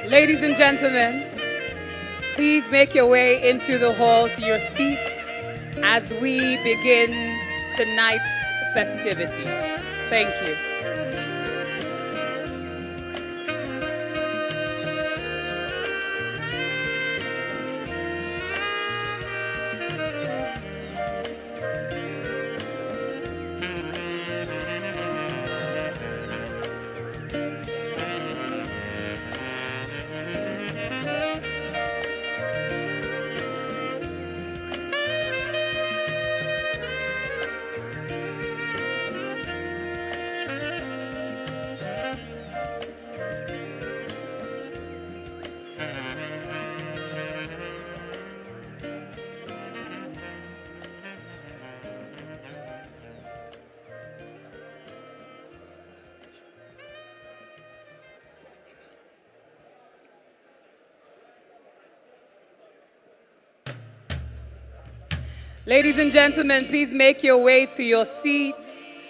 Ladies and gentlemen, please make your way into the hall to your seats as we begin tonight's festivities. Thank you. Ladies and gentlemen, please make your way to your seats.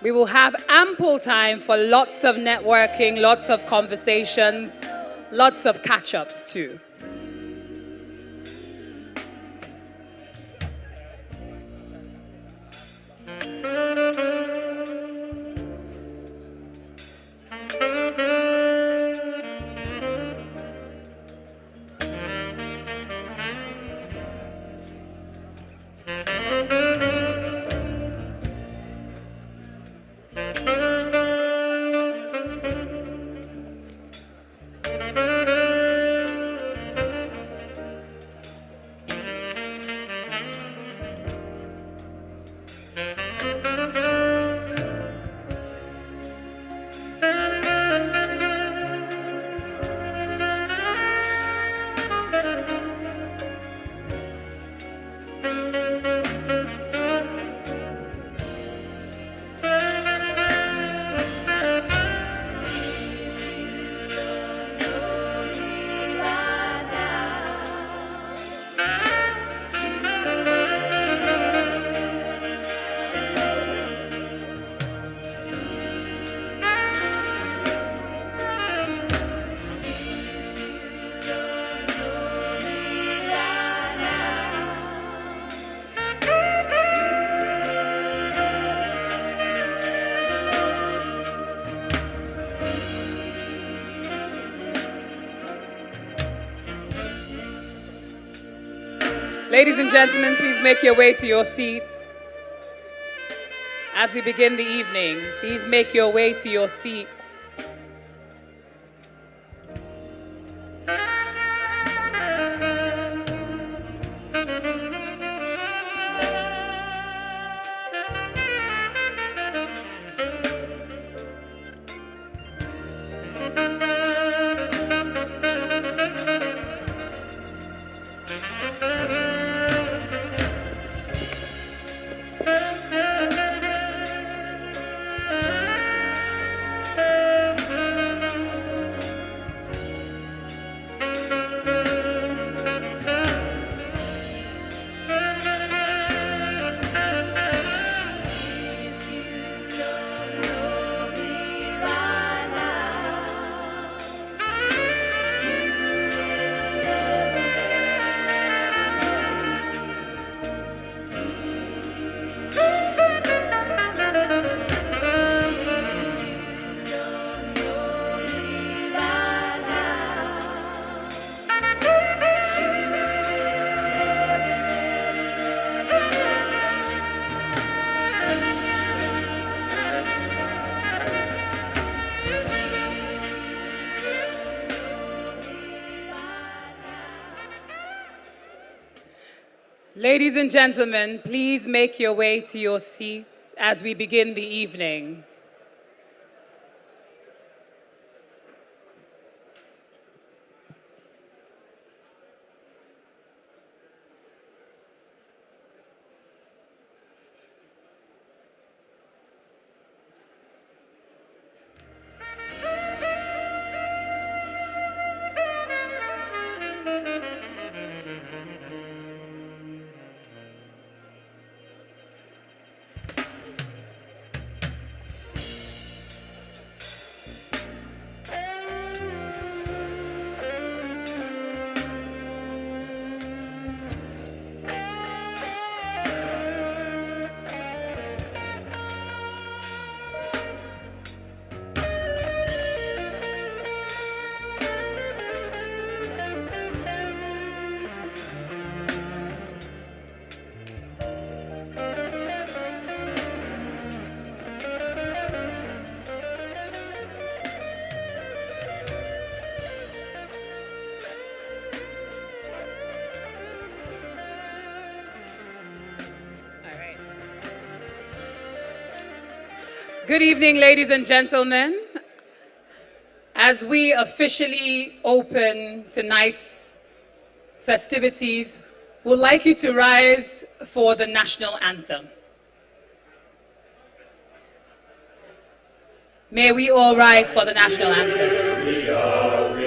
We will have ample time for lots of networking, lots of conversations, lots of catch-ups too. Ladies and gentlemen, please make your way to your seats. As we begin the evening, please make your way to your seats. Ladies and gentlemen, please make your way to your seats as we begin the evening. Good evening, ladies and gentlemen. As we officially open tonight's festivities, we'd like you to rise for the national anthem. May we all rise for the national anthem. We are, we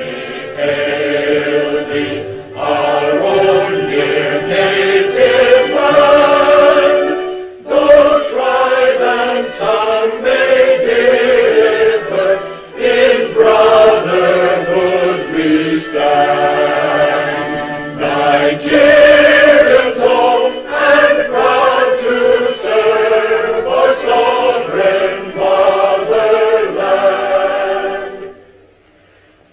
hail thee, our own dear native land, though tribe and tongue may differ, in brotherhood we stand. Nigerians home and proud to serve our sovereign motherland.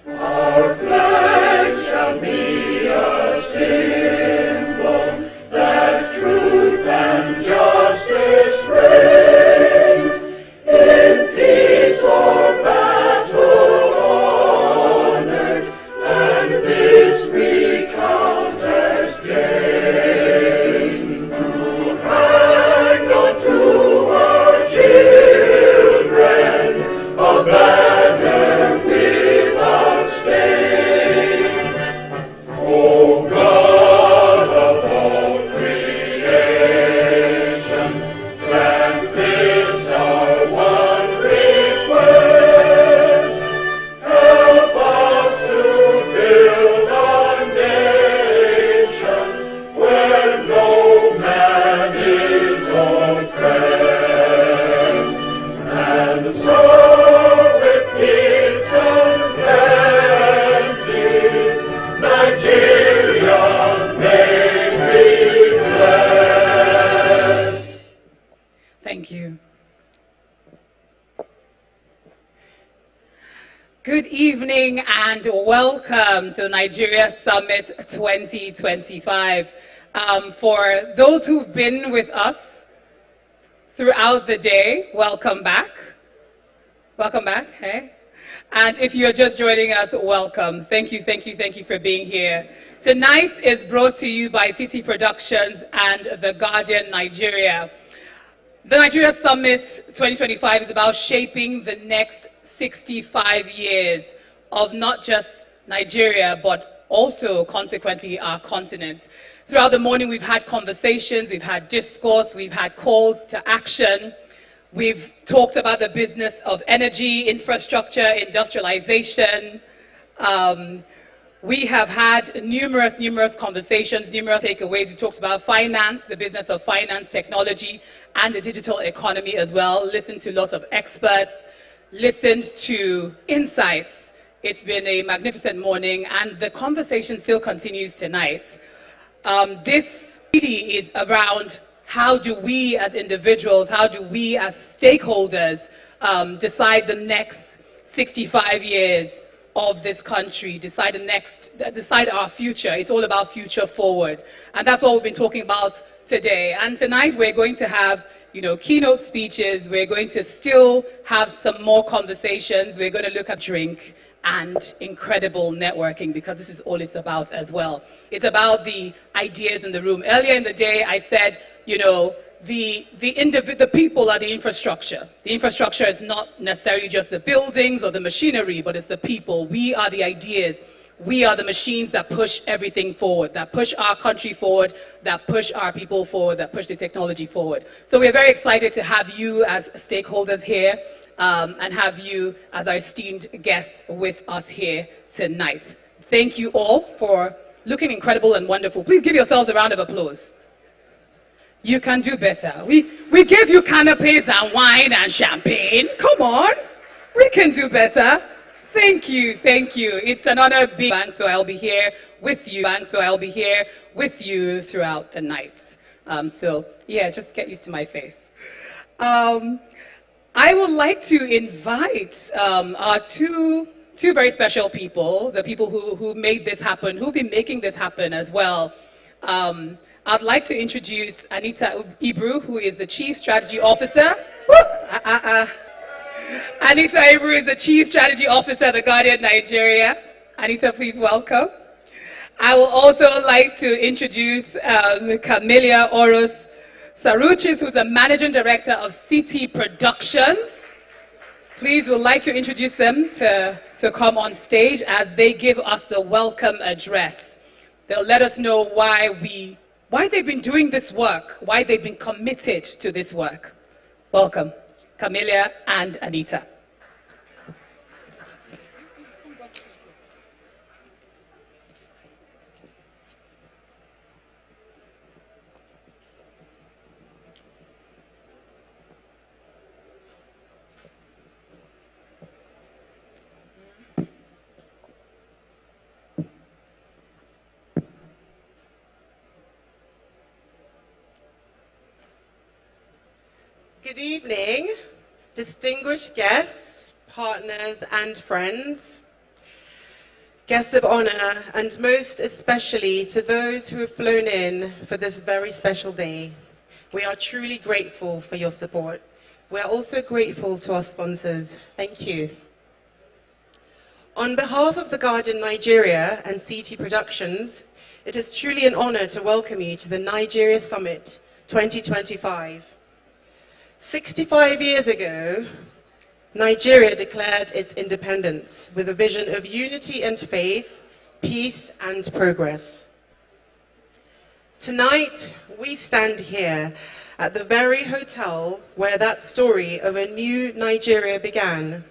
Our flag shall be a symbol that truth and justice reign, in peace or battle honored, and this we count as gain. To hang on to our children a banner without stain. O God of all creation, grant this our one request. Help us to build a nation where no man is oppressed. And so with peace and plenty, Nigeria may be blessed. Thank you. Good evening and welcome to the Nigeria Summit 2025. For those who've been with us throughout the day, welcome back. Welcome back, hey? And if you're just joining us, welcome. Thank you for being here. Tonight is brought to you by City Productions and The Guardian Nigeria. The Nigeria Summit 2025 is about shaping the next 65 years of not just Nigeria, but also, consequently, our continent. Throughout the morning, we've had conversations, we've had discourse, we've had calls to action. We've talked about the business of energy, infrastructure, industrialization. We have had numerous conversations, numerous takeaways. We've talked about finance, the business of finance, technology, and the digital economy as well. Listened to lots of experts, listened to insights. It's been a magnificent morning, and the conversation still continues tonight. This really is around how do we as individuals, how do we as stakeholders decide the next 65 years of this country, decide our future. It's all about future forward. And that's what we've been talking about today. And tonight we're going to have, keynote speeches. We're going to still have some more conversations. We're going to look at drink and incredible networking, because this is all it's about as well. It's about the ideas in the room. Earlier in the day, I said, the people are the infrastructure. The infrastructure is not necessarily just the buildings or the machinery, but it's the people. We are the ideas. We are the machines that push everything forward, that push our country forward, that push our people forward, that push the technology forward. So we're very excited to have you as stakeholders here and have you as our esteemed guests with us here tonight. Thank you all for looking incredible and wonderful. Please give yourselves a round of applause. You can do better. We gave you canapes and wine and champagne. Come on, we can do better. Thank you. It's an honor being back, so I'll be here with you. Throughout the night. So yeah, just get used to my face. I would like to invite our two very special people, the people who made this happen, who've been making this happen as well. I'd like to introduce Anita Ibru, who is the Chief Strategy Officer. Anita Ibru is the Chief Strategy Officer at The Guardian Nigeria. Anita, please welcome. I would also like to introduce Camelia Oros Saruchis, who's the Managing Director of City Productions. Please, would like to introduce them to come on stage as they give us the welcome address. They'll let us know why they've been doing this work, why they've been committed to this work. Welcome, Camelia and Anita. Good evening, distinguished guests, partners and friends, guests of honor, and most especially to those who have flown in for this very special day. We are truly grateful for your support. We are also grateful to our sponsors. Thank you. On behalf of The Guardian Nigeria and CT Productions, it is truly an honor to welcome you to the Nigeria Summit 2025. 65 years ago, Nigeria declared its independence with a vision of unity and faith, peace and progress. Tonight, we stand here at the very hotel where that story of a new Nigeria began.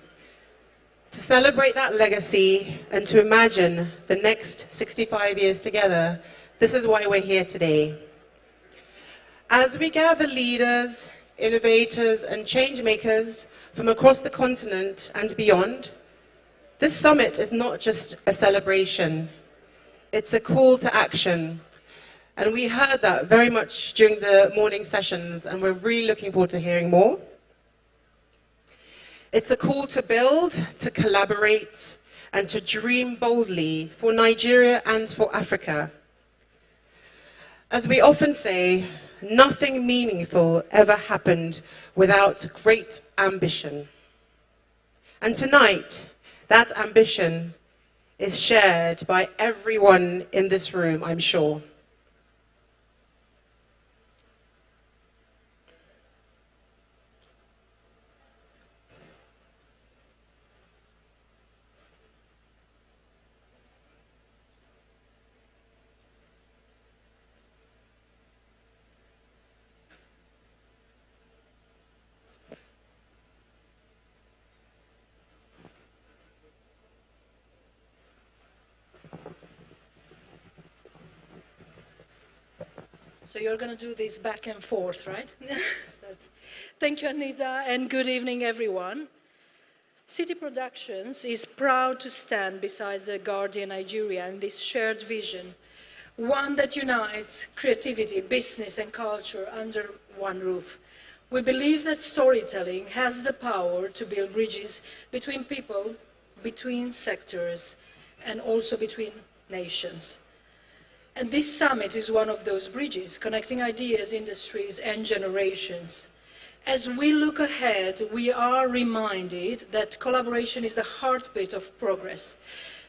To celebrate that legacy and to imagine the next 65 years together, this is why we're here today. As we gather leaders, innovators and change makers from across the continent and beyond, this summit is not just a celebration, it's a call to action. And we heard that very much during the morning sessions, and we're really looking forward to hearing more. It's a call to build, to collaborate, and to dream boldly for Nigeria and for Africa. As we often say, nothing meaningful ever happened without great ambition. And tonight, that ambition is shared by everyone in this room, I'm sure. So you're going to do this back and forth, right? Thank you, Anita, and good evening, everyone. City Productions is proud to stand beside the Guardian Nigeria in this shared vision, one that unites creativity, business, and culture under one roof. We believe that storytelling has the power to build bridges between people, between sectors, and also between nations. And this summit is one of those bridges, connecting ideas, industries, and generations. As we look ahead, we are reminded that collaboration is the heartbeat of progress.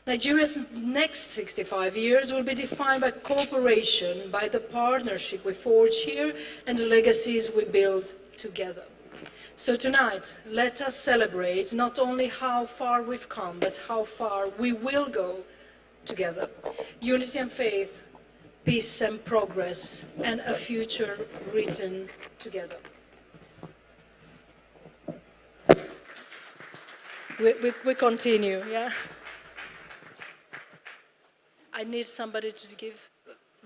Nigeria's next 65 years will be defined by cooperation, by the partnership we forge here, and the legacies we build together. So tonight, let us celebrate not only how far we've come, but how far we will go together. Unity and faith, peace and progress, and a future written together. We continue, yeah? I need somebody to give.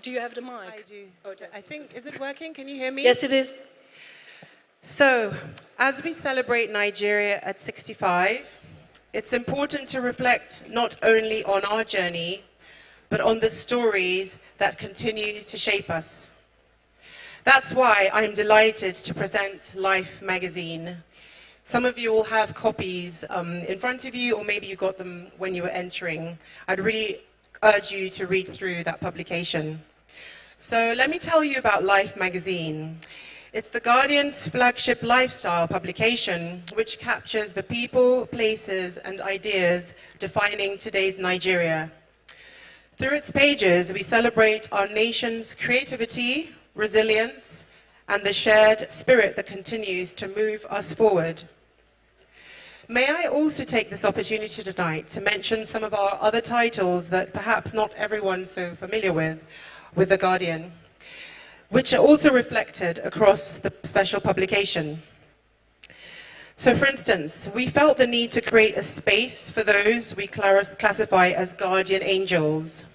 Do you have the mic? I do. I think, is it working? Can you hear me? Yes, it is. So, as we celebrate Nigeria at 65, it's important to reflect not only on our journey, but on the stories that continue to shape us. That's why I'm delighted to present Life magazine. Some of you will have copies in front of you, or maybe you got them when you were entering. I'd really urge you to read through that publication. So let me tell you about Life magazine. It's the Guardian's flagship lifestyle publication, which captures the people, places, and ideas defining today's Nigeria. Through its pages, we celebrate our nation's creativity, resilience, and the shared spirit that continues to move us forward. May I also take this opportunity tonight to mention some of our other titles that perhaps not everyone's so familiar with The Guardian, which are also reflected across the special publication. So for instance, we felt the need to create a space for those we classify as guardian angels.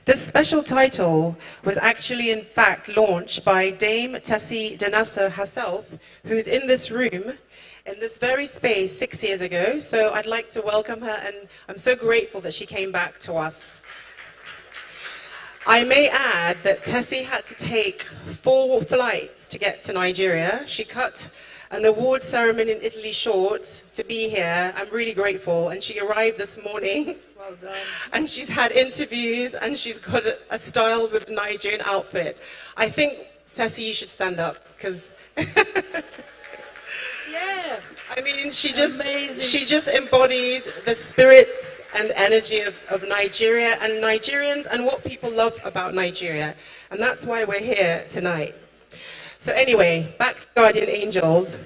This special title was actually in fact launched by Dame Tessie Danassa herself, who's in this room, in this very space 6 years ago. So I'd like to welcome her, and I'm so grateful that she came back to us. I may add that Tessie had to take 4 flights to get to Nigeria. She cut an award ceremony in Italy short to be here. I'm really grateful. And she arrived this morning. Well done. And she's had interviews, and she's got a styled with a Nigerian outfit. I think, Tessie, you should stand up, because Yeah. I mean, she just embodies the spirit and energy of Nigeria and Nigerians and what people love about Nigeria. And that's why we're here tonight. So anyway, back to Guardian Angels.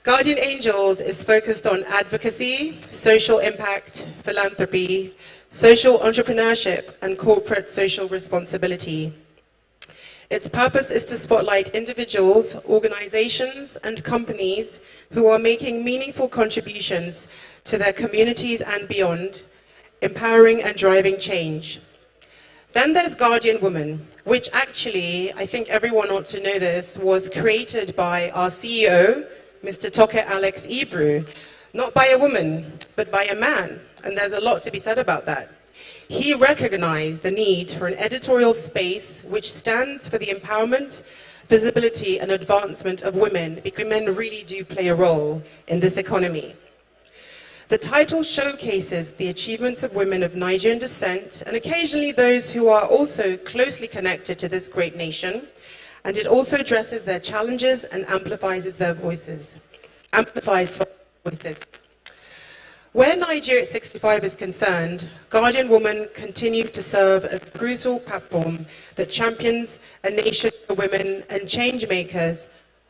Guardian Angels is focused on advocacy, social impact, philanthropy, social entrepreneurship, and corporate social responsibility. Its purpose is to spotlight individuals, organizations, and companies who are making meaningful contributions to their communities and beyond, empowering and driving change. Then there's Guardian Woman, which actually, I think everyone ought to know this, was created by our CEO, Mr. Toke Alex Ibru, not by a woman, but by a man. And there's a lot to be said about that. He recognized the need for an editorial space which stands for the empowerment, visibility, and advancement of women, because women really do play a role in this economy. The title showcases the achievements of women of Nigerian descent, and occasionally those who are also closely connected to this great nation, and it also addresses their challenges and amplifies their voices. Where Nigeria at 65 is concerned, Guardian Woman continues to serve as a crucial platform that champions a nation where women and change makers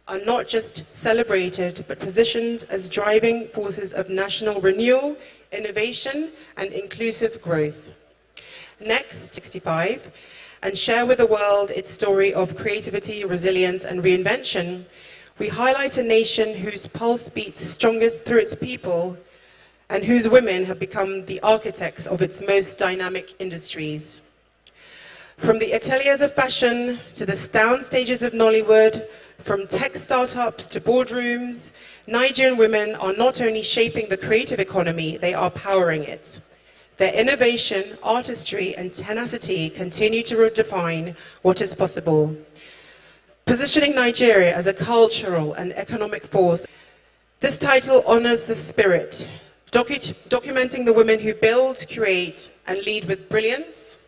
are not just celebrated, but positioned as driving forces of national renewal, innovation, and inclusive growth. Next, 65, and share with the world its story of creativity, resilience, and reinvention, we highlight a nation whose pulse beats strongest through its people, and whose women have become the architects of its most dynamic industries. From the ateliers of fashion to the sound stages of Nollywood, from tech startups to boardrooms, Nigerian women are not only shaping the creative economy, they are powering it. Their innovation, artistry, and tenacity continue to redefine what is possible, positioning Nigeria as a cultural and economic force. This title honors the spirit, documenting the women who build, create, and lead with brilliance,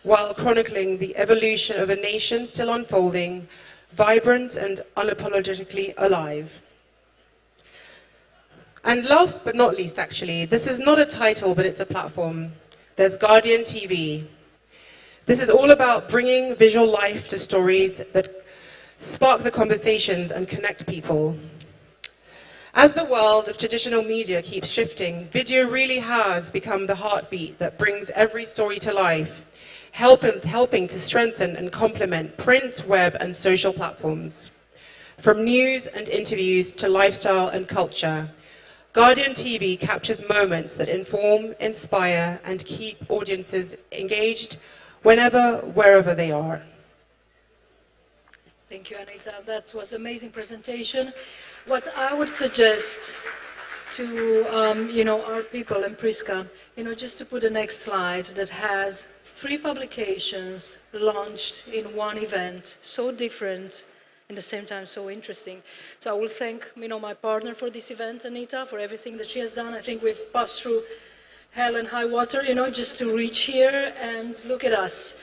while chronicling the evolution of a nation still unfolding, vibrant and unapologetically alive. And last but not least, actually, this is not a title, but it's a platform. There's Guardian TV. This is all about bringing visual life to stories that spark the conversations and connect people. As the world of traditional media keeps shifting, video really has become the heartbeat that brings every story to life, helping to strengthen and complement print, web, and social platforms. From news and interviews to lifestyle and culture, Guardian TV captures moments that inform, inspire, and keep audiences engaged whenever, wherever they are. Thank you, Anita. That was an amazing presentation. What I would suggest to our people and Priska, just to put the next slide that has 3 publications launched in one event, so different, at the same time so interesting. So I will thank my partner for this event, Anita, for everything that she has done. I think we've passed through hell and high water, just to reach here, and look at us.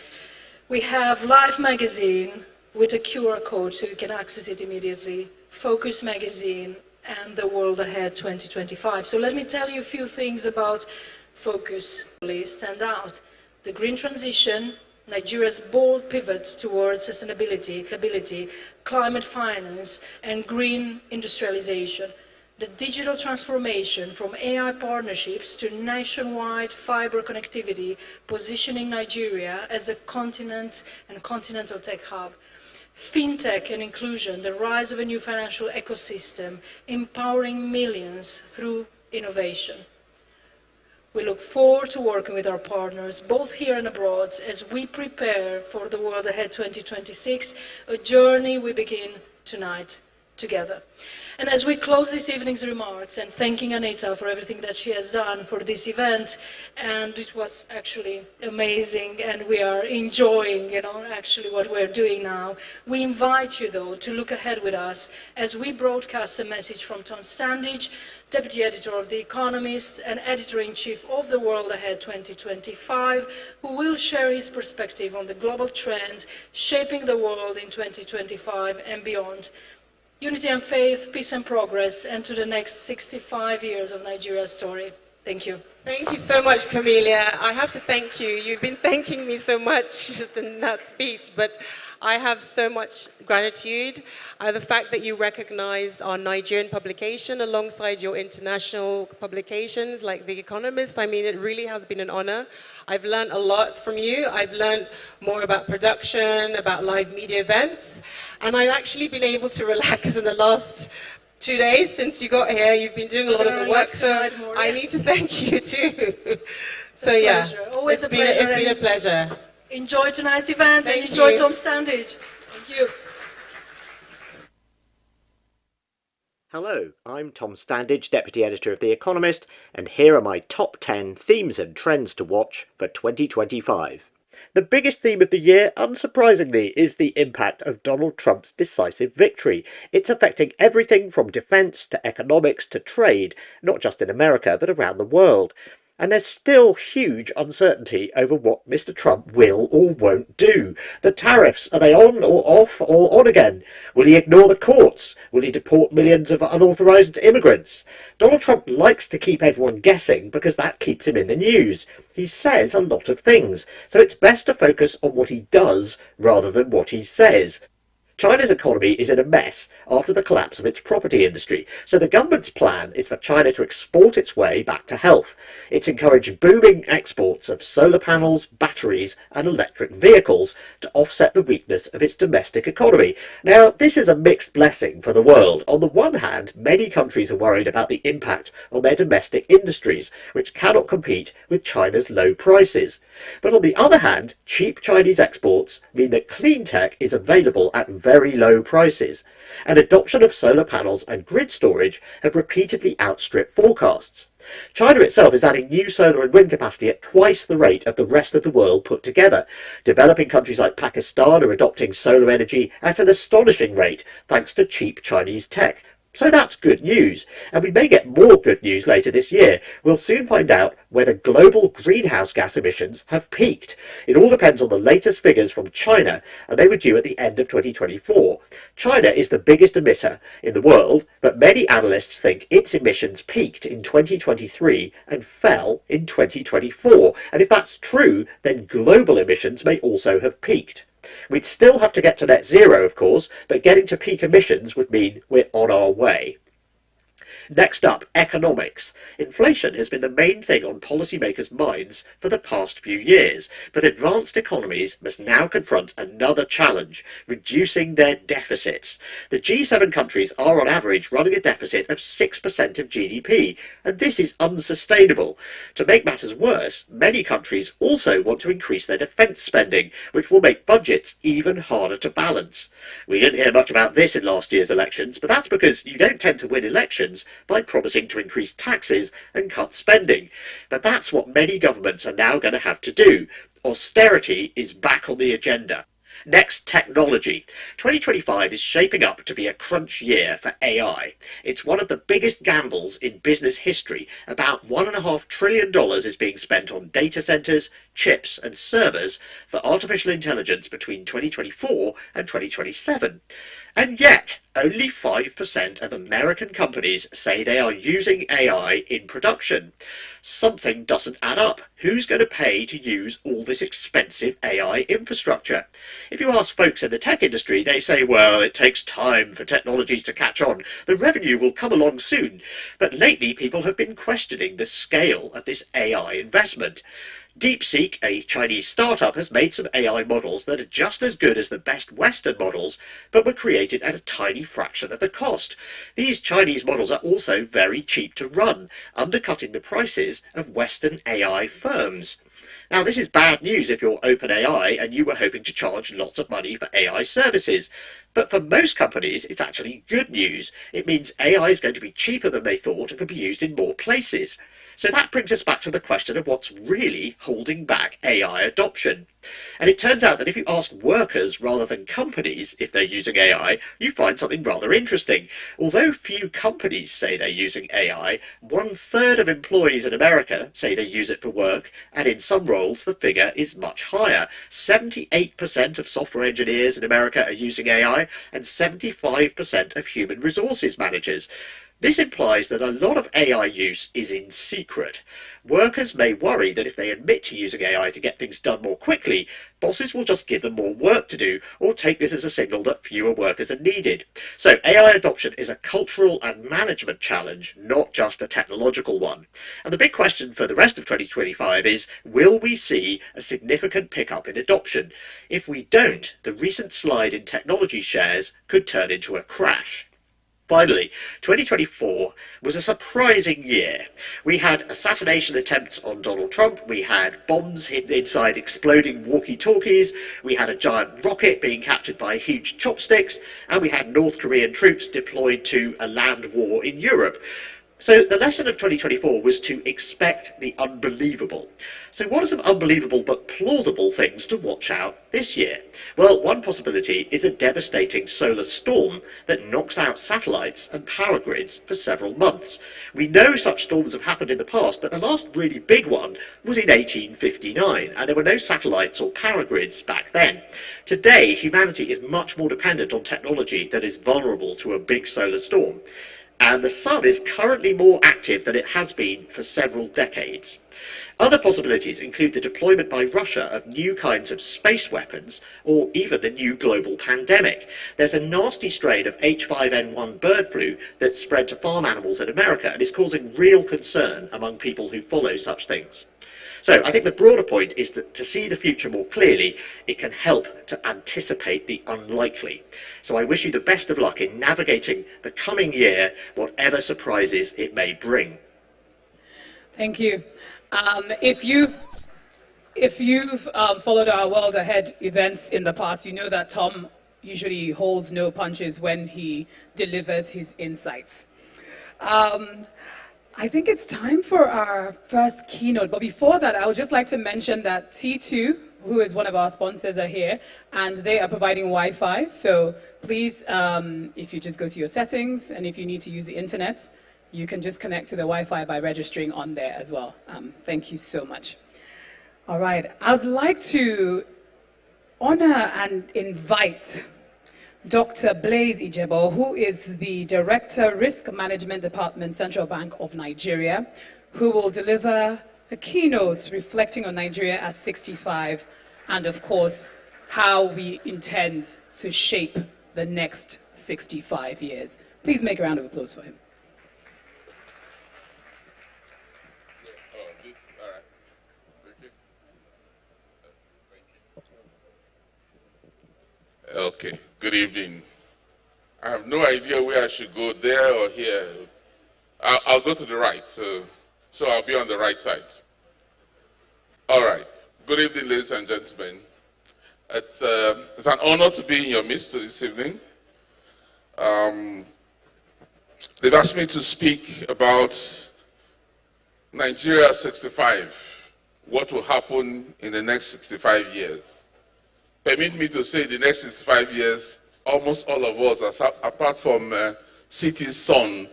We have Life magazine with a QR code so you can access it immediately. Focus magazine, and The World Ahead 2025. So let me tell you a few things about Focus. Stand out. The green transition, Nigeria's bold pivots towards sustainability, climate finance, and green industrialization. the digital transformation from AI partnerships to nationwide fiber connectivity, positioning Nigeria as a continent and continental tech hub. Fintech and inclusion, the rise of a new financial ecosystem, empowering millions through innovation. We look forward to working with our partners, both here and abroad, as we prepare for the World Ahead 2026, a journey we begin tonight together. And as we close this evening's remarks, and thanking Anita for everything that she has done for this event, and it was actually amazing, and we are enjoying, actually what we're doing now. We invite you, though, to look ahead with us as we broadcast a message from Tom Standage, Deputy Editor of The Economist and Editor-in-Chief of the World Ahead 2025, who will share his perspective on the global trends shaping the world in 2025 and beyond. Unity and faith, peace and progress, and to the next 65 years of Nigeria's story. Thank you. Thank you so much, Camelia. I have to thank you. You've been thanking me so much just in that speech, but I have so much gratitude. The fact that you recognized our Nigerian publication alongside your international publications like The Economist, I mean, it really has been an honor. I've learned a lot from you. I've learned more about production, about live media events, and I've actually been able to relax in the last 2 days since you got here. You've been doing a lot of the work, so I need to thank you too. So yeah, always a pleasure. It's been a pleasure. Enjoy tonight's event and enjoy Tom Standage. Thank you. Hello, I'm Tom Standage, Deputy Editor of The Economist, and here are my top 10 themes and trends to watch for 2025. The biggest theme of the year, unsurprisingly, is the impact of Donald Trump's decisive victory. It's affecting everything from defence to economics to trade, not just in America but around the world. And there's still huge uncertainty over what Mr. Trump will or won't do. The tariffs, are they on or off or on again? Will he ignore the courts? Will he deport millions of unauthorised immigrants? Donald Trump likes to keep everyone guessing because that keeps him in the news. He says a lot of things, so it's best to focus on what he does rather than what he says. China's economy is in a mess after the collapse of its property industry, so the government's plan is for China to export its way back to health. It's encouraged booming exports of solar panels, batteries and electric vehicles to offset the weakness of its domestic economy. Now, this is a mixed blessing for the world. On the one hand, many countries are worried about the impact on their domestic industries, which cannot compete with China's low prices. But on the other hand, cheap Chinese exports mean that clean tech is available at very low prices, and adoption of solar panels and grid storage have repeatedly outstripped forecasts. China itself is adding new solar and wind capacity at twice the rate of the rest of the world put together. Developing countries like Pakistan are adopting solar energy at an astonishing rate thanks to cheap Chinese tech. So that's good news, and we may get more good news later this year. We'll soon find out whether global greenhouse gas emissions have peaked. It all depends on the latest figures from China, and they were due at the end of 2024. China is the biggest emitter in the world, but many analysts think its emissions peaked in 2023 and fell in 2024. And if that's true, then global emissions may also have peaked. We'd still have to get to net zero, of course, but getting to peak emissions would mean we're on our way. Next up, economics. Inflation has been the main thing on policymakers' minds for the past few years, but advanced economies must now confront another challenge, reducing their deficits. The G7 countries are on average running a deficit of 6% of GDP, and this is unsustainable. To make matters worse, many countries also want to increase their defence spending, which will make budgets even harder to balance. We didn't hear much about this in last year's elections, but that's because you don't tend to win elections by promising to increase taxes and cut spending. But that's what many governments are now going to have to do. Austerity is back on the agenda. Next, technology. 2025 is shaping up to be a crunch year for AI. It's one of the biggest gambles in business history. About $1.5 trillion is being spent on data centers, chips and servers for artificial intelligence between 2024 and 2027. And yet, only 5% of American companies say they are using AI in production. Something doesn't add up. Who's going to pay to use all this expensive AI infrastructure? If you ask folks in the tech industry, they say, well, it takes time for technologies to catch on. The revenue will come along soon. But lately, people have been questioning the scale of this AI investment. DeepSeek, a Chinese startup, has made some AI models that are just as good as the best Western models, but were created at a tiny fraction of the cost. These Chinese models are also very cheap to run, undercutting the prices of Western AI firms. Now, this is bad news if you're OpenAI and you were hoping to charge lots of money for AI services. But for most companies, it's actually good news. It means AI is going to be cheaper than they thought and can be used in more places. So that brings us back to the question of what's really holding back AI adoption. And it turns out that if you ask workers rather than companies if they're using AI, you find something rather interesting. Although few companies say they're using AI, 1/3 of employees in America say they use it for work, and in some roles the figure is much higher. 78% of software engineers in America are using AI, and 75% of human resources managers. This implies that a lot of AI use is in secret. Workers may worry that if they admit to using AI to get things done more quickly, bosses will just give them more work to do, or take this as a signal that fewer workers are needed. So AI adoption is a cultural and management challenge, not just a technological one. And the big question for the rest of 2025 is, will we see a significant pickup in adoption? If we don't, the recent slide in technology shares could turn into a crash. Finally, 2024 was a surprising year. We had assassination attempts on Donald Trump, we had bombs hidden inside exploding walkie-talkies, we had a giant rocket being captured by huge chopsticks, and we had North Korean troops deployed to a land war in Europe. So the lesson of 2024 was to expect the unbelievable. So what are some unbelievable but plausible things to watch out this year? Well, one possibility is a devastating solar storm that knocks out satellites and power grids for several months. We know such storms have happened in the past, but the last really big one was in 1859, and there were no satellites or power grids back then. Today, humanity is much more dependent on technology that is vulnerable to a big solar storm. And the sun is currently more active than it has been for several decades. Other possibilities include the deployment by Russia of new kinds of space weapons, or even a new global pandemic. There's a nasty strain of H5N1 bird flu that's spread to farm animals in America and is causing real concern among people who follow such things. So I think the broader point is that to see the future more clearly, it can help to anticipate the unlikely. So I wish you the best of luck in navigating the coming year, whatever surprises it may bring. Thank you. If you've followed our World Ahead events in the past, you know that Tom usually holds no punches when he delivers his insights. I think it's time for our first keynote, but before that, I would just like to mention that T2, who is one of our sponsors, are here, and they are providing Wi-Fi. So please, if you just go to your settings, and if you need to use the internet, you can just connect to the Wi-Fi by registering on there as well. Thank you so much. All right, I'd like to honor and invite Dr. Blaise Ijebo, who is the Director, Risk Management Department, Central Bank of Nigeria, who will deliver a keynote reflecting on Nigeria at 65, and of course, how we intend to shape the next 65 years. Please make a round of applause for him. Okay, good evening. I have no idea where I should go, there or here. I'll go to the right, so I'll be on the right side. All right, good evening, ladies and gentlemen. It's an honor to be in your midst this evening. They've asked me to speak about Nigeria 65, what will happen in the next 65 years. Permit me to say the next 65 years, almost all of us, apart from City's son,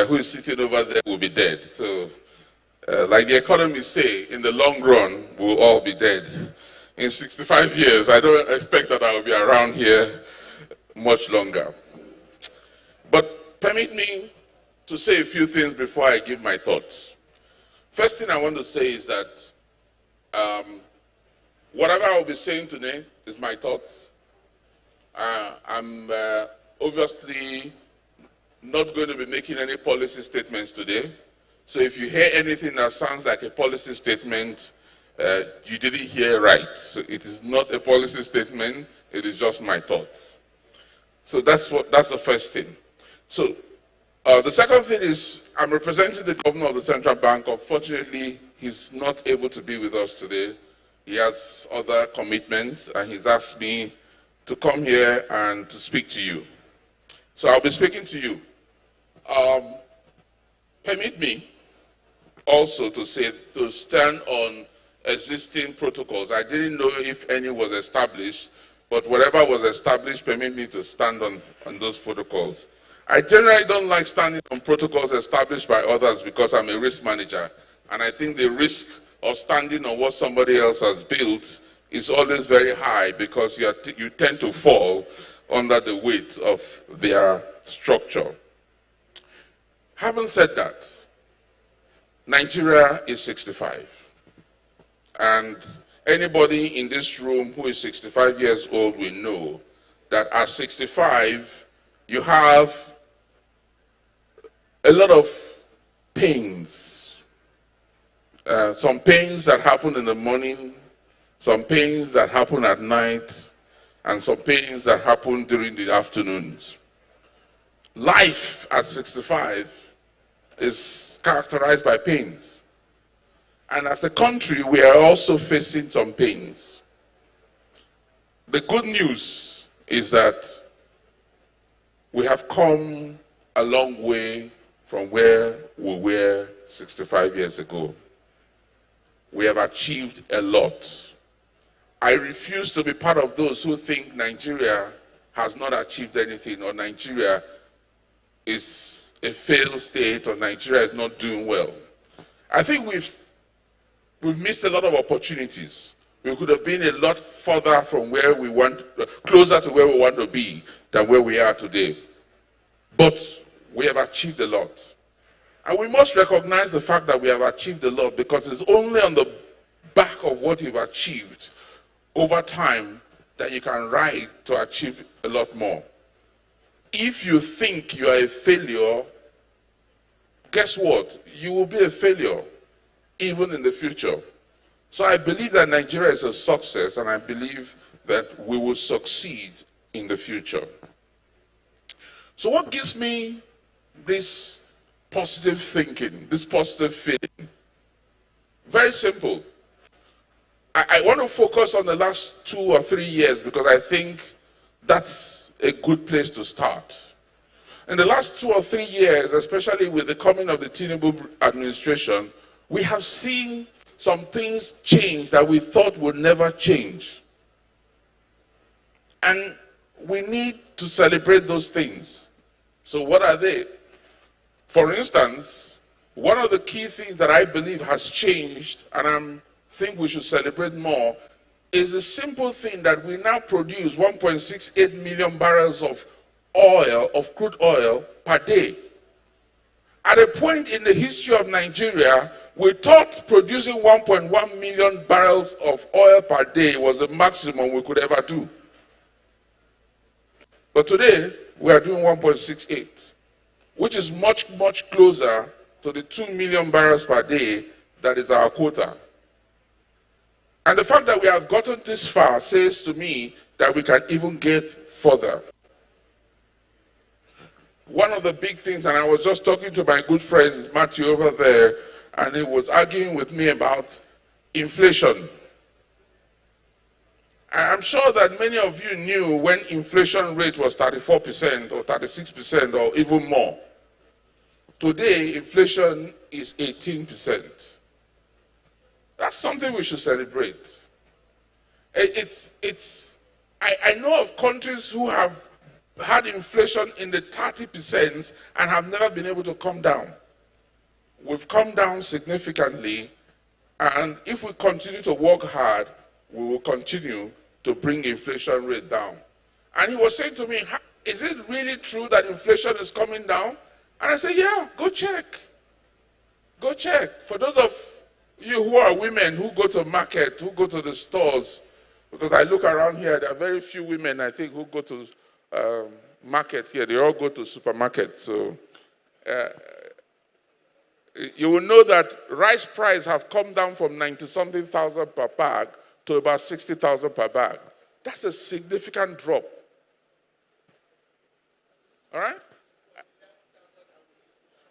who is sitting over there, will be dead. So Like the economists say, in the long run, we'll all be dead. In 65 years, I don't expect that I will be around here much longer. But permit me to say a few things before I give my thoughts. First thing I want to say is that whatever I will be saying today is my thoughts. I'm obviously not going to be making any policy statements today. So if you hear anything that sounds like a policy statement, you didn't hear right. So it is not a policy statement, it is just my thoughts. So that's the first thing. So the second thing is I'm representing the governor of the central bank. Unfortunately, he's not able to be with us today. He has other commitments and he's asked me to come here and to speak to you. So I'll be speaking to you. Permit me also to stand on existing protocols. I didn't know if any was established, but whatever was established, permit me to stand on those protocols. I generally don't like standing on protocols established by others because I'm a risk manager. And I think the risk of standing on what somebody else has built is always very high because you tend to fall under the weight of their structure. Having said that, Nigeria is 65. And anybody in this room who is 65 years old will know that at 65, you have a lot of pains. Some pains that happen in the morning, some pains that happen at night, and some pains that happen during the afternoons. Life at 65 is characterized by pains. And as a country, we are also facing some pains. The good news is that we have come a long way from where we were 65 years ago. We have achieved a lot. I refuse to be part of those who think Nigeria has not achieved anything, or Nigeria is a failed state, or Nigeria is not doing well. I think we've missed a lot of opportunities. We could have been a lot further from where we want, closer to where we want to be than where we are today. But we have achieved a lot. And we must recognize the fact that we have achieved a lot because it's only on the back of what you've achieved over time that you can ride to achieve a lot more. If you think you are a failure, guess what? You will be a failure even in the future. So I believe that Nigeria is a success, and I believe that we will succeed in the future. So what gives me this positive thinking, this positive feeling? Very simple. I want to focus on the last 2 or 3 years because I think that's a good place to start. In the last 2 or 3 years, especially with the coming of the Tinubu administration, we have seen some things change that we thought would never change. And we need to celebrate those things. So what are they? For instance, one of the key things that I believe has changed, and I think we should celebrate more, is the simple thing that we now produce 1.68 million barrels of oil, of crude oil, per day. At a point in the history of Nigeria, we thought producing 1.1 million barrels of oil per day was the maximum we could ever do. But today, we are doing 1.68, which is much, much closer to the 2 million barrels per day that is our quota. And the fact that we have gotten this far says to me that we can even get further. One of the big things, and I was just talking to my good friend Matthew over there, and he was arguing with me about inflation. I'm sure that many of you knew when inflation rate was 34% or 36% or even more. Today, inflation is 18%. That's something we should celebrate. I know of countries who have had inflation in the 30% and have never been able to come down. we've come down significantly, and if we continue to work hard, we will continue to bring inflation rate down. And he was saying to me, is it really true that inflation is coming down? And I said, yeah, go check. Go check. For those of you who are women who go to market, who go to the stores, because I look around here, there are very few women, I think, who go to market here. They all go to supermarkets. So you will know that rice price have come down from 90-something thousand per bag to about 60,000 per bag. That's a significant drop. All right?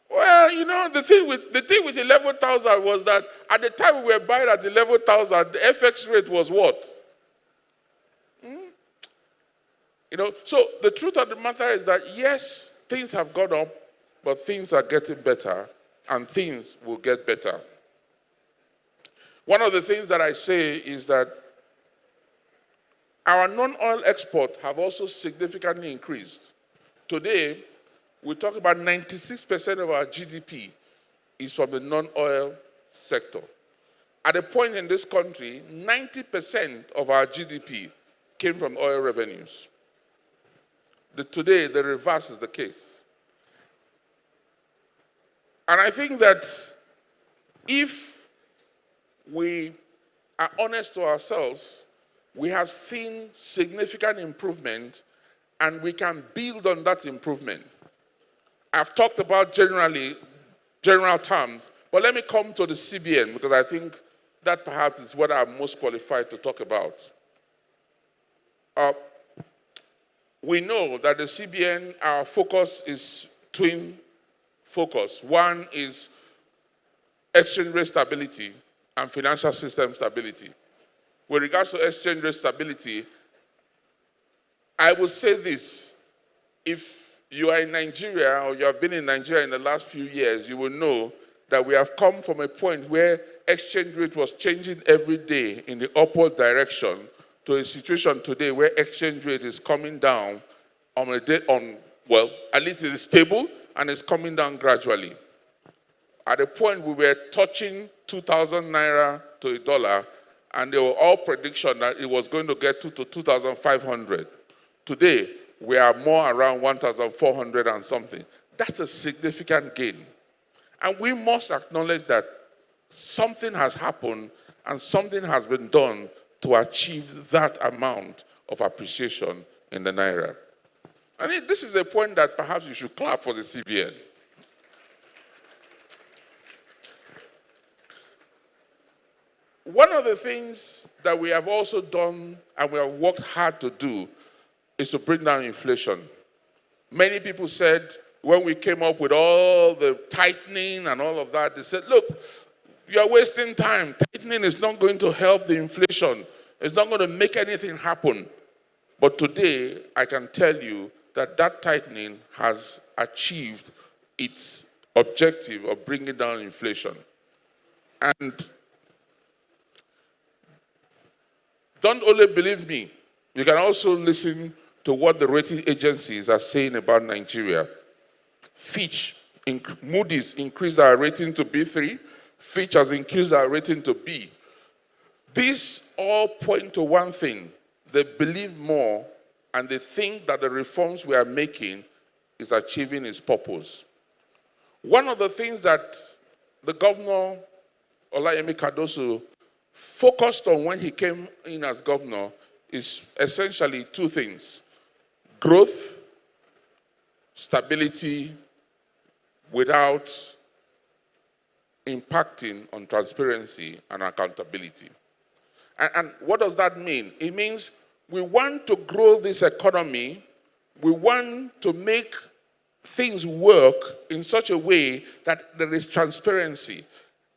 Well, you know, the thing with 11,000 was that at the time we were buying at 11,000, the FX rate was what? You know, so the truth of the matter is that yes, things have gone up, but things are getting better, and things will get better. One of the things that I say is that our non-oil exports have also significantly increased. Today, we talk about 96% of our GDP is from the non-oil sector. At a point in this country, 90% of our GDP came from oil revenues. Today, the reverse is the case. And I think that if we are honest to ourselves, we have seen significant improvement, and we can build on that improvement. I've talked about general terms, but let me come to the CBN, because I think that perhaps is what I'm most qualified to talk about. We know that the CBN, our focus is twin focus. One is exchange rate stability and financial system stability. With regards to exchange rate stability, I will say this: if you are in Nigeria or you have been in Nigeria in the last few years, you will know that we have come from a point where exchange rate was changing every day in the upward direction to a situation today where exchange rate is coming down on a day well, at least it is stable and it's coming down gradually. At a point we were touching 2,000 naira to a dollar, and they were all prediction that it was going to get to 2,500. Today, we are more around 1,400 and something. That's a significant gain. And we must acknowledge that something has happened and something has been done to achieve that amount of appreciation in the naira. And this is a point that perhaps you should clap for the CBN. One of the things that we have also done and we have worked hard to do is to bring down inflation. Many people said when we came up with all the tightening and all of that, they said, look, you are wasting time. Tightening is not going to help the inflation. It's not going to make anything happen. But today, I can tell you that that tightening has achieved its objective of bringing down inflation. And don't only believe me, you can also listen to what the rating agencies are saying about Nigeria. Moody's increased our rating to B3. Fitch has increased our rating to B. These all point to one thing. They believe more, and they think that the reforms we are making is achieving its purpose. One of the things that the governor, Olayemi Cardoso, focused on when he came in as governor is essentially two things: growth, stability, without impacting on transparency and accountability. And what does that mean? It means we want to grow this economy. We want to make things work in such a way that there is transparency.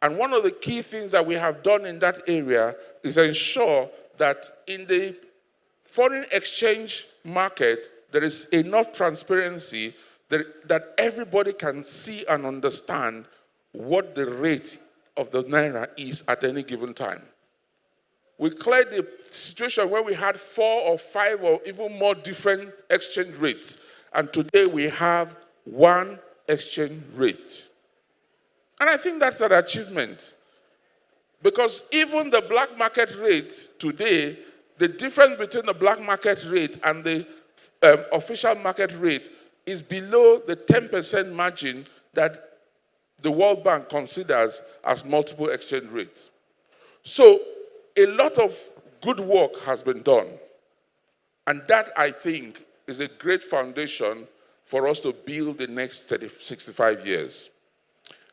And one of the key things that we have done in that area is ensure that in the foreign exchange market, there is enough transparency that everybody can see and understand what the rate of the naira is at any given time. We cleared the situation where we had 4 or 5 or even more different exchange rates. And today we have one exchange rate. And I think that's an achievement. Because even the black market rate today, the difference between the black market rate and the official market rate is below the 10% margin that the World Bank considers as multiple exchange rates. So a lot of good work has been done. And that, I think, is a great foundation for us to build the next 65 years.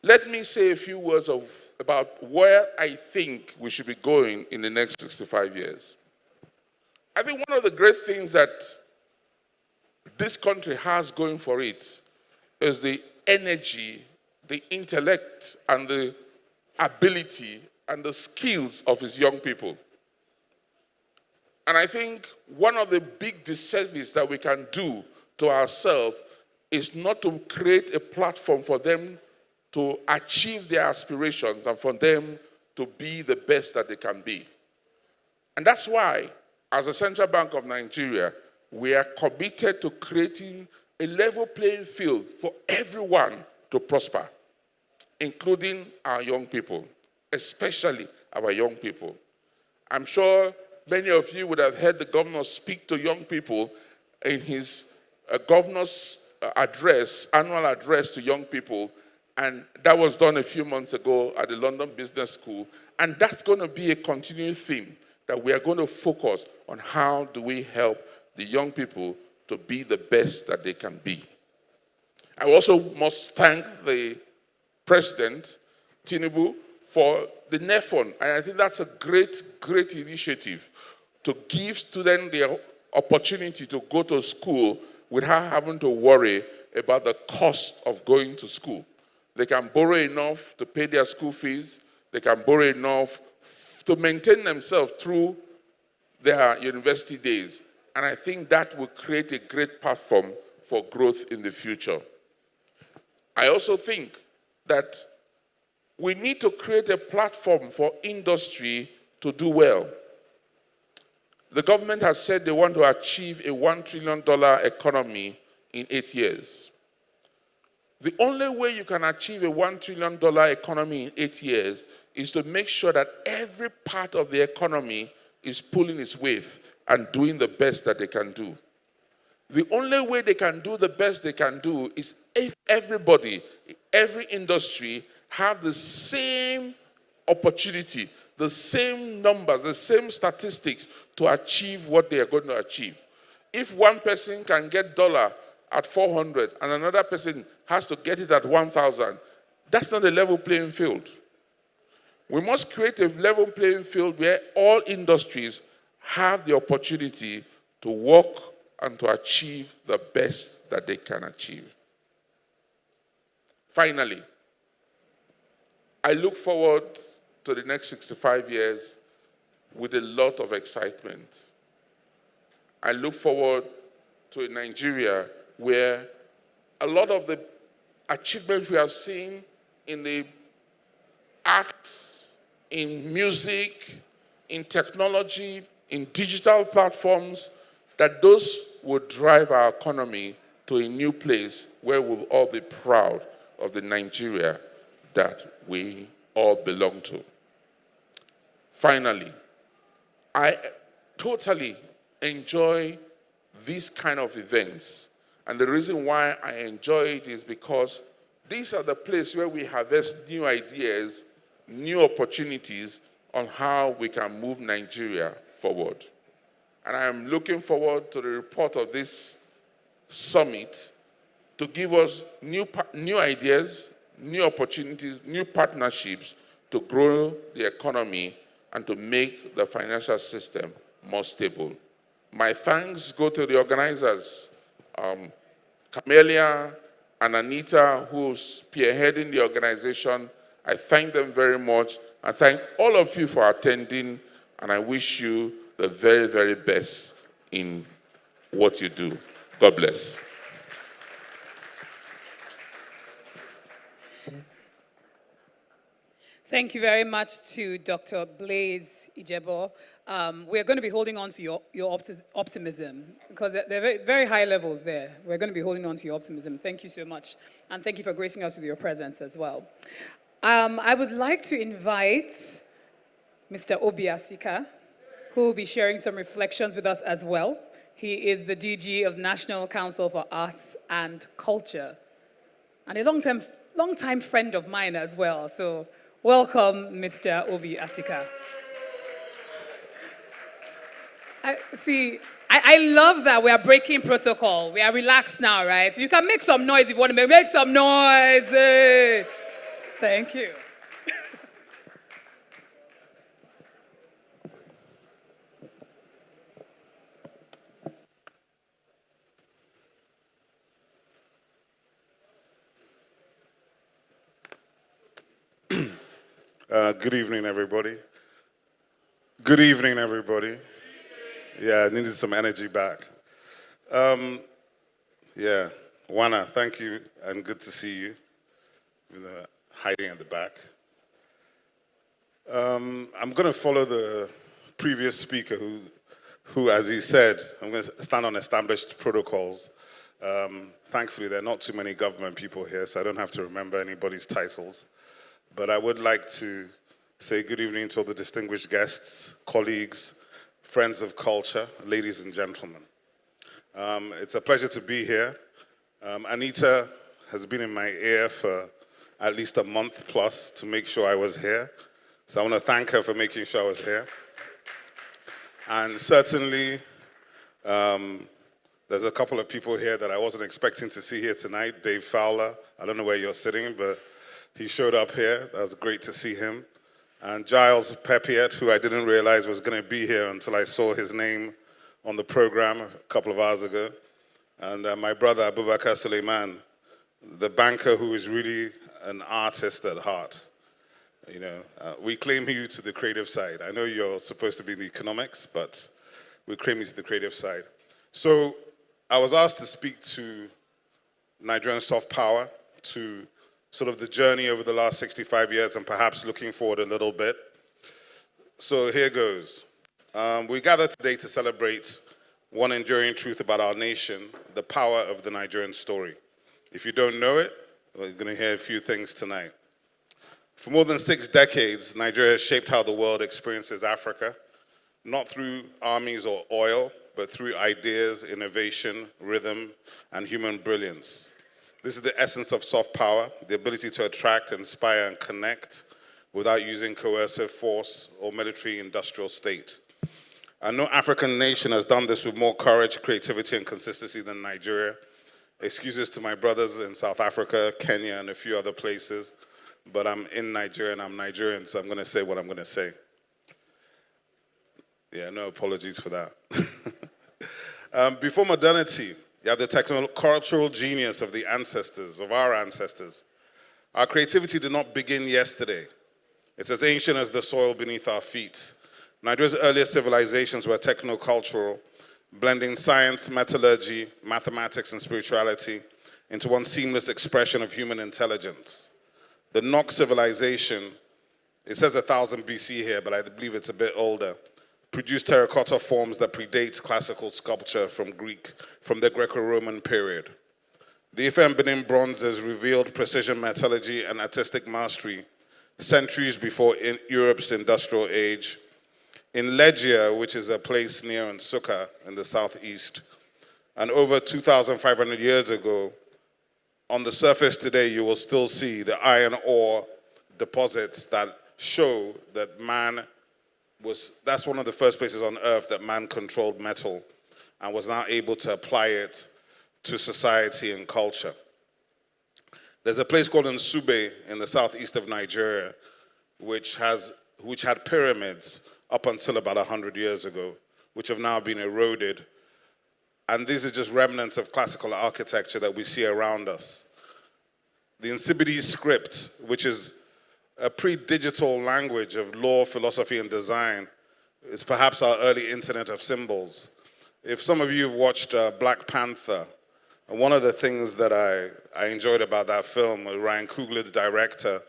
Let me say a few words about where I think we should be going in the next 65 years. I think one of the great things that this country has going for it is the energy, the intellect, and the ability and the skills of its young people. And I think one of the big disservices that we can do to ourselves is not to create a platform for them to achieve their aspirations and for them to be the best that they can be. And that's why, as the Central Bank of Nigeria, we are committed to creating a level playing field for everyone to prosper, including our young people, especially our young people. I'm sure many of you would have heard the governor speak to young people in his governor's address, annual address to young people, and that was done a few months ago at the London Business School. And that's going to be a continuing theme, that we are going to focus on how do we help the young people to be the best that they can be. I also must thank the President, Tinubu, for the NEFON. And I think that's a great, great initiative to give students the opportunity to go to school without having to worry about the cost of going to school. They can borrow enough to pay their school fees. They can borrow enough to maintain themselves through their university days. And I think that will create a great platform for growth in the future. I also think that we need to create a platform for industry to do well. The government has said they want to achieve a $1 trillion economy in 8 years. The only way you can achieve a $1 trillion economy in 8 years is to make sure that every part of the economy is pulling its weight and doing the best that they can do. The only way they can do the best they can do is if everybody, every industry, have the same opportunity, the same numbers, the same statistics to achieve what they are going to achieve. If one person can get dollar at 400 and another person has to get it at 1,000, that's not a level playing field. We must create a level playing field where all industries have the opportunity to work and to achieve the best that they can achieve. Finally, I look forward to the next 65 years with a lot of excitement. I look forward to a Nigeria where a lot of the achievements we have seen in the arts, in music, in technology, in digital platforms, that those will drive our economy to a new place where we'll all be proud of the Nigeria that we all belong to. Finally, I totally enjoy these kind of events. And the reason why I enjoy it is because these are the places where we harvest new ideas, new opportunities on how we can move Nigeria forward. And I am looking forward to the report of this summit to give us new ideas, new opportunities, new partnerships to grow the economy and to make the financial system more stable. My thanks go to the organizers, Camelia and Anita, who's spearheading the organization. I thank them very much. I thank all of you for attending, and I wish you the very, very best in what you do. God bless. Thank you very much to Dr. Blaise Ijebo. We're going to be holding on to your optimism, because there are very, very high levels there. We're going to be holding on to your optimism. Thank you so much. And thank you for gracing us with your presence as well. I would like to invite Mr. Obi Asika, who will be sharing some reflections with us as well. He is the DG of National Council for Arts and Culture, and a long-time friend of mine as well. So welcome, Mr. Obi Asika. I love that we are breaking protocol. We are relaxed now, right? You can make some noise if you want to make some noise. Hey. Thank you. Good evening, everybody. Good evening, everybody. Yeah, I needed some energy back. Yeah, Wana, thank you, and good to see you. With hiding at the back. I'm going to follow the previous speaker who, as he said, I'm going to stand on established protocols. Thankfully, there are not too many government people here, so I don't have to remember anybody's titles. But I would like to say good evening to all the distinguished guests, colleagues, friends of culture, ladies and gentlemen. It's a pleasure to be here. Anita has been in my ear for at least a month plus to make sure I was here. So I want to thank her for making sure I was here. And certainly, there's a couple of people here that I wasn't expecting to see here tonight. Dave Fowler, I don't know where you're sitting, but he showed up here. That was great to see him. And Giles Pepiet, who I didn't realize was going to be here until I saw his name on the program a couple of hours ago. And my brother, Abubakar Suleiman, the banker who is really an artist at heart. You know, we claim you to the creative side. I know you're supposed to be in the economics, but we claim you to the creative side. So I was asked to speak to Nigerian soft power, to sort of the journey over the last 65 years and perhaps looking forward a little bit. So here goes. We gather today to celebrate one enduring truth about our nation, the power of the Nigerian story. If you don't know it, we're going to hear a few things tonight. For more than 6 decades, Nigeria has shaped how the world experiences Africa, not through armies or oil, but through ideas, innovation, rhythm, and human brilliance. This is the essence of soft power, the ability to attract, inspire, and connect without using coercive force or military-industrial state. And no African nation has done this with more courage, creativity, and consistency than Nigeria. Excuses to my brothers in South Africa, Kenya, and a few other places, but I'm in Nigeria and I'm Nigerian, so I'm going to say what I'm going to say. Yeah, no apologies for that. Before modernity, you have the techno-cultural genius of the ancestors, of our ancestors. Our creativity did not begin yesterday. It's as ancient as the soil beneath our feet. Nigeria's earliest civilizations were techno-cultural, blending science, metallurgy, mathematics, and spirituality into one seamless expression of human intelligence. The Nok civilization, it says 1000 BC here, but I believe it's a bit older, produced terracotta forms that predate classical sculpture from the Greco-Roman period. The Ife and Benin bronzes revealed precision metallurgy and artistic mastery centuries before Europe's industrial age. In Legia, which is a place near Nsukka in the southeast, and over 2,500 years ago, on the surface today, you will still see the iron ore deposits that show that that's one of the first places on earth that man controlled metal and was now able to apply it to society and culture. There's a place called Nsube in the southeast of Nigeria, which had pyramids up until about 100 years ago, which have now been eroded. And these are just remnants of classical architecture that we see around us. The Nsibidi script, which is a pre-digital language of law, philosophy, and design, is perhaps our early internet of symbols. If some of you have watched Black Panther, one of the things that I enjoyed about that film, Ryan Coogler, the director,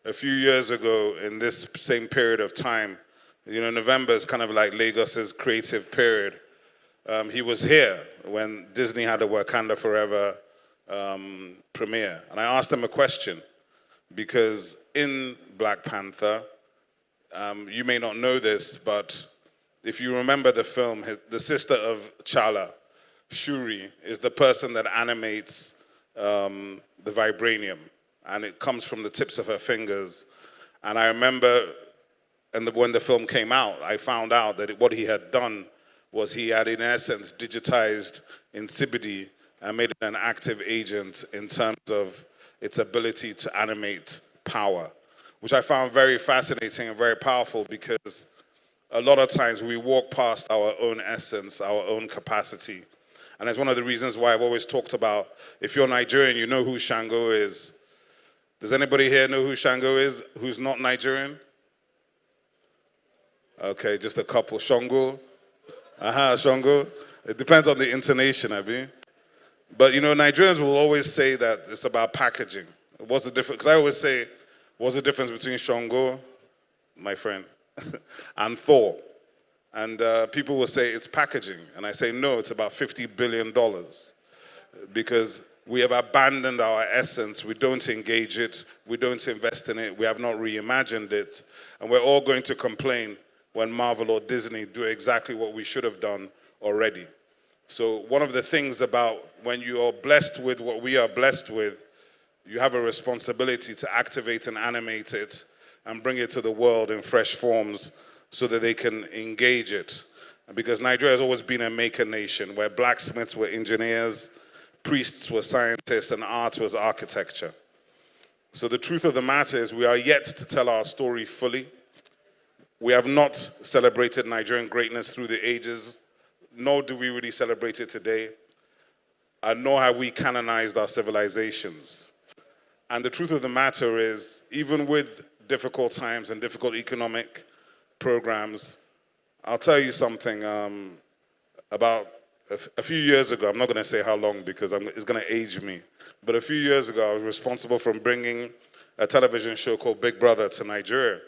a few years ago in this same period of time, you know, November is kind of like Lagos's creative period. He was here when Disney had a Wakanda Forever premiere. And I asked him a question. because in Black Panther, you may not know this, but if you remember the film, the sister of T'Challa, Shuri, is the person that animates the vibranium, and it comes from the tips of her fingers. And I remember, when the film came out, I found out that what he had done was he had, in essence, digitized Insibidi and made it an active agent in terms of its ability to animate power, which I found very fascinating and very powerful, because a lot of times we walk past our own essence, our own capacity. And that's one of the reasons why I've always talked about, if you're Nigerian, you know who Shango is. Does anybody here know who Shango is who's not Nigerian? Okay, just a couple. Shango? Shango. It depends on the intonation, Abi. But you know, Nigerians will always say that it's about packaging. What's the difference? Because I always say, what's the difference between Shango, my friend, and Thor? And people will say it's packaging. And I say, no, it's about $50 billion. Because we have abandoned our essence. We don't engage it. We don't invest in it. We have not reimagined it. And we're all going to complain when Marvel or Disney do exactly what we should have done already. So one of the things about when you are blessed with what we are blessed with, you have a responsibility to activate and animate it and bring it to the world in fresh forms so that they can engage it. Because Nigeria has always been a maker nation where blacksmiths were engineers, priests were scientists, and art was architecture. So the truth of the matter is we are yet to tell our story fully. We have not celebrated Nigerian greatness through the ages, nor do we really celebrate it today, and nor have we canonized our civilizations. And the truth of the matter is, even with difficult times and difficult economic programs, I'll tell you something. About a few years ago, I'm not going to say how long because it's going to age me, but a few years ago, I was responsible for bringing a television show called Big Brother to Nigeria.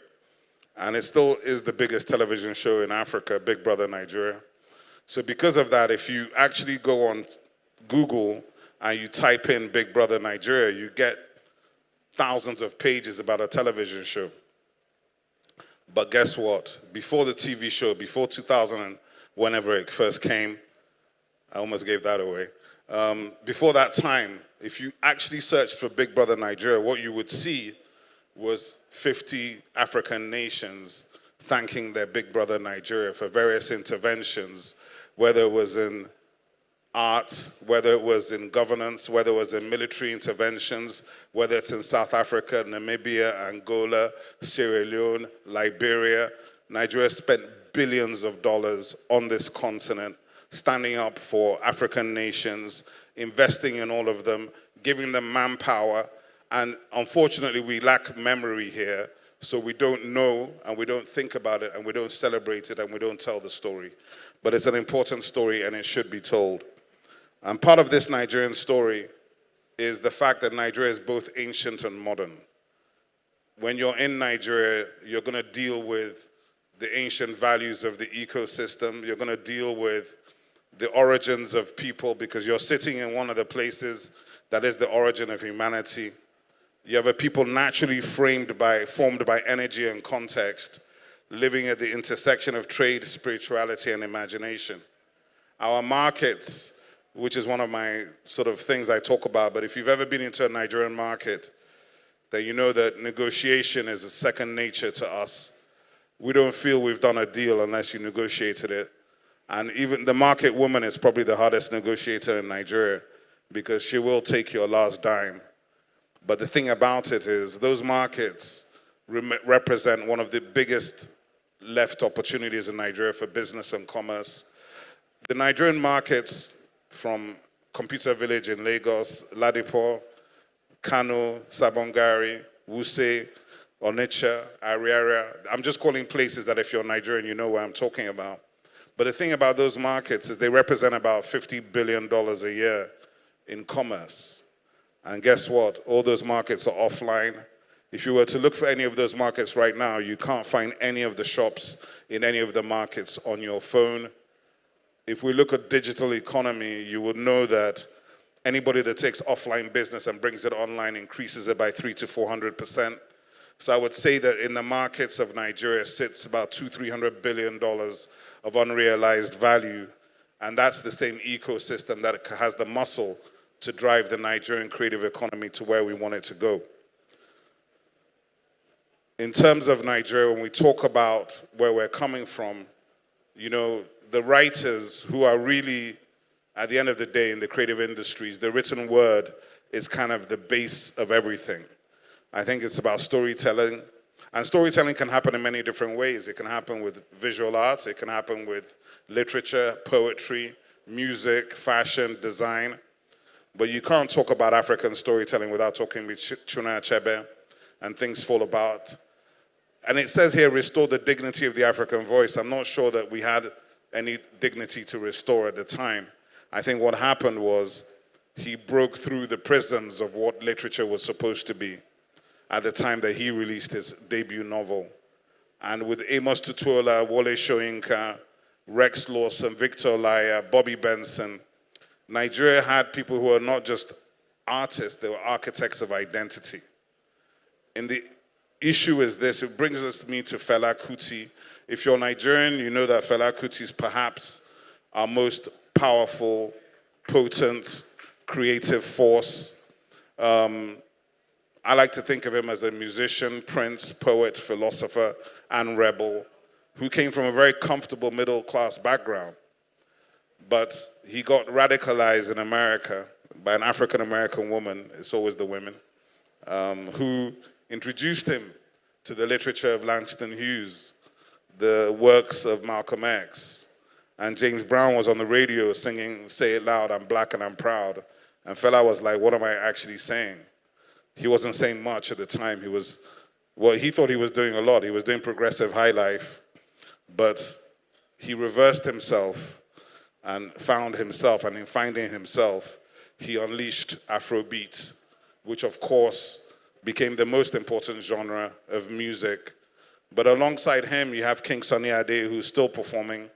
And it still is the biggest television show in Africa, Big Brother Nigeria. So because of that, if you actually go on Google and you type in Big Brother Nigeria, you get thousands of pages about a television show. But guess what? Before the TV show, before 2000 and whenever it first came, I almost gave that away. Before that time, if you actually searched for Big Brother Nigeria, what you would see was 50 African nations thanking their Big Brother Nigeria for various interventions, whether it was in art, whether it was in governance, whether it was in military interventions, whether it's in South Africa, Namibia, Angola, Sierra Leone, Liberia. Nigeria spent billions of dollars on this continent, standing up for African nations, investing in all of them, giving them manpower. And unfortunately, we lack memory here, so we don't know, and we don't think about it, and we don't celebrate it, and we don't tell the story. But it's an important story, and it should be told. And part of this Nigerian story is the fact that Nigeria is both ancient and modern. When you're in Nigeria, you're going to deal with the ancient values of the ecosystem. You're going to deal with the origins of people, because you're sitting in one of the places that is the origin of humanity. You have a people naturally formed by energy and context, living at the intersection of trade, spirituality, and imagination. Our markets, which is one of my sort of things I talk about, but if you've ever been into a Nigerian market, then you know that negotiation is a second nature to us. We don't feel we've done a deal unless you negotiated it. And even the market woman is probably the hardest negotiator in Nigeria, because she will take your last dime. But the thing about it is those markets represent one of the biggest left opportunities in Nigeria for business and commerce. The Nigerian markets, from Computer Village in Lagos, Ladipo, Kano, Sabongari, Wuse, Onitsha, Ariaria. I'm just calling places that if you're Nigerian, you know where I'm talking about. But the thing about those markets is they represent about $50 billion a year in commerce. And guess what? All those markets are offline. If you were to look for any of those markets right now, you can't find any of the shops in any of the markets on your phone. If we look at digital economy, you would know that Anybody that takes offline business and brings it online increases it by 300 to 400%. So I would say that in the markets of Nigeria sits about $200–300 billion of unrealized value. And that's the same ecosystem that has the muscle to drive the Nigerian creative economy to where we want it to go. In terms of Nigeria, when we talk about where we're coming from, you know, the writers who are really, at the end of the day, in the creative industries, the written word is kind of the base of everything. I think it's about storytelling. And storytelling can happen in many different ways. It can happen with visual arts, it can happen with literature, poetry, music, fashion, design. But you can't talk about African storytelling without talking with Chuna Achebe and Things Fall Apart. And it says here, restore the dignity of the African voice. I'm not sure that we had any dignity to restore at the time. I think what happened was he broke through the prisms of what literature was supposed to be at the time that he released his debut novel. And with Amos Tutuola, Wole Soyinka, Rex Lawson, Victor Olaiya, Bobby Benson, Nigeria had people who are not just artists, they were architects of identity. And the issue is this, it brings me to Fela Kuti. If you're Nigerian, you know that Fela Kuti is perhaps our most powerful, potent, creative force. I like to think of him as a musician, prince, poet, philosopher, and rebel who came from a very comfortable middle-class background. But he got radicalized in America by an African-American woman, it's always the women, who introduced him to the literature of Langston Hughes, the works of Malcolm X. And James Brown was on the radio singing, "Say It Loud, I'm Black and I'm Proud." And Fela was like, what am I actually saying? He wasn't saying much at the time. He thought he was doing a lot. He was doing progressive high life, but he reversed himself and found himself, and in finding himself, he unleashed Afrobeat, which of course became the most important genre of music. But alongside him, you have King Sunny Ade, who's still performing.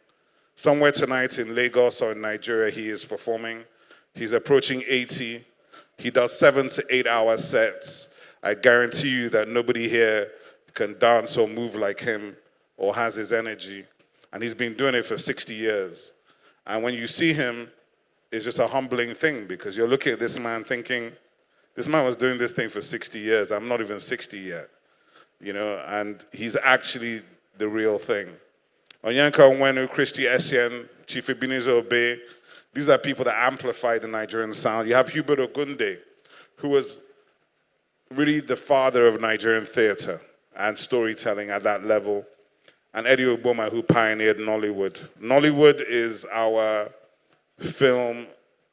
Somewhere tonight in Lagos or in Nigeria, he is performing. He's approaching 80. He does 7 to 8 hour sets. I guarantee you that nobody here can dance or move like him or has his energy. And he's been doing it for 60 years. And when you see him, it's just a humbling thing because you're looking at this man thinking, this man was doing this thing for 60 years. I'm not even 60 yet, you know, and he's actually the real thing. Onyanka Onwenu, Christy Essien, Chief Ebenezer Obey, these are people that amplify the Nigerian sound. You have Hubert Ogunde, who was really the father of Nigerian theater and storytelling at that level. And Eddie Oboma, who pioneered Nollywood. Nollywood is our film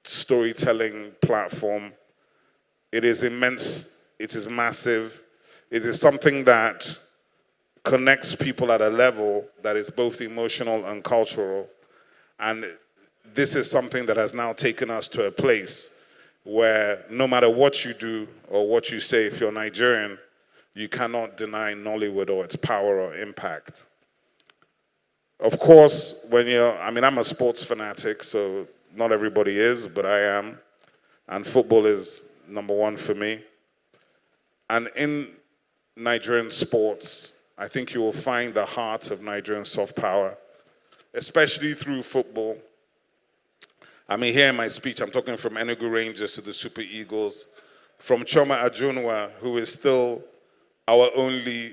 storytelling platform. It is immense, it is massive. It is something that connects people at a level that is both emotional and cultural. And this is something that has now taken us to a place where no matter what you do or what you say, if you're Nigerian, you cannot deny Nollywood or its power or impact. Of course, I'm a sports fanatic, so not everybody is, but I am. And football is number one for me. And in Nigerian sports, I think you will find the heart of Nigerian soft power, especially through football. I mean, here in my speech, I'm talking from Enugu Rangers to the Super Eagles, from Choma Ajunwa, who is still our only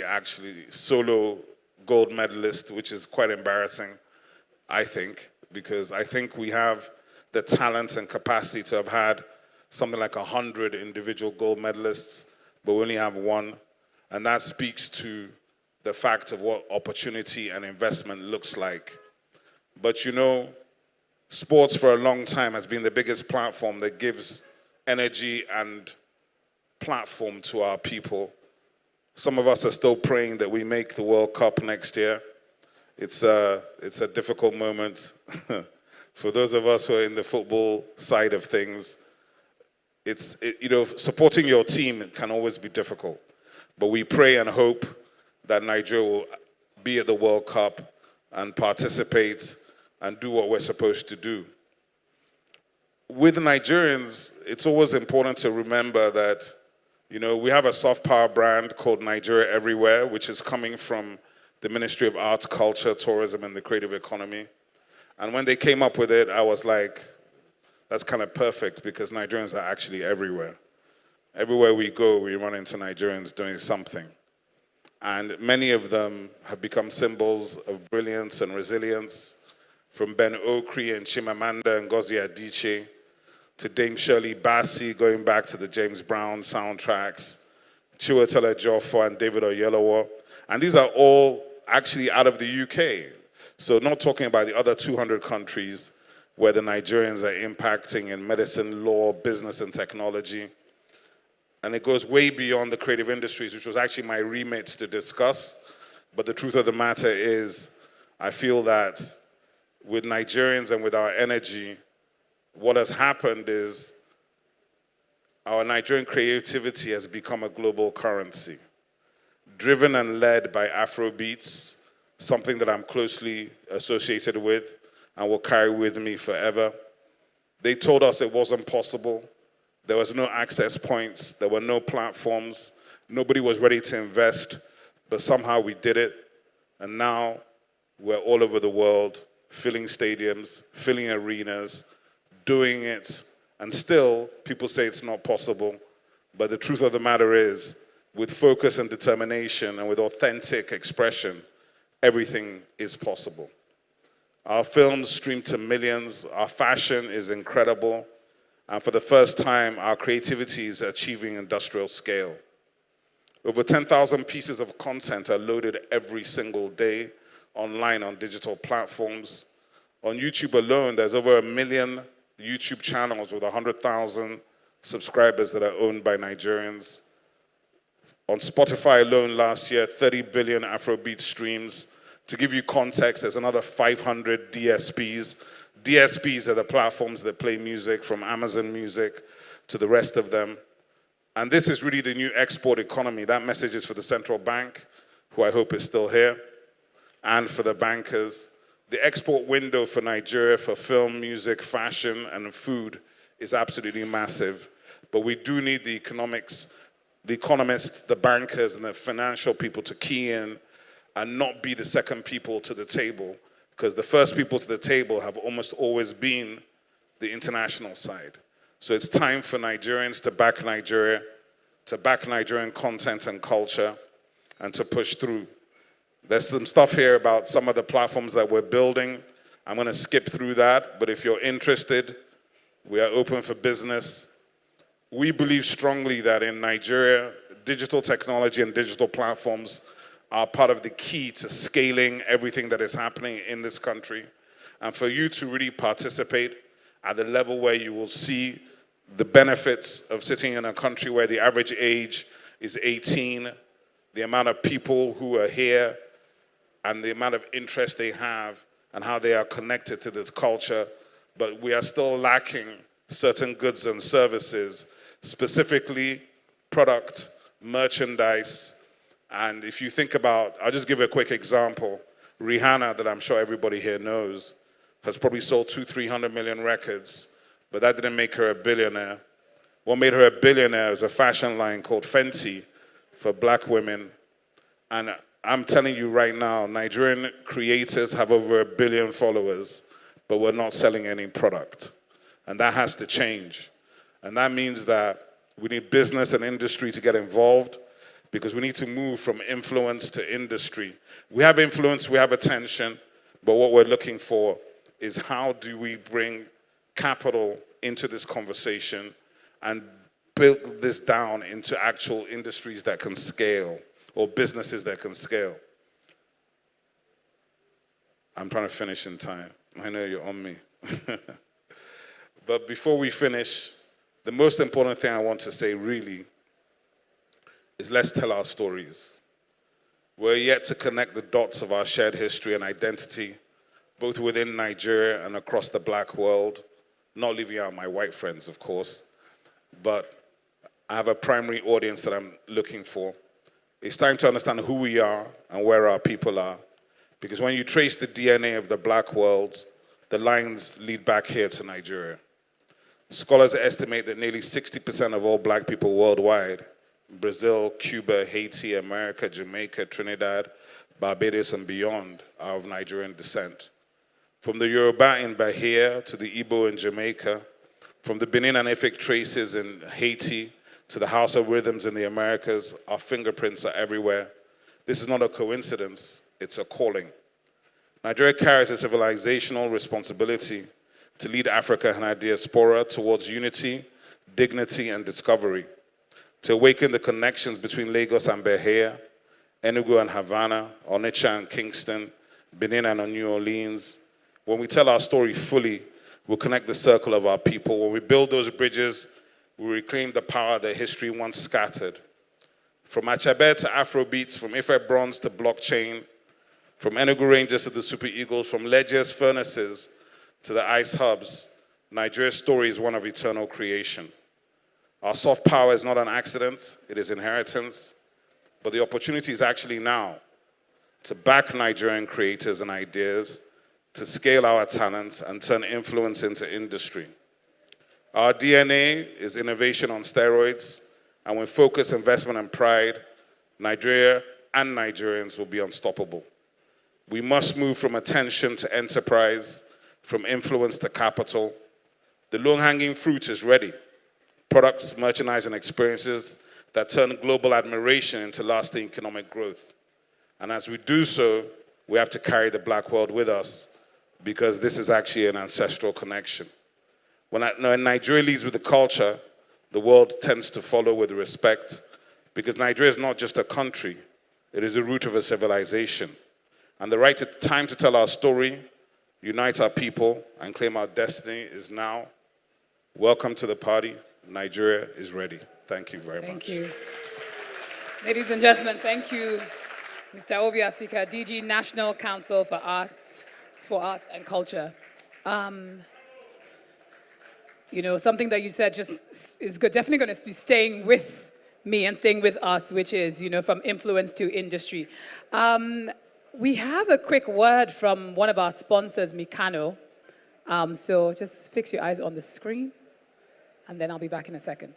actually solo gold medalist, which is quite embarrassing, I think, because I think we have the talent and capacity to have had something like 100 individual gold medalists, but we only have one. And that speaks to the fact of what opportunity and investment looks like. But you know, sports for a long time has been the biggest platform that gives energy and platform to our people. Some of us are still praying that we make the World Cup next year. It's a difficult moment. For those of us who are in the football side of things, supporting your team can always be difficult. But we pray and hope that Nigeria will be at the World Cup and participate and do what we're supposed to do. with Nigerians, it's always important to remember that, you know, we have a soft power brand called Nigeria Everywhere, which is coming from the Ministry of Arts, Culture, Tourism, and the Creative Economy. And when they came up with it, I was like, that's kind of perfect because Nigerians are actually everywhere. Everywhere we go, we run into Nigerians doing something. And many of them have become symbols of brilliance and resilience, from Ben Okri and Chimamanda and Ngozi Adichie, to Dame Shirley Bassey, going back to the James Brown soundtracks, Chiwetel Ejiofor and David Oyelowo. And these are all actually out of the UK. So not talking about the other 200 countries where the Nigerians are impacting in medicine, law, business, and technology. And it goes way beyond the creative industries, which was actually my remit to discuss. But the truth of the matter is, I feel that with Nigerians and with our energy, what has happened is our Nigerian creativity has become a global currency, driven and led by Afrobeats, something that I'm closely associated with and will carry with me forever. They told us it wasn't possible. There was no access points. There were no platforms. Nobody was ready to invest, but somehow we did it. And now we're all over the world, filling stadiums, filling arenas, doing it. And still, people say it's not possible. But the truth of the matter is, with focus and determination and with authentic expression, everything is possible. Our films stream to millions. Our fashion is incredible. And for the first time, our creativity is achieving industrial scale. Over 10,000 pieces of content are loaded every single day online on digital platforms. On YouTube alone, there's over 1 million YouTube channels with 100,000 subscribers that are owned by Nigerians. On Spotify alone last year, 30 billion Afrobeat streams. To give you context, there's another 500 DSPs. DSPs are the platforms that play music, from Amazon Music to the rest of them. And this is really the new export economy. That message is for the central bank, who I hope is still here, and for the bankers. The export window for Nigeria for film, music, fashion, and food is absolutely massive. But we do need the economists, the bankers, and the financial people to key in and not be the second people to the table, because the first people to the table have almost always been the international side. So it's time for Nigerians to back Nigeria, to back Nigerian content and culture, and to push through. There's some stuff here about some of the platforms that we're building. I'm going to skip through that, but if you're interested, we are open for business. We believe strongly that in Nigeria, digital technology and digital platforms are part of the key to scaling everything that is happening in this country. And for you to really participate at the level where you will see the benefits of sitting in a country where the average age is 18, the amount of people who are here, and the amount of interest they have, and how they are connected to this culture. But we are still lacking certain goods and services, specifically product, merchandise. And if you think about, I'll just give a quick example. Rihanna, that I'm sure everybody here knows, has probably sold 200-300 million records, but that didn't make her a billionaire. What made her a billionaire is a fashion line called Fenty for black women. And I'm telling you right now, Nigerian creators have over 1 billion followers, but we're not selling any product. And that has to change. And that means that we need business and industry to get involved, because we need to move from influence to industry. We have influence, we have attention, but what we're looking for is how do we bring capital into this conversation and build this down into actual industries that can scale, or businesses that can scale. I'm trying to finish in time. I know you're on me. But before we finish, the most important thing I want to say really is let's tell our stories. We're yet to connect the dots of our shared history and identity, both within Nigeria and across the black world, not leaving out my white friends, of course, but I have a primary audience that I'm looking for. It's time to understand who we are and where our people are, because when you trace the DNA of the black world, the lines lead back here to Nigeria. Scholars estimate that nearly 60% of all black people worldwide, Brazil, Cuba, Haiti, America, Jamaica, Trinidad, Barbados, and beyond, are of Nigerian descent. From the Yoruba in Bahia to the Igbo in Jamaica, from the Benin and Efik traces in Haiti to the House of Rhythms in the Americas, our fingerprints are everywhere. This is not a coincidence, it's a calling. Nigeria carries a civilizational responsibility to lead Africa and her diaspora towards unity, dignity, and discovery, to awaken the connections between Lagos and Bahia, Enugu and Havana, Onitsha and Kingston, Benin and New Orleans. When we tell our story fully, we'll connect the circle of our people. When we build those bridges, we reclaim the power that history once scattered. From Achebe to Afrobeats, from Ife Bronze to blockchain, from Enugu Rangers to the Super Eagles, from ledges, furnaces to the ice hubs, Nigeria's story is one of eternal creation. Our soft power is not an accident, it is inheritance, but the opportunity is actually now to back Nigerian creators and ideas, to scale our talents and turn influence into industry. Our DNA is innovation on steroids, and with focus, investment, and pride, Nigeria and Nigerians will be unstoppable. We must move from attention to enterprise, from influence to capital. The low-hanging fruit is ready. Products, merchandise, and experiences that turn global admiration into lasting economic growth. And as we do so, we have to carry the black world with us, because this is actually an ancestral connection. When Nigeria leads with the culture, the world tends to follow with respect, because Nigeria is not just a country, it is the root of a civilization. And the right time to tell our story, unite our people, and claim our destiny is now. Welcome to the party. Nigeria is ready. Thank you very much. Thank you. Ladies and gentlemen, thank you, Mr. Obi Asika, DG National Council for Art and Culture. You know, something that you said just is definitely going to be staying with me and staying with us, which is, you know, from influence to industry. We have a quick word from one of our sponsors, Mikano. So just fix your eyes on the screen, and then I'll be back in a second.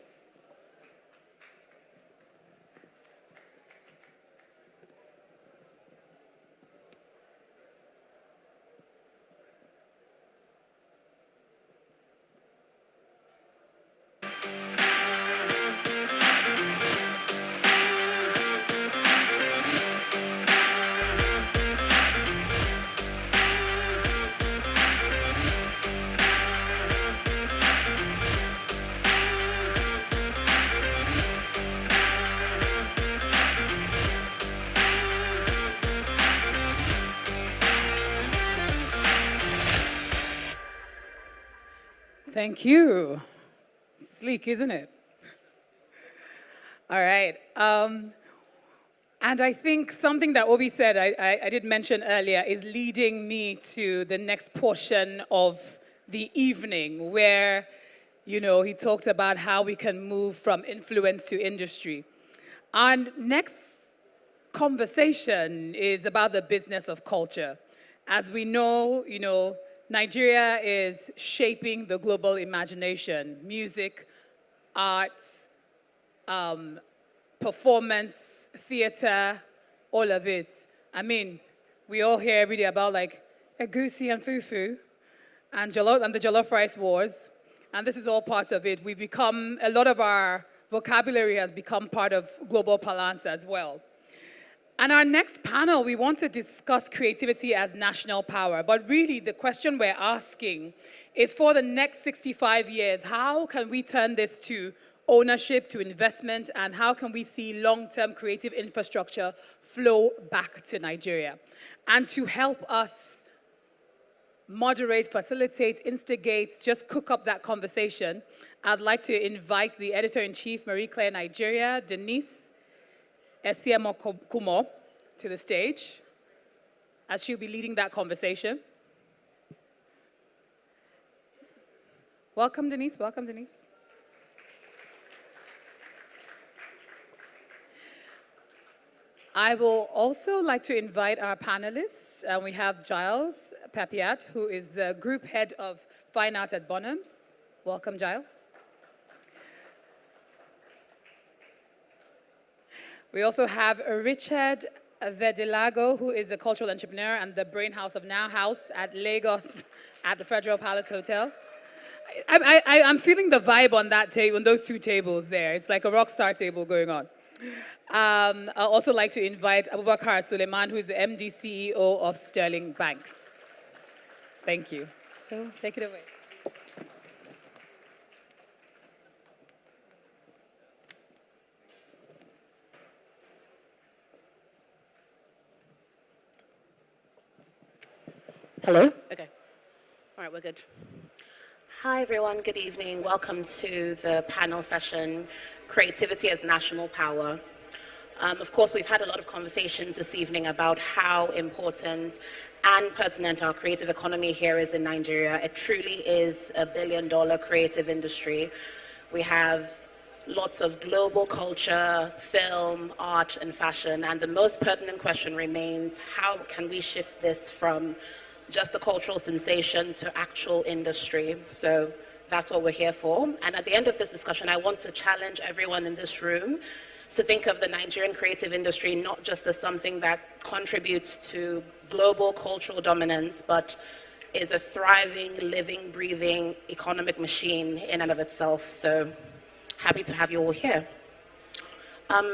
Thank you. Sleek, isn't it? All right. And I think something that Obi said, I did mention earlier, is leading me to the next portion of the evening, where, you know, he talked about how we can move from influence to industry. Our next conversation is about the business of culture. As we know, you know, Nigeria is shaping the global imagination: music, arts, performance, theater, all of it. I mean, we all hear every day about like egusi and fufu and the jollof rice wars, and this is all part of it. We've become, a lot of our vocabulary has become part of global parlance as well. And our next panel, we want to discuss creativity as national power. But really, the question we're asking is, for the next 65 years, how can we turn this to ownership, to investment, and how can we see long-term creative infrastructure flow back to Nigeria? And to help us moderate, facilitate, instigate, just cook up that conversation, I'd like to invite the Editor-in-Chief, Marie Claire Nigeria, Denise Esiemo Kumo, to the stage, as she'll be leading that conversation. Welcome, Denise. Welcome, Denise. I will also like to invite our panelists. We have Giles Papiat, who is the Group Head of Fine Art at Bonhams. Welcome, Giles. We also have Richard Vedilago, who is a cultural entrepreneur and the brain house of Now House at Lagos at the Federal Palace Hotel. I'm feeling the vibe on that table, on those two tables there. It's like a rock star table going on. I'd also like to invite Abubakar Suleiman, who is the MD CEO of Sterling Bank. Thank you. So take it away. Hello? Okay. All right, we're good. Hi, everyone. Good evening. Welcome to the panel session, Creativity as National Power. Of course, we've had a lot of conversations this evening about how important and pertinent our creative economy here is in Nigeria. It truly is a billion-dollar creative industry. We have lots of global culture, film, art, and fashion, and the most pertinent question remains, how can we shift this from just a cultural sensation to actual industry? So that's what we're here for. And at the end of this discussion, I want to challenge everyone in this room to think of the Nigerian creative industry not just as something that contributes to global cultural dominance, but is a thriving, living, breathing economic machine in and of itself. So happy to have you all here.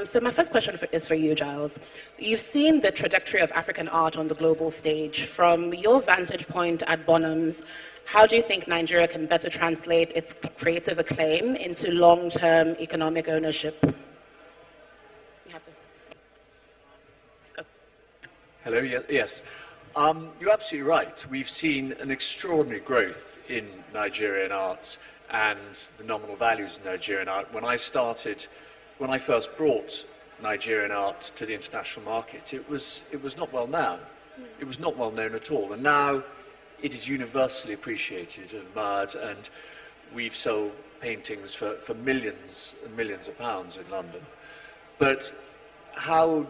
So my first question is for you, Giles. You've seen the trajectory of African art on the global stage. From your vantage point at Bonhams, how do you think Nigeria can better translate its creative acclaim into long-term economic ownership? You have to. Go. Hello, yes. You're absolutely right. We've seen an extraordinary growth in Nigerian art and the nominal values of Nigerian art. When I first brought Nigerian art to the international market, it was not well known. It was not well known at all. And now it is universally appreciated and admired, and we've sold paintings for millions and millions of pounds in London. But how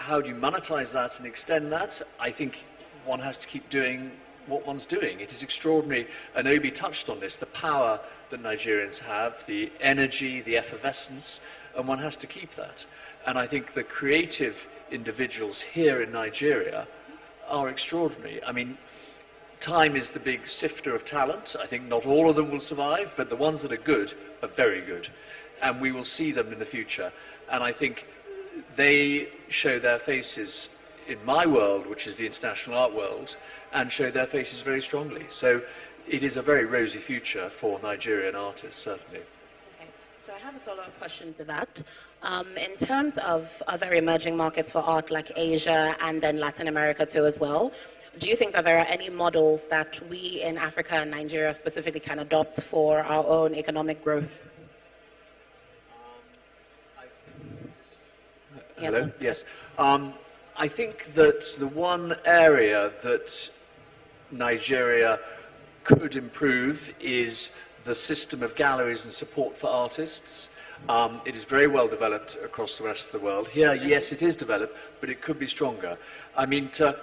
do you monetize that and extend that? I think one has to keep doing what one's doing. It is extraordinary, and Obi touched on this, the power that Nigerians have, the energy, the effervescence, and one has to keep that. And I think the creative individuals here in Nigeria are extraordinary. I mean, time is the big sifter of talent. I think not all of them will survive, but the ones that are good are very good. And we will see them in the future. And I think they show their faces in my world, which is the international art world, and show their faces very strongly. So it is a very rosy future for Nigerian artists, certainly. Okay, so I have a follow-up question to that. In terms of other emerging markets for art like Asia and then Latin America too as well, do you think that there are any models that we in Africa and Nigeria specifically can adopt for our own economic growth? Hello? Yes. I think that the one area that Nigeria could improve is the system of galleries and support for artists. It is very well developed across the rest of the world. Here, yes, it is developed, but it could be stronger. I mean, to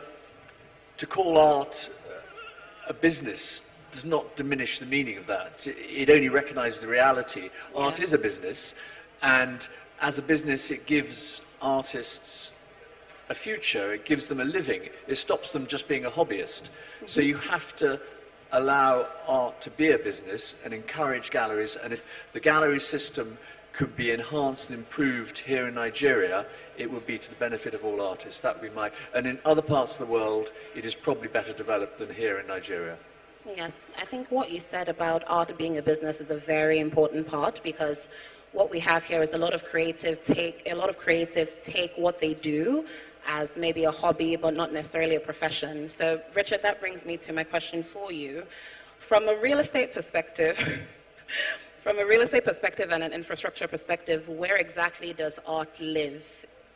call art a business does not diminish the meaning of that. It only recognizes the reality. Art is a business, and as a business, it gives artists a future, it gives them a living, it stops them just being a hobbyist. So you have to allow art to be a business and encourage galleries, and if the gallery system could be enhanced and improved here in Nigeria, it would be to the benefit of all artists. That would be my, and in other parts of the world, it is probably better developed than here in Nigeria. Yes, I think what you said about art being a business is a very important part, because what we have here is a lot of creatives take what they do as maybe a hobby, but not necessarily a profession. So, Richard, that brings me to my question for you. From a real estate perspective, and an infrastructure perspective, where exactly does art live?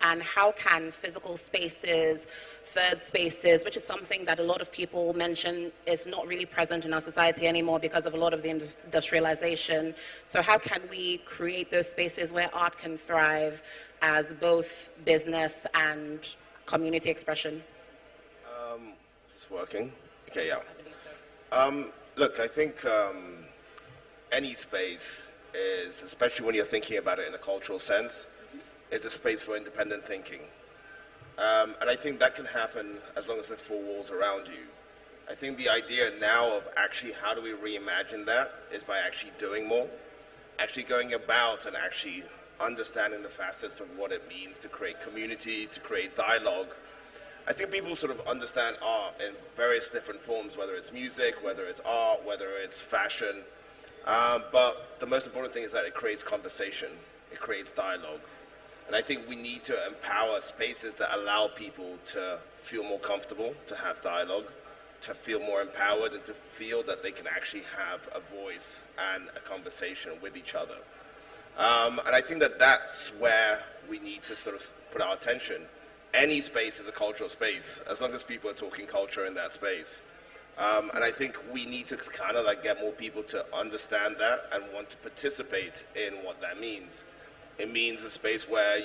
And how can physical spaces, third spaces, which is something that a lot of people mention is not really present in our society anymore because of a lot of the industrialization. So how can we create those spaces where art can thrive as both business and community expression? Is this working? Okay, yeah. Look, I think any space is, especially when you're thinking about it in a cultural sense, is a space for independent thinking. And I think that can happen as long as there are four walls around you. I think the idea now of actually how do we reimagine that is by actually doing more, actually going about and actually understanding the facets of what it means to create community, to create dialogue. I think people sort of understand art in various different forms, whether it's music, whether it's art, whether it's fashion. But the most important thing is that it creates conversation, it creates dialogue. And I think we need to empower spaces that allow people to feel more comfortable, to have dialogue, to feel more empowered, and to feel that they can actually have a voice and a conversation with each other. And I think that that's where we need to sort of put our attention. Any space is a cultural space, as long as people are talking culture in that space. And I think we need to kind of like get more people to understand that and want to participate in what that means. It means a space where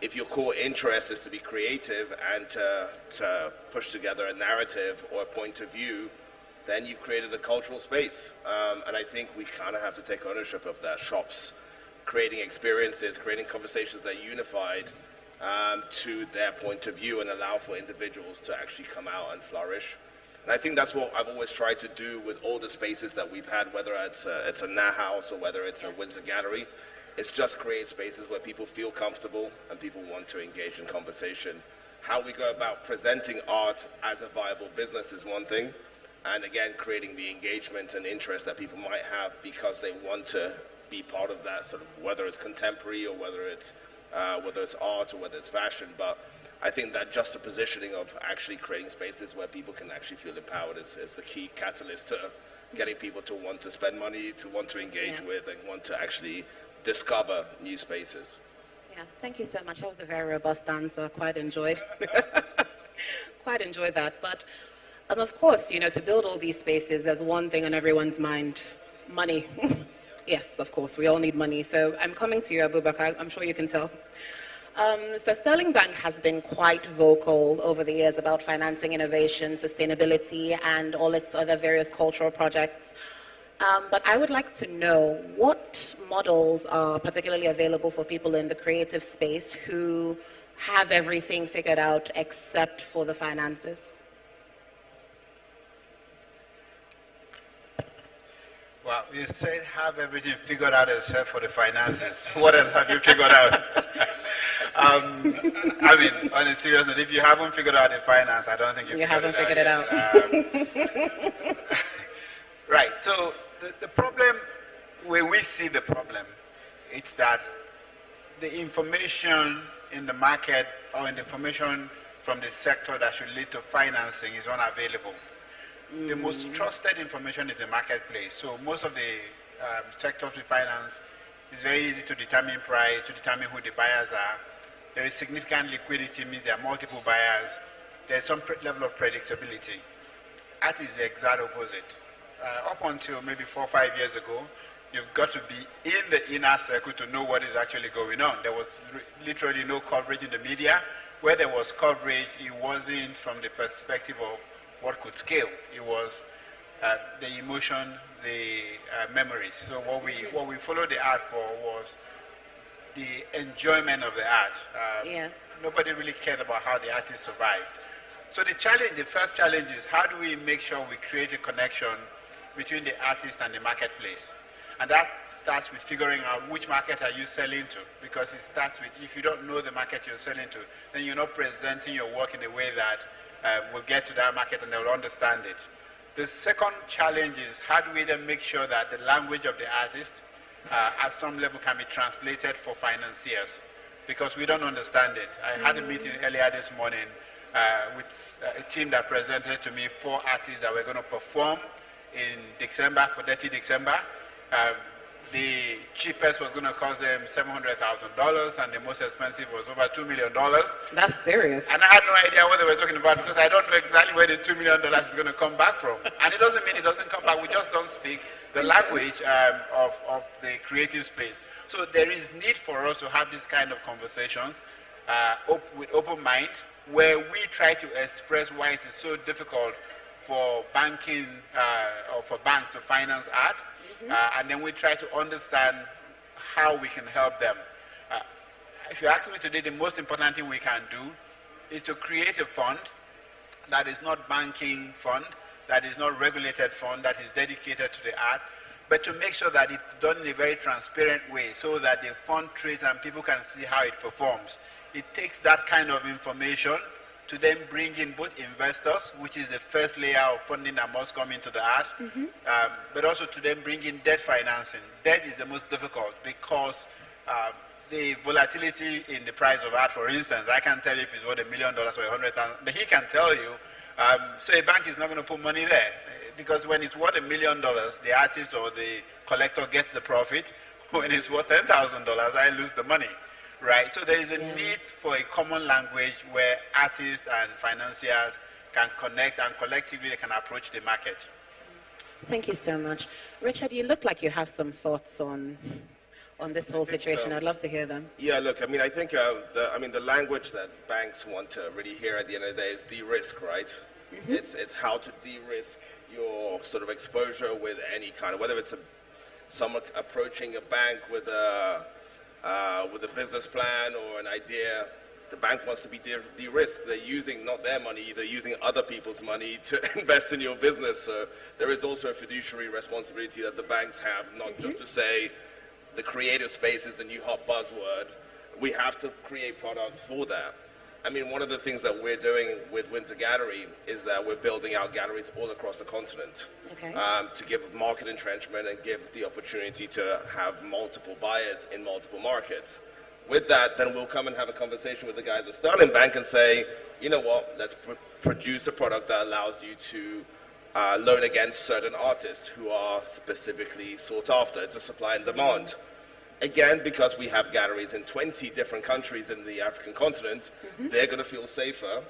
if your core interest is to be creative and to push together a narrative or a point of view, then you've created a cultural space. And I think we kind of have to take ownership of that. Shops, creating experiences, creating conversations that are unified to their point of view and allow for individuals to actually come out and flourish. And I think that's what I've always tried to do with all the spaces that we've had, whether it's a Na House or whether it's a Windsor Gallery. It's just create spaces where people feel comfortable and people want to engage in conversation. How we go about presenting art as a viable business is one thing, and again, creating the engagement and interest that people might have because they want to be part of that sort of, whether it's contemporary or whether it's art or whether it's fashion. But I think that juxtapositioning of actually creating spaces where people can actually feel empowered is the key catalyst to getting people to want to spend money, to want to engage with, and want to actually discover new spaces. Yeah, thank you so much. That was a very robust answer. Quite enjoyed. Quite enjoyed that. But of course, to build all these spaces, there's one thing on everyone's mind: money. Yes, of course, we all need money. So I'm coming to you, Abubakar. I'm sure you can tell. So Sterling Bank has been quite vocal over the years about financing innovation, sustainability, and all its other various cultural projects. But I would like to know what models are particularly available for people in the creative space who have everything figured out except for the finances. Well, you said have everything figured out except for the finances. What else have you figured out? I mean, on a serious note, if you haven't figured out the finance, I don't think you haven't figured it out. Right. So the problem, when we see the problem, it's that the information in the market or in the information from the sector that should lead to financing is unavailable. The most trusted information is the marketplace. So most of the sectors we finance, it's very easy to determine price, to determine who the buyers are. There is significant liquidity, means there are multiple buyers. There's some level of predictability. Art is the exact opposite. Up until maybe 4 or 5 years ago, you've got to be in the inner circle to know what is actually going on. There was literally no coverage in the media. Where there was coverage, it wasn't from the perspective of what could scale. It was the emotion, the memories. So what we followed the art for was the enjoyment of the art. Nobody really cared about how the artist survived. So the first challenge is how do we make sure we create a connection between the artist and the marketplace? And that starts with figuring out which market are you selling to, because it starts with, if you don't know the market you're selling to, then you're not presenting your work in a way that will get to that market and they'll understand it. The second challenge is how do we then make sure that the language of the artist at some level can be translated for financiers, because we don't understand it. I had a meeting earlier this morning with a team that presented to me 4 artists that were going to perform in December, for 30 December. The cheapest was going to cost them $700,000 and the most expensive was over $2 million. That's serious. And I had no idea what they were talking about because I don't know exactly where the $2 million is going to come back from. And it doesn't mean it doesn't come back. We just don't speak the language of the creative space. So there is need for us to have these kind of conversations with open mind, where we try to express why it is so difficult for banking or for banks to finance art, and then we try to understand how we can help them. If you ask me today, the most important thing we can do is to create a fund that is not banking fund, that is not regulated fund, that is dedicated to the art, but to make sure that it's done in a very transparent way so that the fund trades and people can see how it performs. It takes that kind of information to then bring in both investors, which is the first layer of funding that must come into the art, but also to then bring in debt financing. Debt is the most difficult because the volatility in the price of art, for instance, I can't tell you if it's worth $1 million or 100,000, but he can tell you. So a bank is not going to put money there because when it's worth $1 million, the artist or the collector gets the profit. When it's worth $10,000, I lose the money, right? So there is a need for a common language where artists and financiers can connect and collectively they can approach the market. Thank you so much. Richard, you look like you have some thoughts on this whole situation. I'd love to hear them. Yeah, look, I think the language that banks want to really hear at the end of the day is de-risk, right? It's how to de-risk your sort of exposure with any kind of, whether it's someone approaching a bank with a business plan or an idea. The bank wants to be de-risked. They're using not their money, they're using other people's money to invest in your business. So there is also a fiduciary responsibility that the banks have, not just to say, the creative space is the new hot buzzword. We have to create products for that. I mean, one of the things that we're doing with Windsor Gallery is that we're building out galleries all across the continent to give market entrenchment and give the opportunity to have multiple buyers in multiple markets. With that, then we'll come and have a conversation with the guys at Sterling Bank and say, you know what, let's produce a product that allows you to loan against certain artists who are specifically sought after. It's a supply and demand. Again, because we have galleries in 20 different countries in the African continent, they're going to feel safer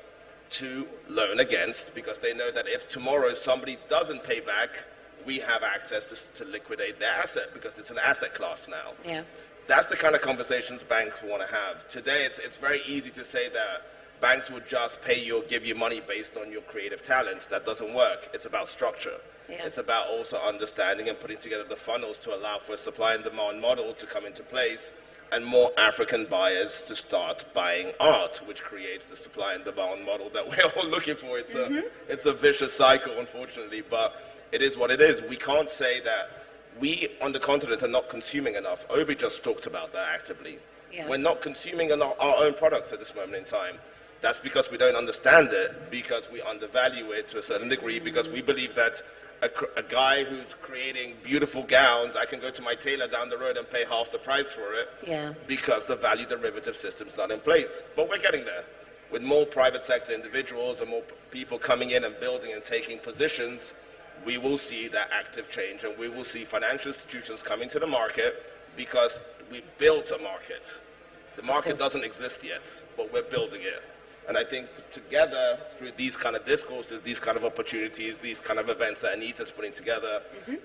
to loan against because they know that if tomorrow somebody doesn't pay back, we have access to liquidate their asset because it's an asset class now. Yeah. That's the kind of conversations banks want to have. Today, it's very easy to say that banks will just pay you or give you money based on your creative talents. That doesn't work. It's about structure. Yeah. It's about also understanding and putting together the funnels to allow for a supply and demand model to come into place and more African buyers to start buying art, which creates the supply and demand model that we're all looking for. It's a vicious cycle, unfortunately, but it is what it is. We can't say that we on the continent are not consuming enough. Obi just talked about that actively. Yeah. We're not consuming our own products at this moment in time. That's because we don't understand it, because we undervalue it to a certain degree, because we believe that a guy who's creating beautiful gowns, I can go to my tailor down the road and pay half the price for it because the value derivative system's not in place. But we're getting there. With more private sector individuals and more people coming in and building and taking positions, we will see that active change and we will see financial institutions coming to the market because we built a market. The market doesn't exist yet, but we're building it. And I think together, through these kind of discourses, these kind of opportunities, these kind of events that Anita's putting together,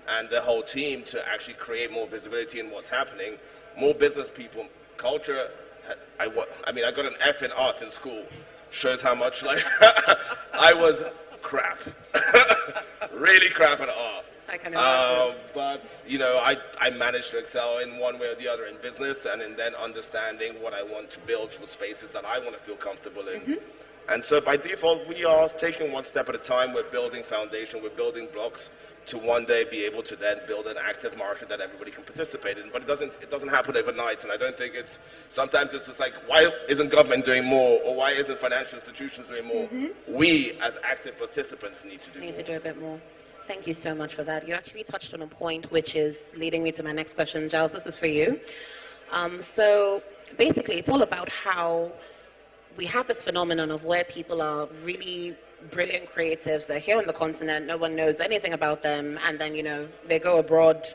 and the whole team to actually create more visibility in what's happening, more business people, culture. I got an F in art in school. Shows how much I was crap. Really crap at art. I can imagine. But, I managed to excel in one way or the other in business and in then understanding what I want to build for spaces that I want to feel comfortable in. And so by default, we are taking one step at a time. We're building foundation, we're building blocks to one day be able to then build an active market that everybody can participate in. But it doesn't happen overnight. And I don't think sometimes it's just like, why isn't government doing more? Or why isn't financial institutions doing more? We, as active participants, need to do a bit more. Thank you so much for that. You actually touched on a point which is leading me to my next question. Giles, this is for you. So basically, it's all about how we have this phenomenon of where people are really brilliant creatives. They're here on the continent. No one knows anything about them. And then, they go abroad.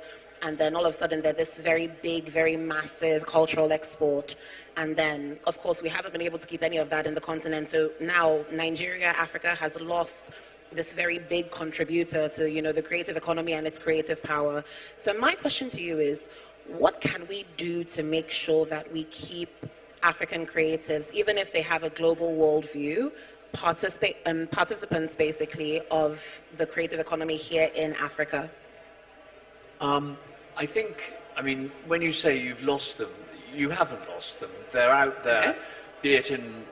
And then all of a sudden, they're this very big, very massive cultural export. And then, of course, we haven't been able to keep any of that in the continent. So now Nigeria, Africa has lost this very big contributor to, the creative economy and its creative power. So my question to you is, what can we do to make sure that we keep African creatives, even if they have a global worldview, participants, basically, of the creative economy here in Africa? I think, I mean, when you say you've lost them, you haven't lost them. They're out there, be it in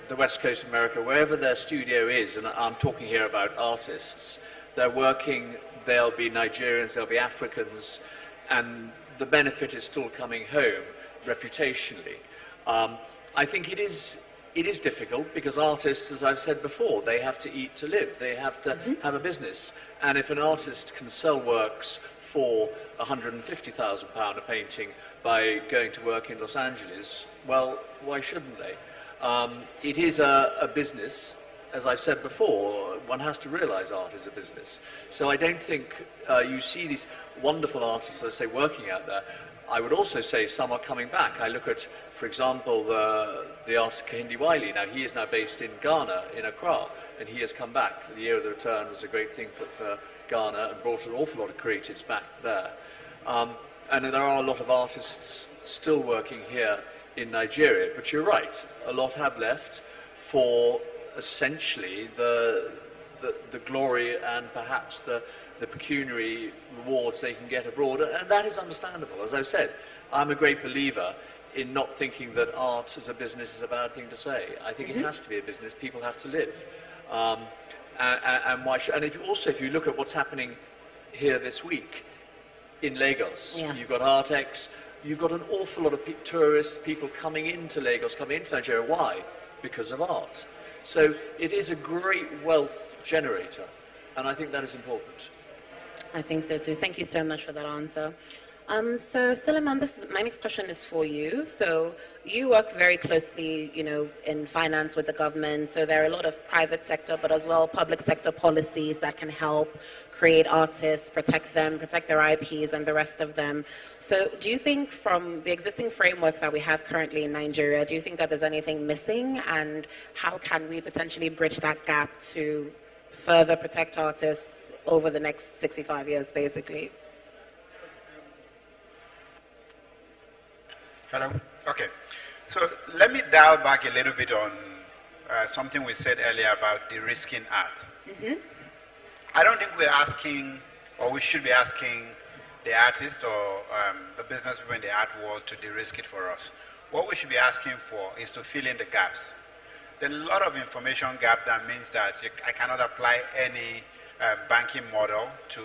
the West Coast of America, wherever their studio is, and I'm talking here about artists. They're working, they'll be Nigerians, they'll be Africans, and the benefit is still coming home reputationally. I think it is difficult because artists, as I've said before, they have to eat to live. They have to have a business. And if an artist can sell works for £150,000 a painting by going to work in Los Angeles, well, why shouldn't they? It is a business. As I've said before, one has to realize art is a business. So I don't think you see these wonderful artists, as I say, working out there. I would also say some are coming back. I look at, for example, the artist Kehinde Wiley. Now, he is now based in Ghana, in Accra, and he has come back. The Year of the Return was a great thing for Ghana and brought an awful lot of creatives back there. And there are a lot of artists still working here in Nigeria. But you're right, a lot have left for essentially the glory and perhaps the pecuniary rewards they can get abroad, and that is understandable. As I've said, I'm a great believer in not thinking that art as a business is a bad thing to say. I think it has to be a business. People have to live. And why should, and if you look at what's happening here this week in Lagos, you've got ArtX, you've got an awful lot of tourists, people coming into Lagos, coming into Nigeria. Why? Because of art. So it is a great wealth generator, and I think that is important. I think so too. Thank you so much for that answer. So Suleiman, my next question is for you. So you work very closely, in finance with the government. So there are a lot of private sector, but as well public sector policies that can help create artists, protect them, protect their IPs and the rest of them. So do you think from the existing framework that we have currently in Nigeria, do you think that there's anything missing? And how can we potentially bridge that gap to further protect artists over the next 65 years, basically? Hello? Okay. So let me dial back a little bit on something we said earlier about de-risking art. I don't think we're asking, or we should be asking the artist or the business people in the art world to de-risk it for us. What we should be asking for is to fill in the gaps. There's a lot of information gap that means that I cannot apply any banking model to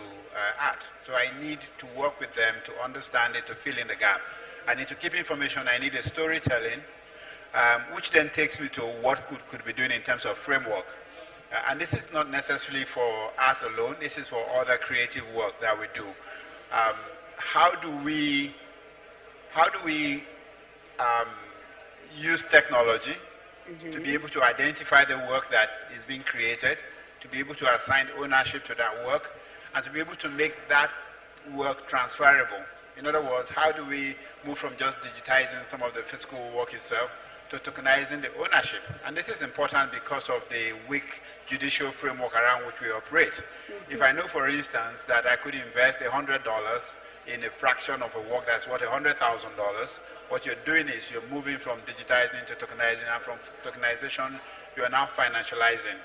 art. So I need to work with them to understand it, to fill in the gap. I need to keep information, I need a storytelling, which then takes me to what could be doing in terms of framework. And this is not necessarily for art alone, this is for other creative work that we do. How do we use technology to be able to identify the work that is being created, to be able to assign ownership to that work, and to be able to make that work transferable? In other words, how do we move from just digitizing some of the physical work itself to tokenizing the ownership? And this is important because of the weak judicial framework around which we operate. If I know, for instance, that I could invest $100 in a fraction of a work that's worth $100,000, what you're doing is you're moving from digitizing to tokenizing, and from tokenization, you are now financializing.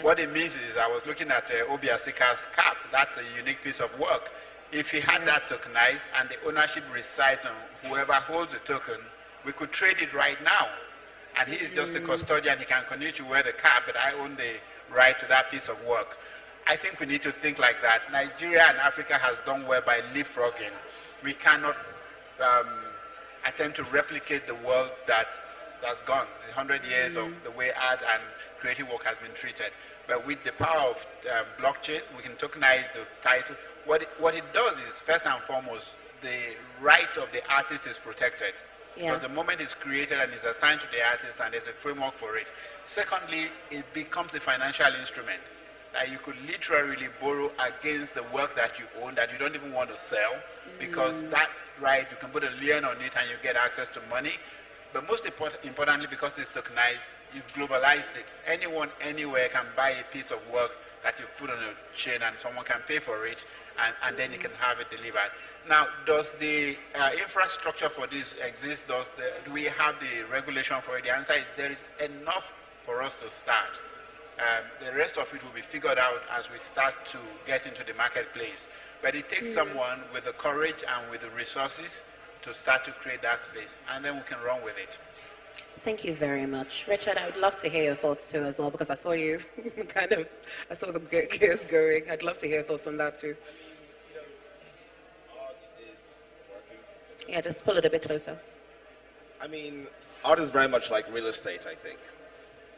What it means is, I was looking at Obi Asika's cap. That's a unique piece of work. If he had that tokenized and the ownership resides on whoever holds the token, we could trade it right now. And he is just a custodian, he can continue to wear the cap, but I own the right to that piece of work. I think we need to think like that. Nigeria and Africa has done well by leapfrogging. We cannot attempt to replicate the world that's gone, 100 years of the way art and creative work has been treated. But with the power of blockchain, we can tokenize the title. What it does is, first and foremost, the right of the artist is protected. Because the moment it's created and is assigned to the artist and there's a framework for it. Secondly, it becomes a financial instrument that you could literally borrow against the work that you own that you don't even want to sell, because that right, you can put a lien on it and you get access to money. But most importantly, because it's tokenized, you've globalized it. Anyone, anywhere can buy a piece of work that you've put on a chain and someone can pay for it, and then you can have it delivered. Now, does the infrastructure for this exist? Do we have the regulation for it? The answer is there is enough for us to start. The rest of it will be figured out as we start to get into the marketplace. But it takes someone with the courage and with the resources to start to create that space, and then we can run with it. Thank you very much. Richard, I would love to hear your thoughts too as well, because I saw you I saw the gears going. I'd love to hear your thoughts on that too. Art is working. Yeah, just pull it a bit closer. I mean, art is very much like real estate, I think.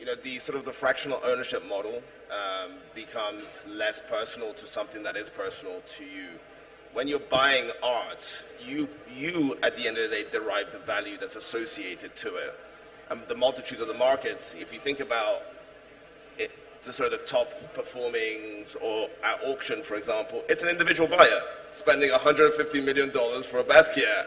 You know, the sort of the fractional ownership model becomes less personal to something that is personal to you. When you're buying art, you at the end of the day derive the value that's associated to it. The multitude of the markets, if you think about it, the sort of the top performing, or at auction, for example, it's an individual buyer spending $150 million for a Basquiat.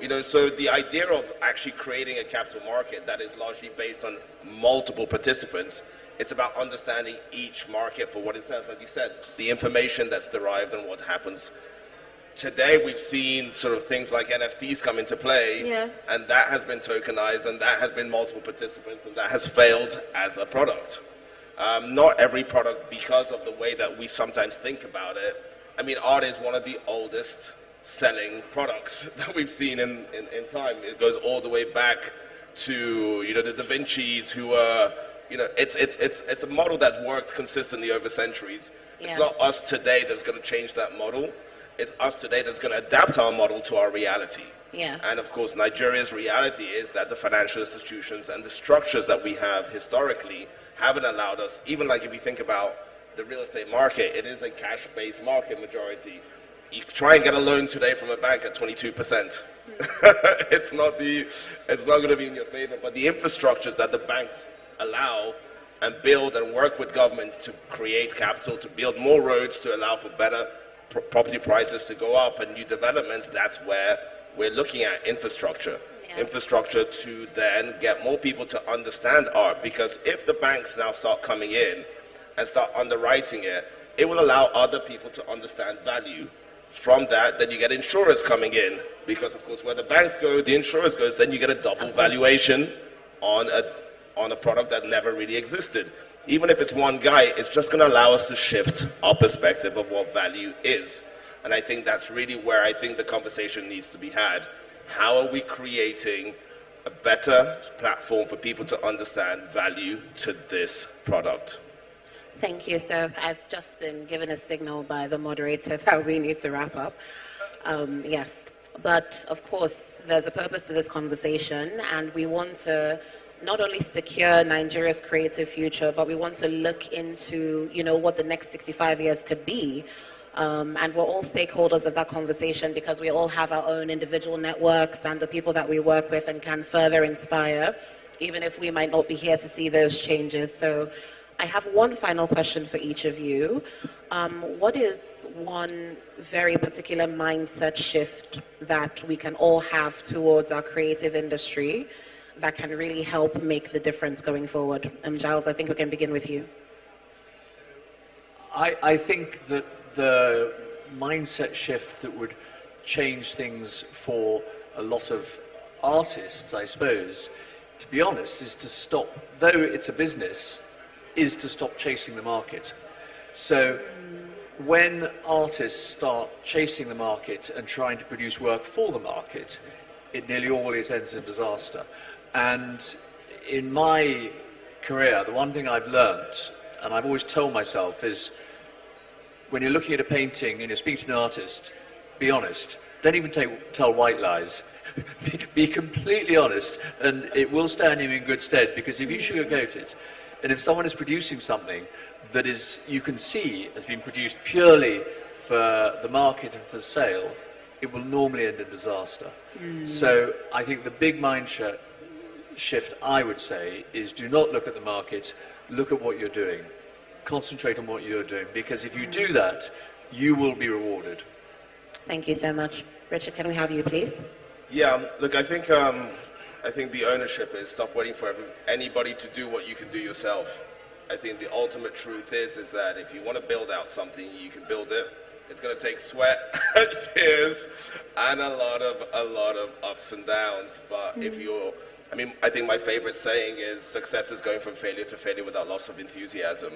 You know, so the idea of actually creating a capital market that is largely based on multiple participants, it's about understanding each market for what it says. Like you said, the information that's derived and what happens. Today we've seen sort of things like NFTs come into play, and that has been tokenized, and that has been multiple participants, and that has failed as a product. Not every product, because of the way that we sometimes think about it. I mean, art is one of the oldest selling products that we've seen in time. It goes all the way back to, you know, the Da Vinci's, who are, you know, it's a model that's worked consistently over centuries. It's not us today that's going to change that model. It's us today that's going to adapt our model to our reality. And of course, Nigeria's reality is that the financial institutions and the structures that we have historically haven't allowed us, even like if you think about the real estate market, it is a cash-based market majority. You try and get a loan today from a bank at 22%. It's not going to be in your favor, but the infrastructures that the banks allow and build and work with government to create capital, to build more roads, to allow for better property prices to go up and new developments, that's where we're looking at infrastructure. Infrastructure to then get more people to understand art, because if the banks now start coming in and start underwriting it, it will allow other people to understand value. From that, then you get insurers coming in, because of course where the banks go, the insurers goes, then you get a double valuation on a product that never really existed. Even if it's one guy, it's just going to allow us to shift our perspective of what value is. And I think that's really where I think the conversation needs to be had. How are we creating a better platform for people to understand value to this product? Thank you. So I've just been given a signal by the moderator that we need to wrap up. Yes, but of course, there's a purpose to this conversation, and we want to not only secure Nigeria's creative future, but we want to look into, you know, what the next 65 years could be. And we're all stakeholders of that conversation, because we all have our own individual networks and the people that we work with and can further inspire, even if we might not be here to see those changes. So I have one final question for each of you. What is one very particular mindset shift that we can all have towards our creative industry that can really help make the difference going forward? Giles, I think we can begin with you. I think that the mindset shift that would change things for a lot of artists, I suppose, to be honest, is to stop, though it's a business, is to stop chasing the market. So when artists start chasing the market and trying to produce work for the market, it nearly always ends in disaster. And in my career, the one thing I've learnt, and I've always told myself, is when you're looking at a painting and you're speaking to an artist, be honest. Don't even tell white lies. Be completely honest, and it will stand you in good stead, because if you sugarcoat it, and if someone is producing something that is, you can see has been produced purely for the market and for sale, it will normally end in disaster. So I think the big mindset shift, I would say, is do not look at the market, look at what you're doing. Concentrate on what you're doing, because if you do that, you will be rewarded. Thank you so much. Richard, can we have you, please? Yeah, look, I think the ownership is stop waiting for anybody to do what you can do yourself. I think the ultimate truth is that if you want to build out something, you can build it. It's going to take sweat, tears, and a lot of ups and downs. But if you're I mean, I think my favorite saying is success is going from failure to failure without loss of enthusiasm.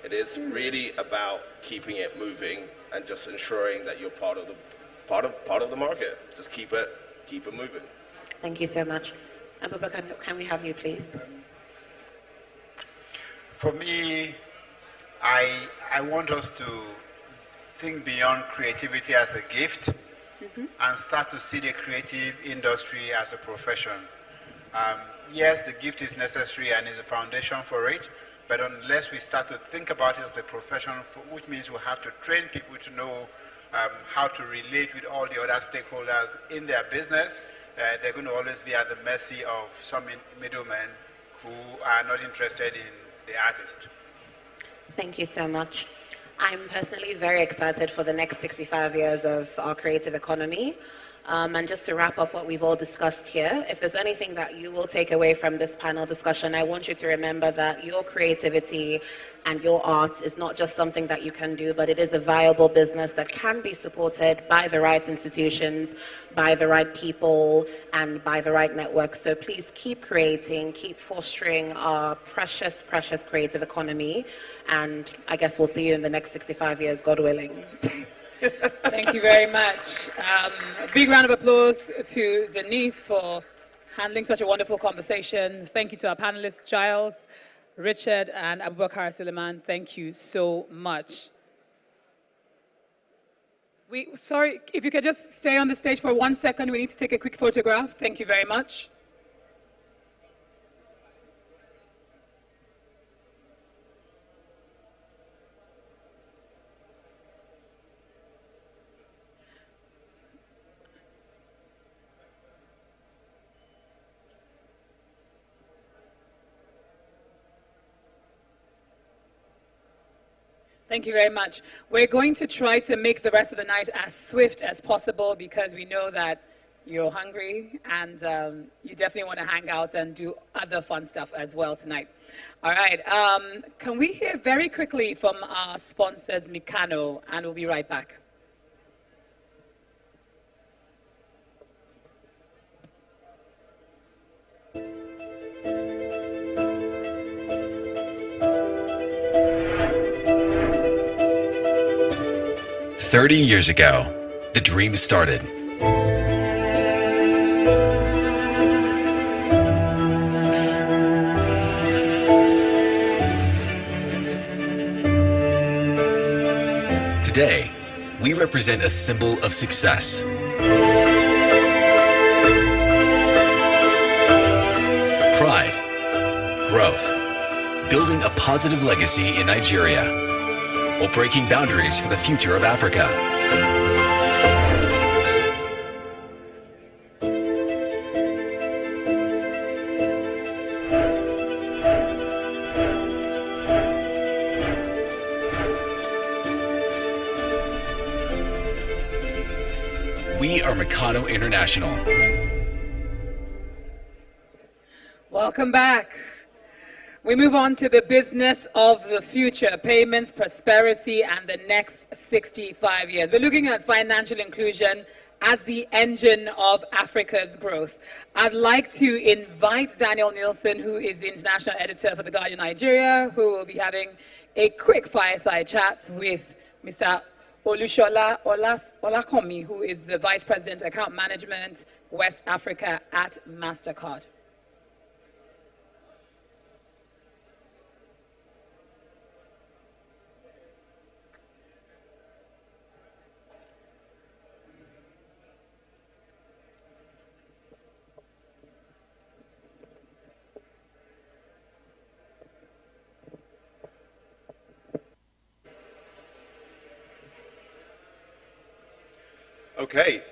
It is really about keeping it moving and just ensuring that you're part of the market. Just keep it moving. Thank you so much. Abubakar, can we have you, please? For me, I want us to think beyond creativity as a gift and start to see the creative industry as a profession. Yes, the gift is necessary and is a foundation for it, but unless we start to think about it as a profession, which means we have to train people to know how to relate with all the other stakeholders in their business, they're going to always be at the mercy of some middlemen who are not interested in the artist. Thank you so much. I'm personally very excited for the next 65 years of our creative economy. And just to wrap up what we've all discussed here, if there's anything that you will take away from this panel discussion, I want you to remember that your creativity and your art is not just something that you can do, but it is a viable business that can be supported by the right institutions, by the right people, and by the right networks. So please keep creating, keep fostering our precious, precious creative economy. And I guess we'll see you in the next 65 years, God willing. Thank you very much. A big round of applause to Denise for handling such a wonderful conversation. Thank you to our panelists, Giles, Richard, and Abubakar Suleiman. Thank you so much. Sorry, if you could just stay on the stage for 1 second. We need to take a quick photograph. Thank you very much. Thank you very much. We're going to try to make the rest of the night as swift as possible because we know that you're hungry and you definitely want to hang out and do other fun stuff as well tonight. All right. Can we hear very quickly from our sponsors, Mikano, and we'll be right back. "30 years ago, the dream started. Today, we represent a symbol of success. Pride, growth, building a positive legacy in Nigeria, while breaking boundaries for the future of Africa. We are Mikano International. Welcome back. We move on to the business of the future, payments, prosperity, and the next 65 years. We're looking at financial inclusion as the engine of Africa's growth. I'd like to invite Daniel Nielsen, who is the international editor for The Guardian Nigeria, who will be having a quick fireside chat with Mr. Olushola Olakomi, who is the Vice President, Account Management, West Africa at MasterCard. Okay.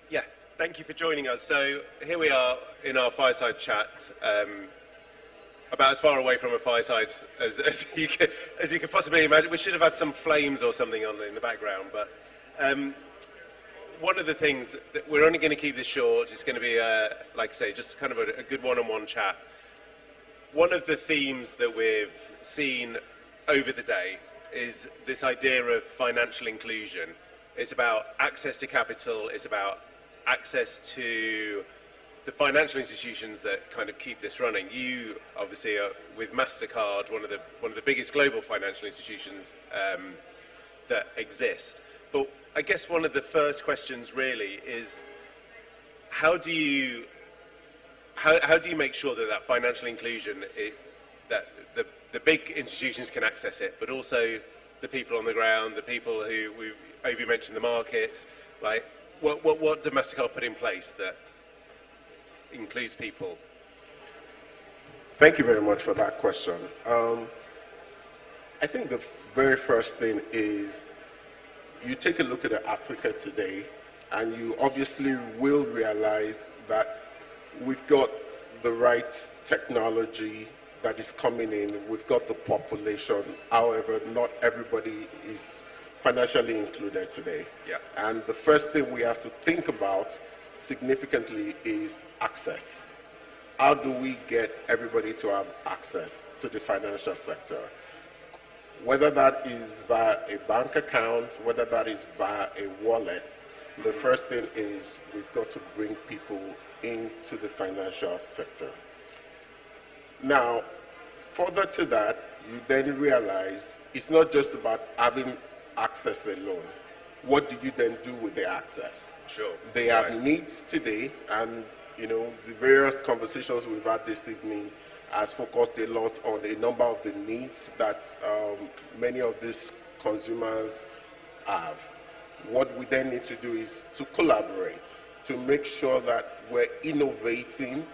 Yeah, thank you for joining us. So here we are in our fireside chat, about as far away from a fireside as you could possibly imagine. We should have had some flames or something on in the background, but one of the things that we're only going to keep this short. It's going to be, like I say, just kind of a good one-on-one chat. One of the themes that we've seen over the day is this idea of financial inclusion. It's about access to capital, it's about access to the financial institutions that kind of keep this running. You obviously are with MasterCard, one of the biggest global financial institutions that exist. But I guess one of the first questions really is, how do you make sure that financial inclusion, that the big institutions can access it, but also the people on the ground, the people who Obi mentioned, the markets, like what did MasterCard put in place that includes people? Thank you very much for that question. I think the very first thing is you take a look at Africa today, and you obviously will realize that we've got the right technology that is coming in, we've got the population, however, not everybody is financially included today. Yeah. And the first thing we have to think about significantly is access. How do we get everybody to have access to the financial sector? Whether that is via a bank account, whether that is via a wallet, the first thing is we've got to bring people into the financial sector. Now, further to that, you then realize it's not just about having access alone. What do you then do with the access? Sure. They have needs today, and the various conversations we've had this evening has focused a lot on a number of the needs that many of these consumers have. What we then need to do is to collaborate, to make sure that we're innovating,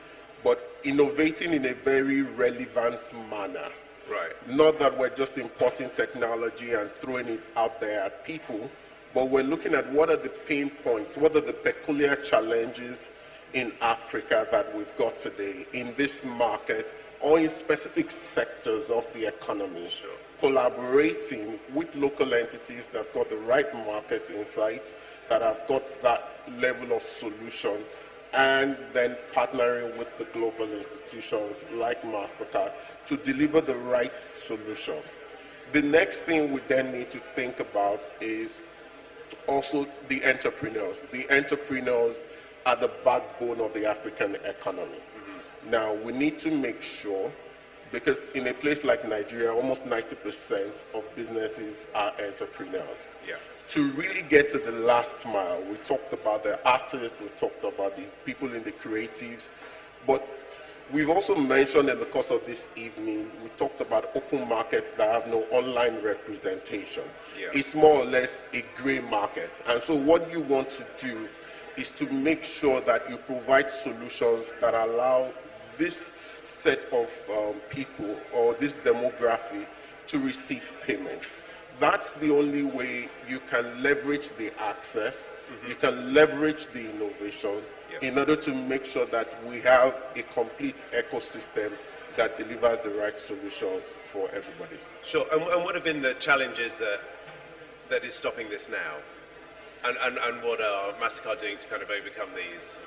but innovating in a very relevant manner. Right. Not that we're just importing technology and throwing it out there at people, but we're looking at what are the pain points, what are the peculiar challenges in Africa that we've got today in this market or in specific sectors of the economy. Sure. Collaborating with local entities that have got the right market insights, that have got that level of solution, and then partnering with the global institutions like MasterCard to deliver the right solutions. The next thing we then need to think about is also the entrepreneurs. The entrepreneurs are the backbone of the African economy. Mm-hmm. Now, we need to make sure, because in a place like Nigeria, almost 90% of businesses are entrepreneurs. Yeah. To really get to the last mile, we talked about the artists, we talked about the people in the creatives, but we've also mentioned in the course of this evening, we talked about open markets that have no online representation. Yeah. It's more or less a gray market. And so what you want to do is to make sure that you provide solutions that allow this set of people or this demography to receive payments. That's the only way you can leverage the access, you can leverage the innovations in order to make sure that we have a complete ecosystem that delivers the right solutions for everybody. Sure, and what have been the challenges that is stopping this now? And what are MasterCard doing to kind of overcome these?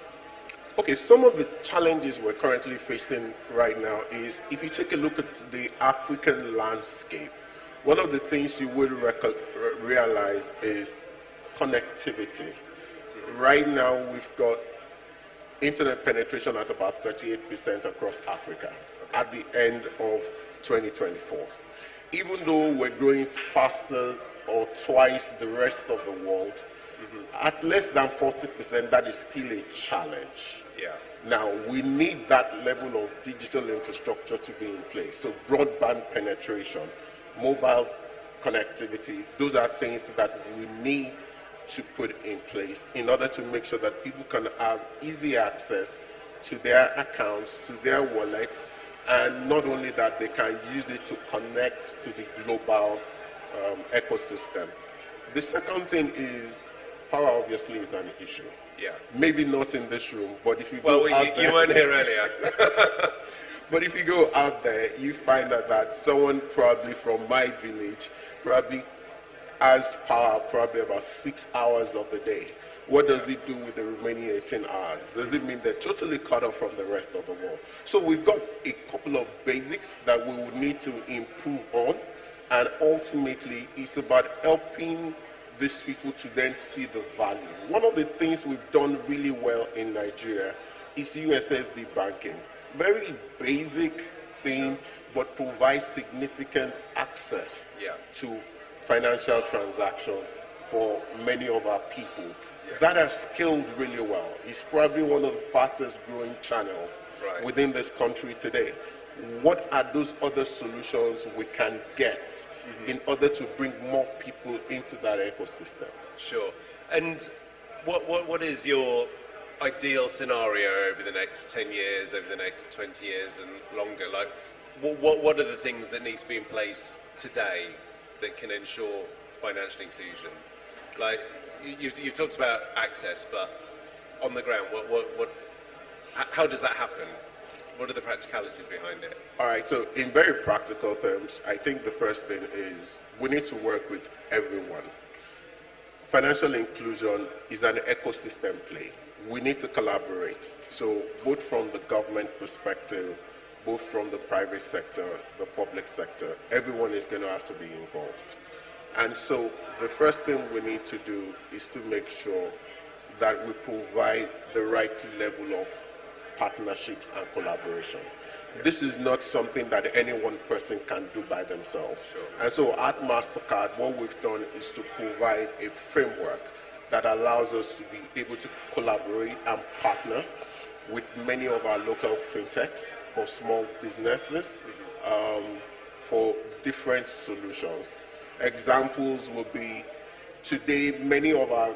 Okay, some of the challenges we're currently facing right now is, if you take a look at the African landscape, one of the things you will realize is connectivity. Right now, we've got internet penetration at about 38% across Africa at the end of 2024. Even though we're growing faster or twice the rest of the world, at less than 40%, that is still a challenge. Yeah. Now, we need that level of digital infrastructure to be in place. So broadband penetration, mobile connectivity, those are things that we need to put in place in order to make sure that people can have easy access to their accounts, to their wallets, and not only that, they can use it to connect to the global ecosystem. The second thing is, power obviously is an issue. Yeah. Maybe not in this room, but if you go out there, you weren't here earlier. But if you go out there, you find that someone probably from my village probably has power probably about 6 hours of the day. What does it do with the remaining 18 hours? Does it mean they're totally cut off from the rest of the world? So we've got a couple of basics that we would need to improve on, and ultimately it's about helping these people to then see the value. One of the things we've done really well in Nigeria is USSD banking. Very basic thing, but provides significant access to financial transactions for many of our people. That has scaled really well. It's probably one of the fastest growing channels within this country today. What are those other solutions we can get in order to bring more people into that ecosystem? Sure. And what is your ideal scenario over the next 10 years, over the next 20 years and longer? Like, what are the things that need to be in place today that can ensure financial inclusion? Like, you've talked about access, but on the ground, how does that happen? What are the practicalities behind it? All right, so in very practical terms, I think the first thing is we need to work with everyone. Financial inclusion is an ecosystem play. We need to collaborate. So both from the government perspective, both from the private sector, the public sector, everyone is going to have to be involved. And so the first thing we need to do is to make sure that we provide the right level of partnerships and collaboration. This is not something that any one person can do by themselves. And so at MasterCard, what we've done is to provide a framework that allows us to be able to collaborate and partner with many of our local fintechs for small businesses for different solutions. Examples will be, today many of our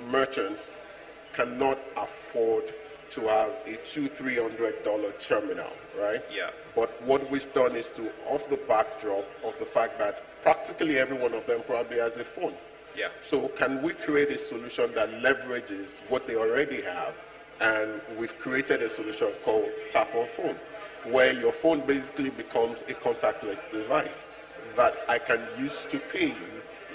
merchants cannot afford to have a $200-300 terminal, right? Yeah. But what we've done is to, off the backdrop of the fact that practically every one of them probably has a phone. Yeah. So can we create a solution that leverages what they already have? And we've created a solution called Tap on Phone, where your phone basically becomes a contactless device that I can use to pay you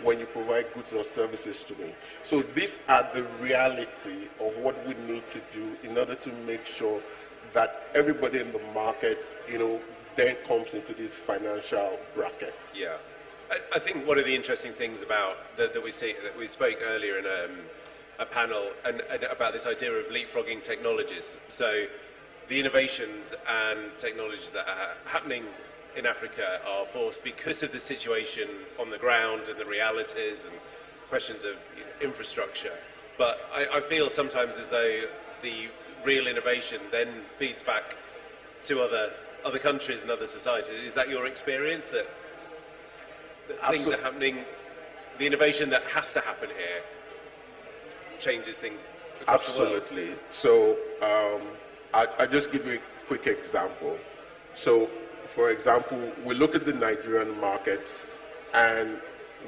when you provide goods or services to me. So these are the reality of what we need to do in order to make sure that everybody in the market, then comes into these financial brackets. Yeah. I think one of the interesting things about that we spoke earlier in a panel and about this idea of leapfrogging technologies. So the innovations and technologies that are happening in Africa are forced because of the situation on the ground and the realities and questions of infrastructure. But I feel sometimes as though the real innovation then feeds back to other countries and other societies. Is that your experience, that things are happening, the innovation that has to happen here changes things across the world? Absolutely. So I'll just give you a quick example. So for example, we look at the Nigerian market and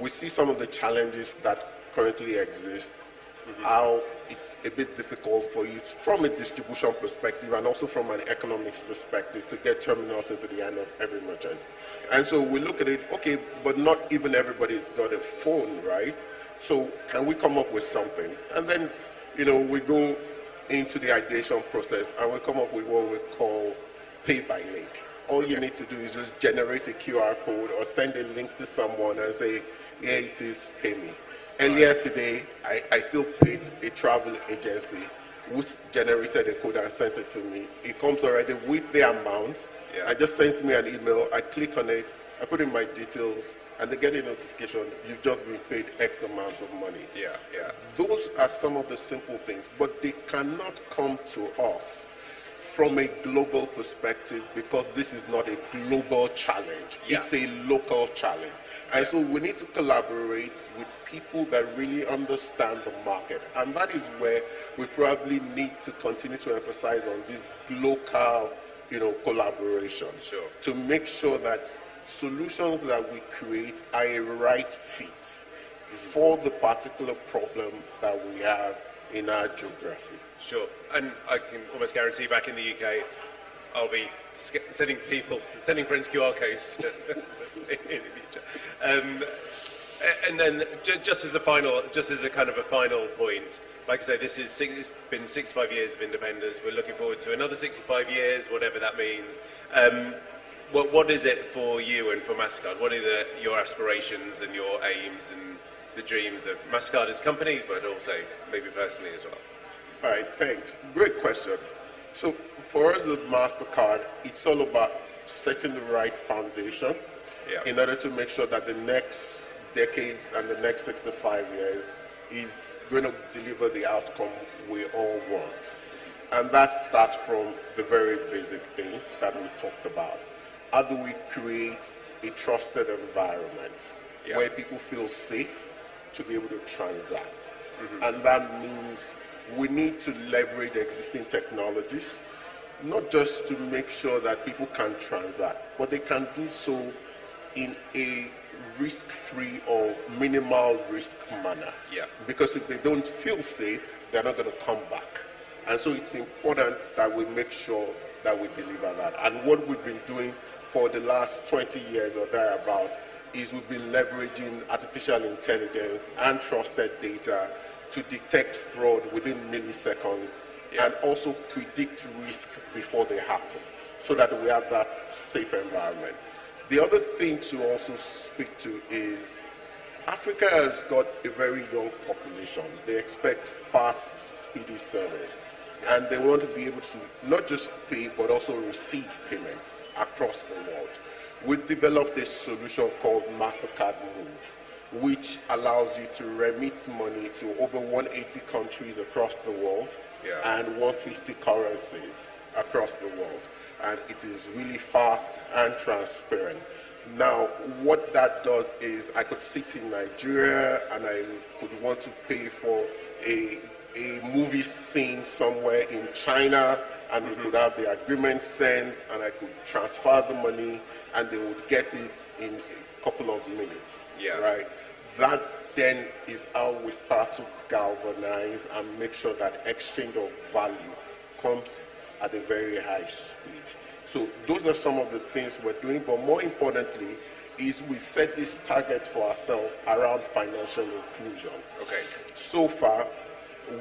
we see some of the challenges that currently exist, how it's a bit difficult for you from a distribution perspective and also from an economics perspective to get terminals into the hand of every merchant. And so we look at it, okay, but not even everybody's got a phone, right? So can we come up with something? And then, we go into the ideation process and we come up with what we call pay by link. All you need to do is just generate a QR code or send a link to someone and say, here it is, pay me. Earlier today, I still paid a travel agency who generated a code and sent it to me. It comes already with the amounts. Yeah. It just sends me an email. I click on it, I put in my details, and they get a notification, you've just been paid X amount of money. Yeah, yeah. Those are some of the simple things, but they cannot come to us from a global perspective because this is not a global challenge. Yeah. It's a local challenge. And so we need to collaborate with people that really understand the market. And that is where we probably need to continue to emphasize on this local, collaboration. Sure. To make sure that solutions that we create are a right fit for the particular problem that we have in our geography. Sure, and I can almost guarantee back in the UK, I'll be sending friends QR codes in the future. And then just as a kind of a final point, like I say, it's been 65 years of independence. We're looking forward to another 65 years, whatever that means. What is it for you and for MasterCard? What are your aspirations and your aims, and the dreams of MasterCard as a company, but also maybe personally as well? All right, thanks. Great question. So for us at MasterCard, it's all about setting the right foundation in order to make sure that the next decades and the next 65 years is going to deliver the outcome we all want. And that starts from the very basic things that we talked about. How do we create a trusted environment where people feel safe to be able to transact? And that means we need to leverage existing technologies, not just to make sure that people can transact, but they can do so in a risk-free or minimal risk manner. Because if they don't feel safe, they're not going to come back. And so it's important that we make sure that we deliver that. And what we've been doing for the last 20 years or thereabout is we've been leveraging artificial intelligence and trusted data to detect fraud within milliseconds and also predict risk before they happen, so that we have that safe environment. The other thing to also speak to is Africa has got a very young population. They expect fast, speedy service, and they want to be able to not just pay, but also receive payments across the world. We developed a solution called MasterCard Move, which allows you to remit money to over 180 countries across the world and 150 currencies across the world. And it is really fast and transparent. Now, what that does is I could sit in Nigeria and I could want to pay for a movie scene somewhere in China, and we could have the agreement sent, and I could transfer the money, and they would get it in a couple of minutes, right? That then is how we start to galvanize and make sure that exchange of value comes at a very high speed. So those are some of the things we're doing, but more importantly is we set this target for ourselves around financial inclusion. So far,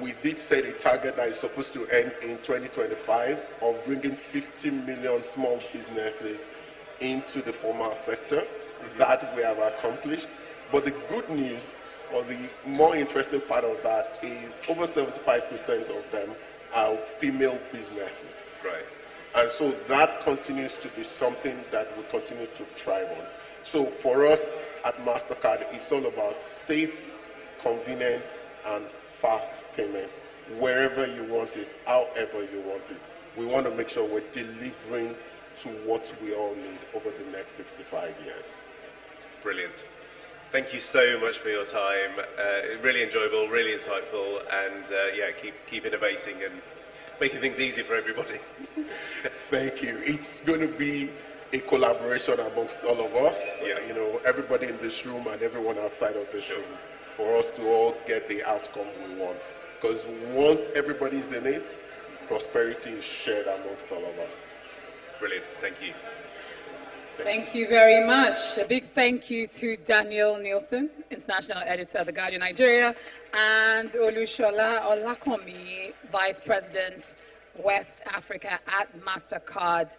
we did set a target that is supposed to end in 2025 of bringing 50 million small businesses into the formal sector. That we have accomplished. But the good news, or the more interesting part of that, is over 75% of them are female businesses. And so that continues to be something that we continue to thrive on. So for us at MasterCard, it's all about safe, convenient, and fast payments wherever you want it, however you want it. We want to make sure we're delivering to what we all need over the next 65 years. Brilliant. Thank you so much for your time. Really enjoyable, really insightful, and yeah, keep innovating and making things easy for everybody. Thank you. It's going to be a collaboration amongst all of us, you know, everybody in this room and everyone outside of this room, for us to all get the outcome we want. Because once everybody's in it, prosperity is shared amongst all of us. Brilliant. Thank you. Thank you very much. A big thank you to Daniel Nielsen, International Editor of The Guardian Nigeria, and Olushola Olakomi, Vice President, West Africa at MasterCard.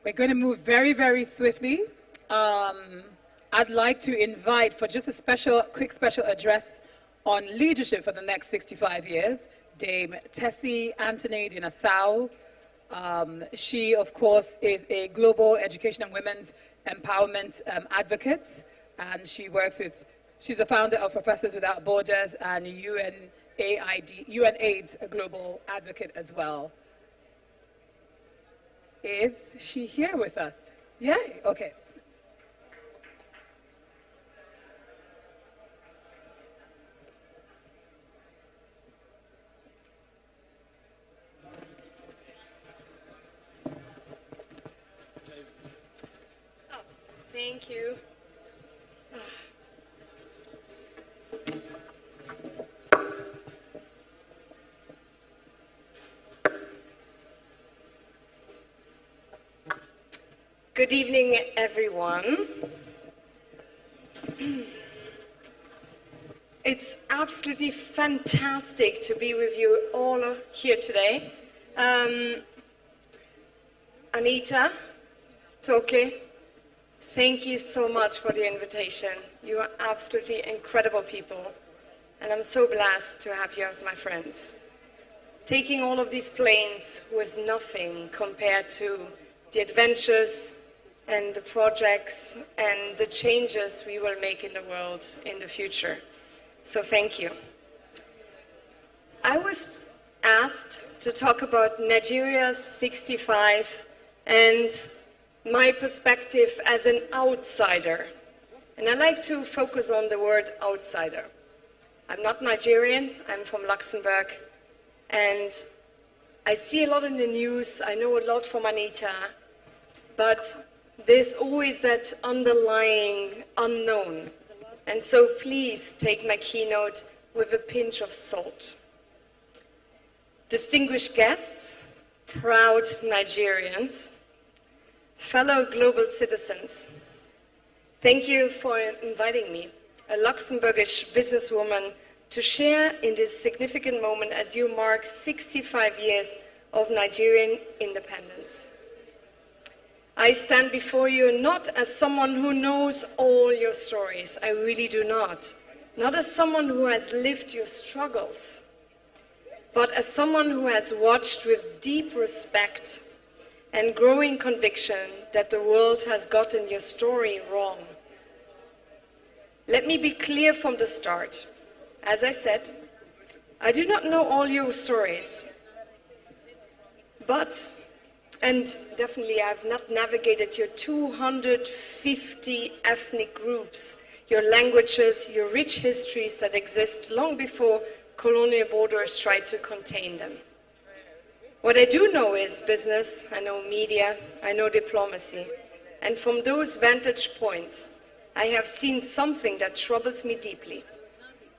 We're going to move very, very swiftly. I'd like to invite for just a quick special address on leadership for the next 65 years, Dame Tessie Anthony Dinasau. She, of course, is a global education and women's empowerment advocate, and she works with, she's the founder of Professors Without Borders and UNAIDS, a global advocate as well. Is she here with us? Yay, okay. Thank you. Good evening, everyone. It's absolutely fantastic to be with you all here today. Anita, Toke, Thank you so much for the invitation. You are absolutely incredible people, and I'm so blessed to have you as my friends. Taking all of these planes was nothing compared to the adventures and the projects and the changes we will make in the world in the future. So thank you. I was asked to talk about Nigeria's 65 and my perspective as an outsider. And I like to focus on the word outsider. I'm not Nigerian, I'm from Luxembourg, and I see a lot in the news, I know a lot from Anita, but there's always that underlying unknown. And so please take my keynote with a pinch of salt. Distinguished guests, proud Nigerians, fellow global citizens, thank you for inviting me, a Luxembourgish businesswoman, to share in this significant moment as you mark 65 years of Nigerian independence. I stand before you not as someone who knows all your stories, I really do not. Not as someone who has lived your struggles, but as someone who has watched with deep respect and growing conviction that the world has gotten your story wrong. Let me be clear from the start. As I said, I do not know all your stories, but, and definitely I've not navigated your 250 ethnic groups, your languages, your rich histories that exist long before colonial borders tried to contain them. What I do know is business, I know media, I know diplomacy, and from those vantage points, I have seen something that troubles me deeply.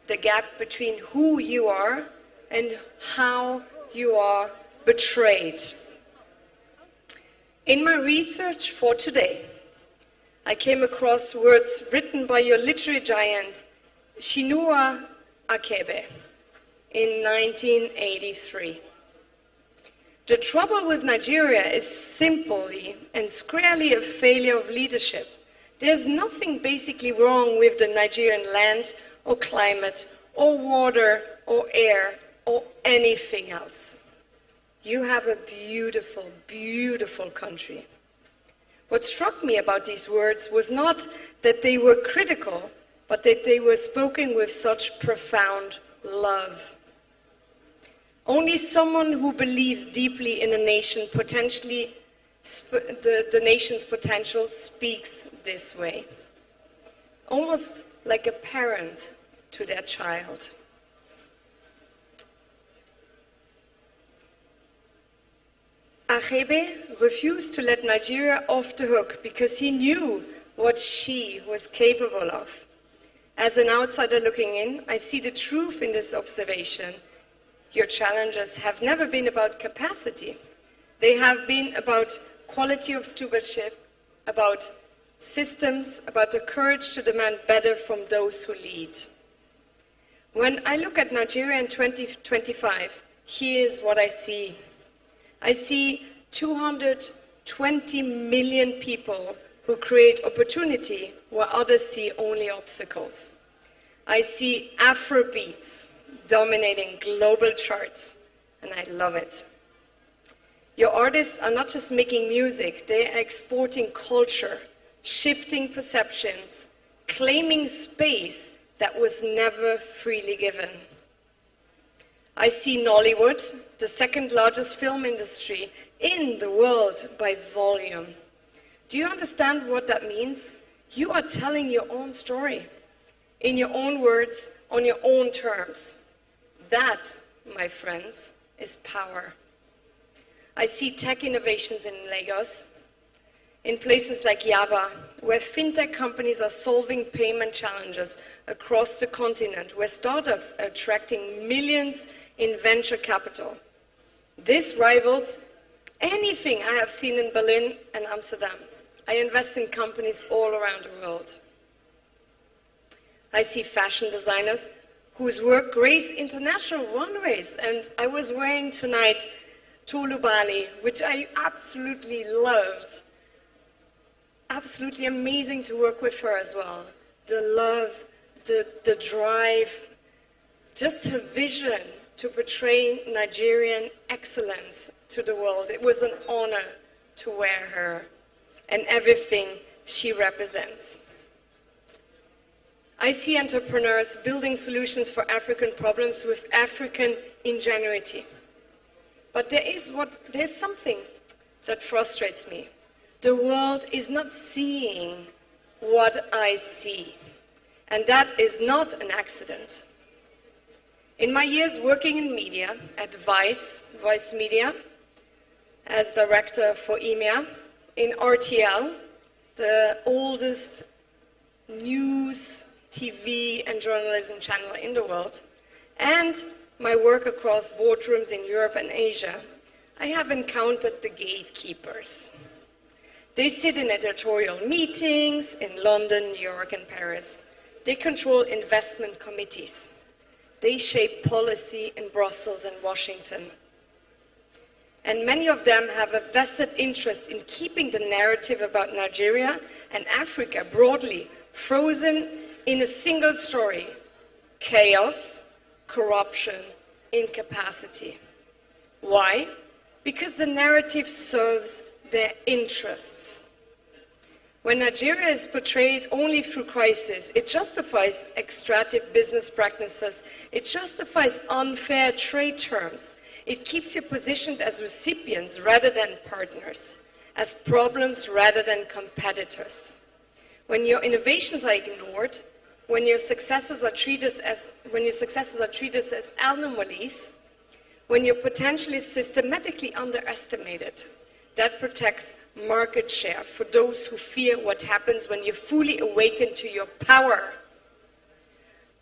The gap between who you are and how you are betrayed. In my research for today, I came across words written by your literary giant, Chinua Achebe, in 1983. The trouble with Nigeria is simply and squarely a failure of leadership. There's nothing basically wrong with the Nigerian land or climate or water or air or anything else. You have a beautiful, beautiful country. What struck me about these words was not that they were critical, but that they were spoken with such profound love. Only someone who believes deeply in a nation, potentially the nation's potential, speaks this way. Almost like a parent to their child. Achebe refused to let Nigeria off the hook because he knew what she was capable of. As an outsider looking in, I see the truth in this observation. Your challenges have never been about capacity. They have been about quality of stewardship, about systems, about the courage to demand better from those who lead. When I look at Nigeria in 2025, here's what I see. I see 220 million people who create opportunity where others see only obstacles. I see Afrobeats dominating global charts, and I love it. Your artists are not just making music, they are exporting culture, shifting perceptions, claiming space that was never freely given. I see Nollywood, the second largest film industry in the world by volume. Do you understand what that means? You are telling your own story, in your own words, on your own terms. That, my friends, is power. I see tech innovations in Lagos, in places like Yaba, where fintech companies are solving payment challenges across the continent, where startups are attracting millions in venture capital. This rivals anything I have seen in Berlin and Amsterdam. I invest in companies all around the world. I see fashion designers whose work graced international runways, and I was wearing tonight Tolu Bali, which I absolutely loved. absolutely amazing to work with her as well. The love, the drive, just her vision to portray Nigerian excellence to the world. It was an honor to wear her and everything she represents. I see entrepreneurs building solutions for African problems with African ingenuity. But there's something that frustrates me. The world is not seeing what I see. And that is not an accident. In my years working in media at Voice Media, as director for EMEA, in RTL, the oldest news, TV and journalism channel in the world, and my work across boardrooms in Europe and Asia, I have encountered the gatekeepers. They sit in editorial meetings in London, New York, and Paris. They control investment committees. They shape policy in Brussels and Washington. And many of them have a vested interest in keeping the narrative about Nigeria and Africa broadly frozen in a single story: chaos, corruption, incapacity. Why? Because the narrative serves their interests. When Nigeria is portrayed only through crisis, it justifies extractive business practices, it justifies unfair trade terms, it keeps you positioned as recipients rather than partners, as problems rather than competitors. When your innovations are ignored, when your successes are treated as anomalies, when you're potentially systematically underestimated, that protects market share for those who fear what happens when you fully awaken to your power.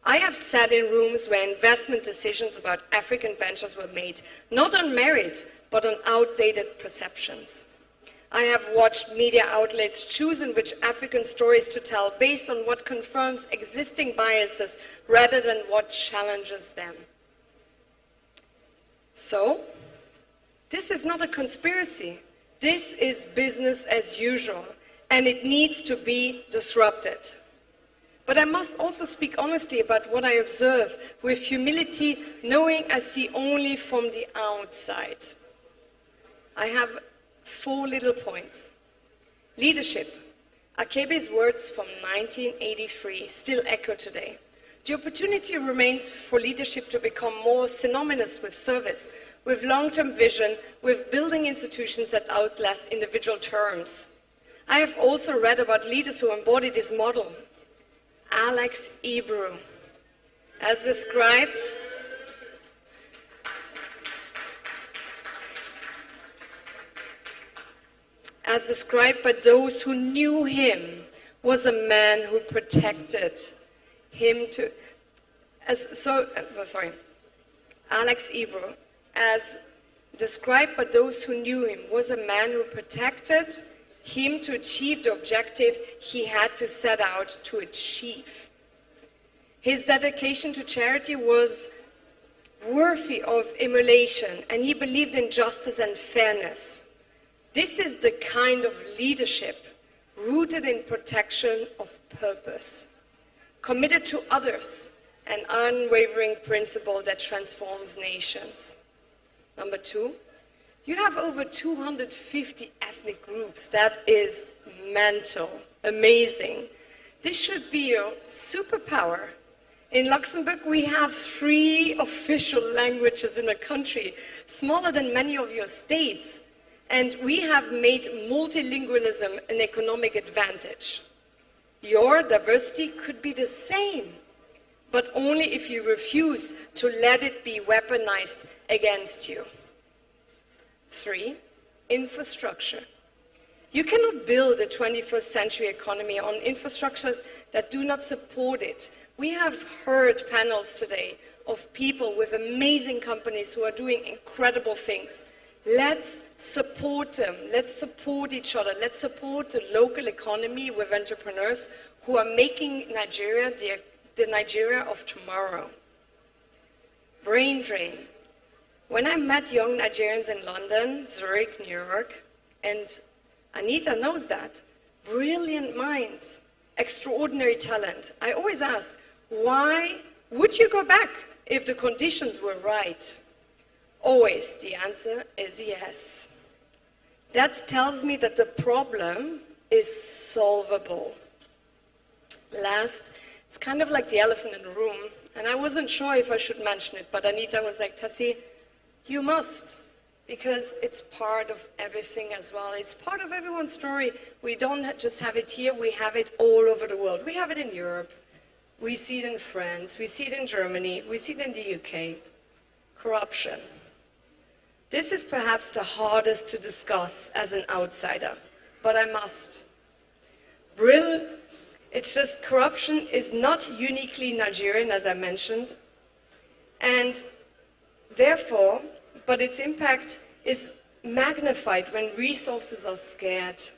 I have sat in rooms where investment decisions about African ventures were made, not on merit, but on outdated perceptions. I have watched media outlets choosing which African stories to tell based on what confirms existing biases rather than what challenges them. So, this is not a conspiracy. This is business as usual, and it needs to be disrupted. But I must also speak honestly about what I observe, with humility, knowing I see only from the outside. I have 4 little points. Leadership. Akebe's words from 1983 still echo today. The opportunity remains for leadership to become more synonymous with service, with long-term vision, with building institutions that outlast individual terms. I have also read about leaders who embody this model. Alex Ibru, as described by those who knew him, was a man who protected him to, Alex Ibru, as described by those who knew him, was a man who protected him to achieve the objective he had to set out to achieve. His dedication to charity was worthy of emulation, and he believed in justice and fairness. This is the kind of leadership rooted in protection of purpose, committed to others, an unwavering principle that transforms nations. Number 2, you have over 250 ethnic groups. That is mental, amazing. This should be your superpower. In Luxembourg, we have 3 official languages in a country, smaller than many of your states. And we have made multilingualism an economic advantage. Your diversity could be the same, but only if you refuse to let it be weaponized against you. 3, infrastructure. You cannot build a 21st century economy on infrastructures that do not support it. We have heard panels today of people with amazing companies who are doing incredible things. Let's support them. Let's support each other. Let's support the local economy with entrepreneurs who are making Nigeria the Nigeria of tomorrow. Brain drain. When I met young Nigerians in London, Zurich, New York, and Anita knows that, brilliant minds, extraordinary talent. I always ask, why would you go back if the conditions were right? Always the answer is yes. That tells me that the problem is solvable. Last, it's kind of like the elephant in the room, and I wasn't sure if I should mention it, but Anita was like, Tassi, you must, because it's part of everything as well. It's part of everyone's story. We don't just have it here, we have it all over the world. We have it in Europe, we see it in France, we see it in Germany, we see it in the UK. Corruption. This is perhaps the hardest to discuss as an outsider, but I must. It's just corruption is not uniquely Nigerian, as I mentioned, and therefore, but its impact is magnified when resources are scarce.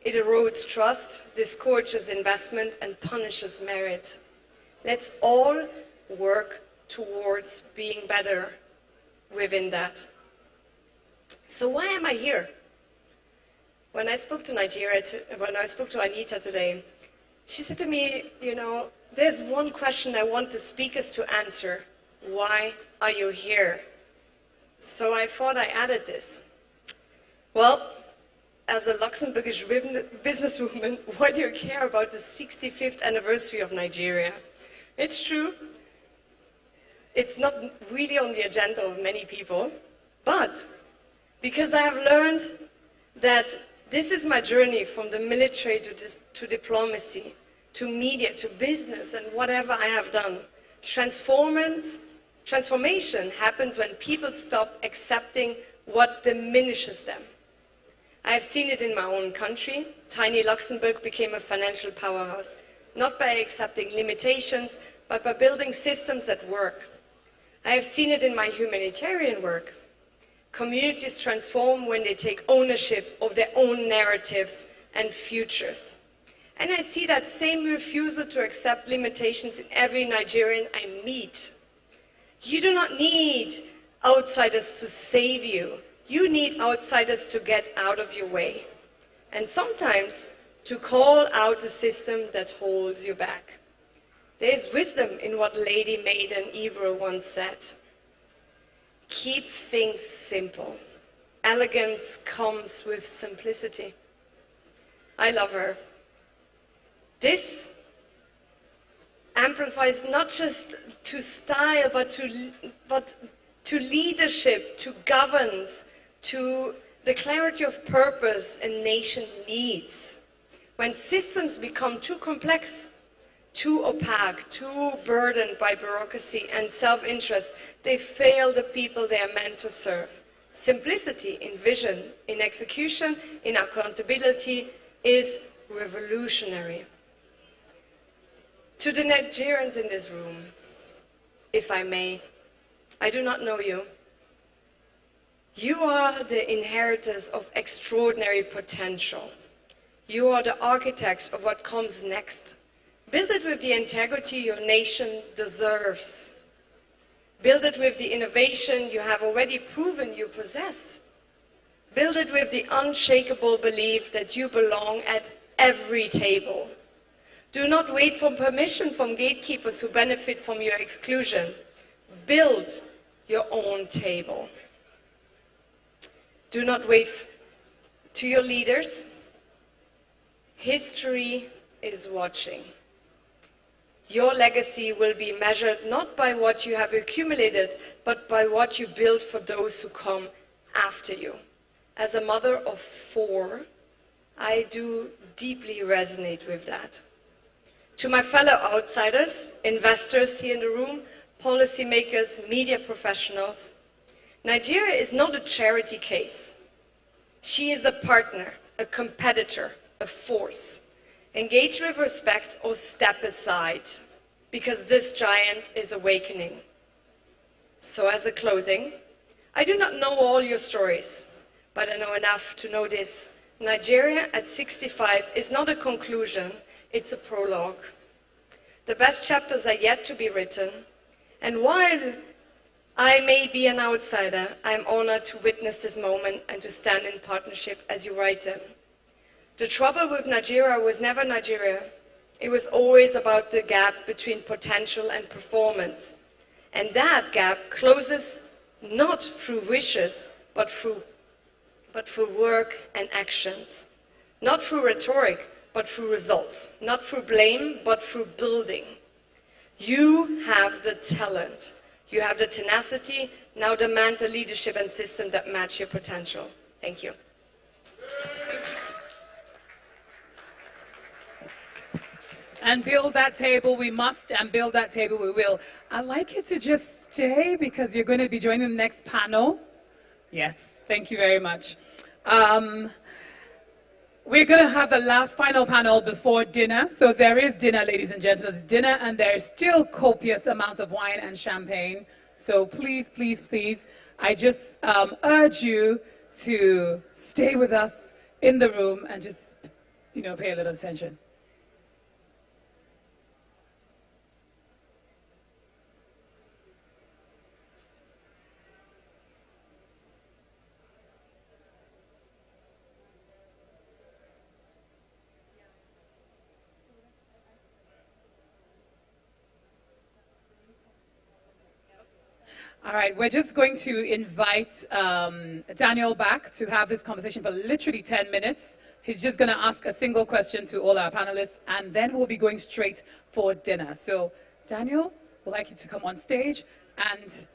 It erodes trust, discourages investment, and punishes merit. Let's all work towards being better within that. So why am I here? When I spoke to Anita today, she said to me, you know, there's one question I want the speakers to answer. Why are you here? So I thought I added this. Well, as a Luxembourgish businesswoman, why do you care about the 65th anniversary of Nigeria? It's true. It's not really on the agenda of many people, but because I have learned that this is my journey from the military to diplomacy, to media, to business, and whatever I have done. Transformation happens when people stop accepting what diminishes them. I have seen it in my own country. Tiny Luxembourg became a financial powerhouse, not by accepting limitations, but by building systems that work. I have seen it in my humanitarian work. Communities transform when they take ownership of their own narratives and futures. And I see that same refusal to accept limitations in every Nigerian I meet. You do not need outsiders to save you. You need outsiders to get out of your way. And sometimes to call out the system that holds you back. There is wisdom in what Lady Maiden Ebro once said. Keep things simple. Elegance comes with simplicity. I love her. This amplifies not just to style, but to leadership, to governance, to the clarity of purpose a nation needs. When systems become too complex, too opaque, too burdened by bureaucracy and self-interest, they fail the people they are meant to serve. Simplicity in vision, in execution, in accountability is revolutionary. To the Nigerians in this room, if I may, I do not know you. You are the inheritors of extraordinary potential. You are the architects of what comes next. Build it with the integrity your nation deserves. Build it with the innovation you have already proven you possess. Build it with the unshakable belief that you belong at every table. Do not wait for permission from gatekeepers who benefit from your exclusion. Build your own table. Do not wait to your leaders. History is watching. Your legacy will be measured not by what you have accumulated, but by what you build for those who come after you. As a mother of 4, I do deeply resonate with that. To my fellow outsiders, investors here in the room, policymakers, media professionals, Nigeria is not a charity case. She is a partner, a competitor, a force. Engage with respect or step aside, because this giant is awakening. So as a closing, I do not know all your stories, but I know enough to know this. Nigeria at 65 is not a conclusion, it's a prologue. The best chapters are yet to be written, and while I may be an outsider, I am honored to witness this moment and to stand in partnership as you write them. The trouble with Nigeria was never Nigeria. It was always about the gap between potential and performance. And that gap closes not through wishes, but through work and actions. Not through rhetoric, but through results. Not through blame, but through building. You have the talent. You have the tenacity. Now demand the leadership and system that match your potential. Thank you. And build that table we must, and build that table we will. I'd like you to just stay because you're going to be joining the next panel. Yes, thank you very much. We're going to have the last final panel before dinner. So there is dinner, ladies and gentlemen. There's dinner, and there's still copious amounts of wine and champagne. So please, please, please, I just urge you to stay with us in the room and just, pay a little attention. All right, we're just going to invite Daniel back to have this conversation for literally 10 minutes. He's just going to ask a single question to all our panelists, and then we'll be going straight for dinner. So, Daniel, we'd like you to come on stage, and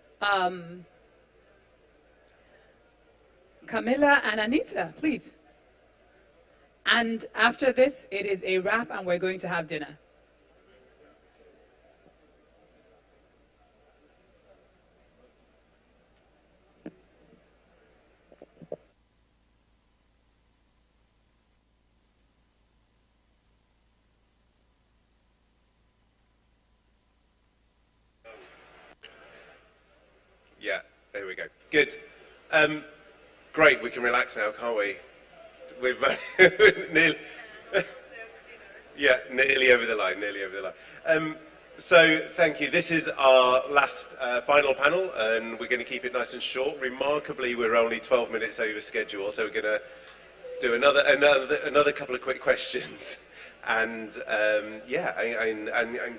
Camilla and Anita, please. And after this, it is a wrap, and we're going to have dinner. Yeah, there we go. Good. Great, we can relax now, can't we? We've nearly, nearly over the line, so thank you. This is our last final panel, and we're going to keep it nice and short. Remarkably, we're only 12 minutes over schedule, so we're going to do another couple of quick questions, and and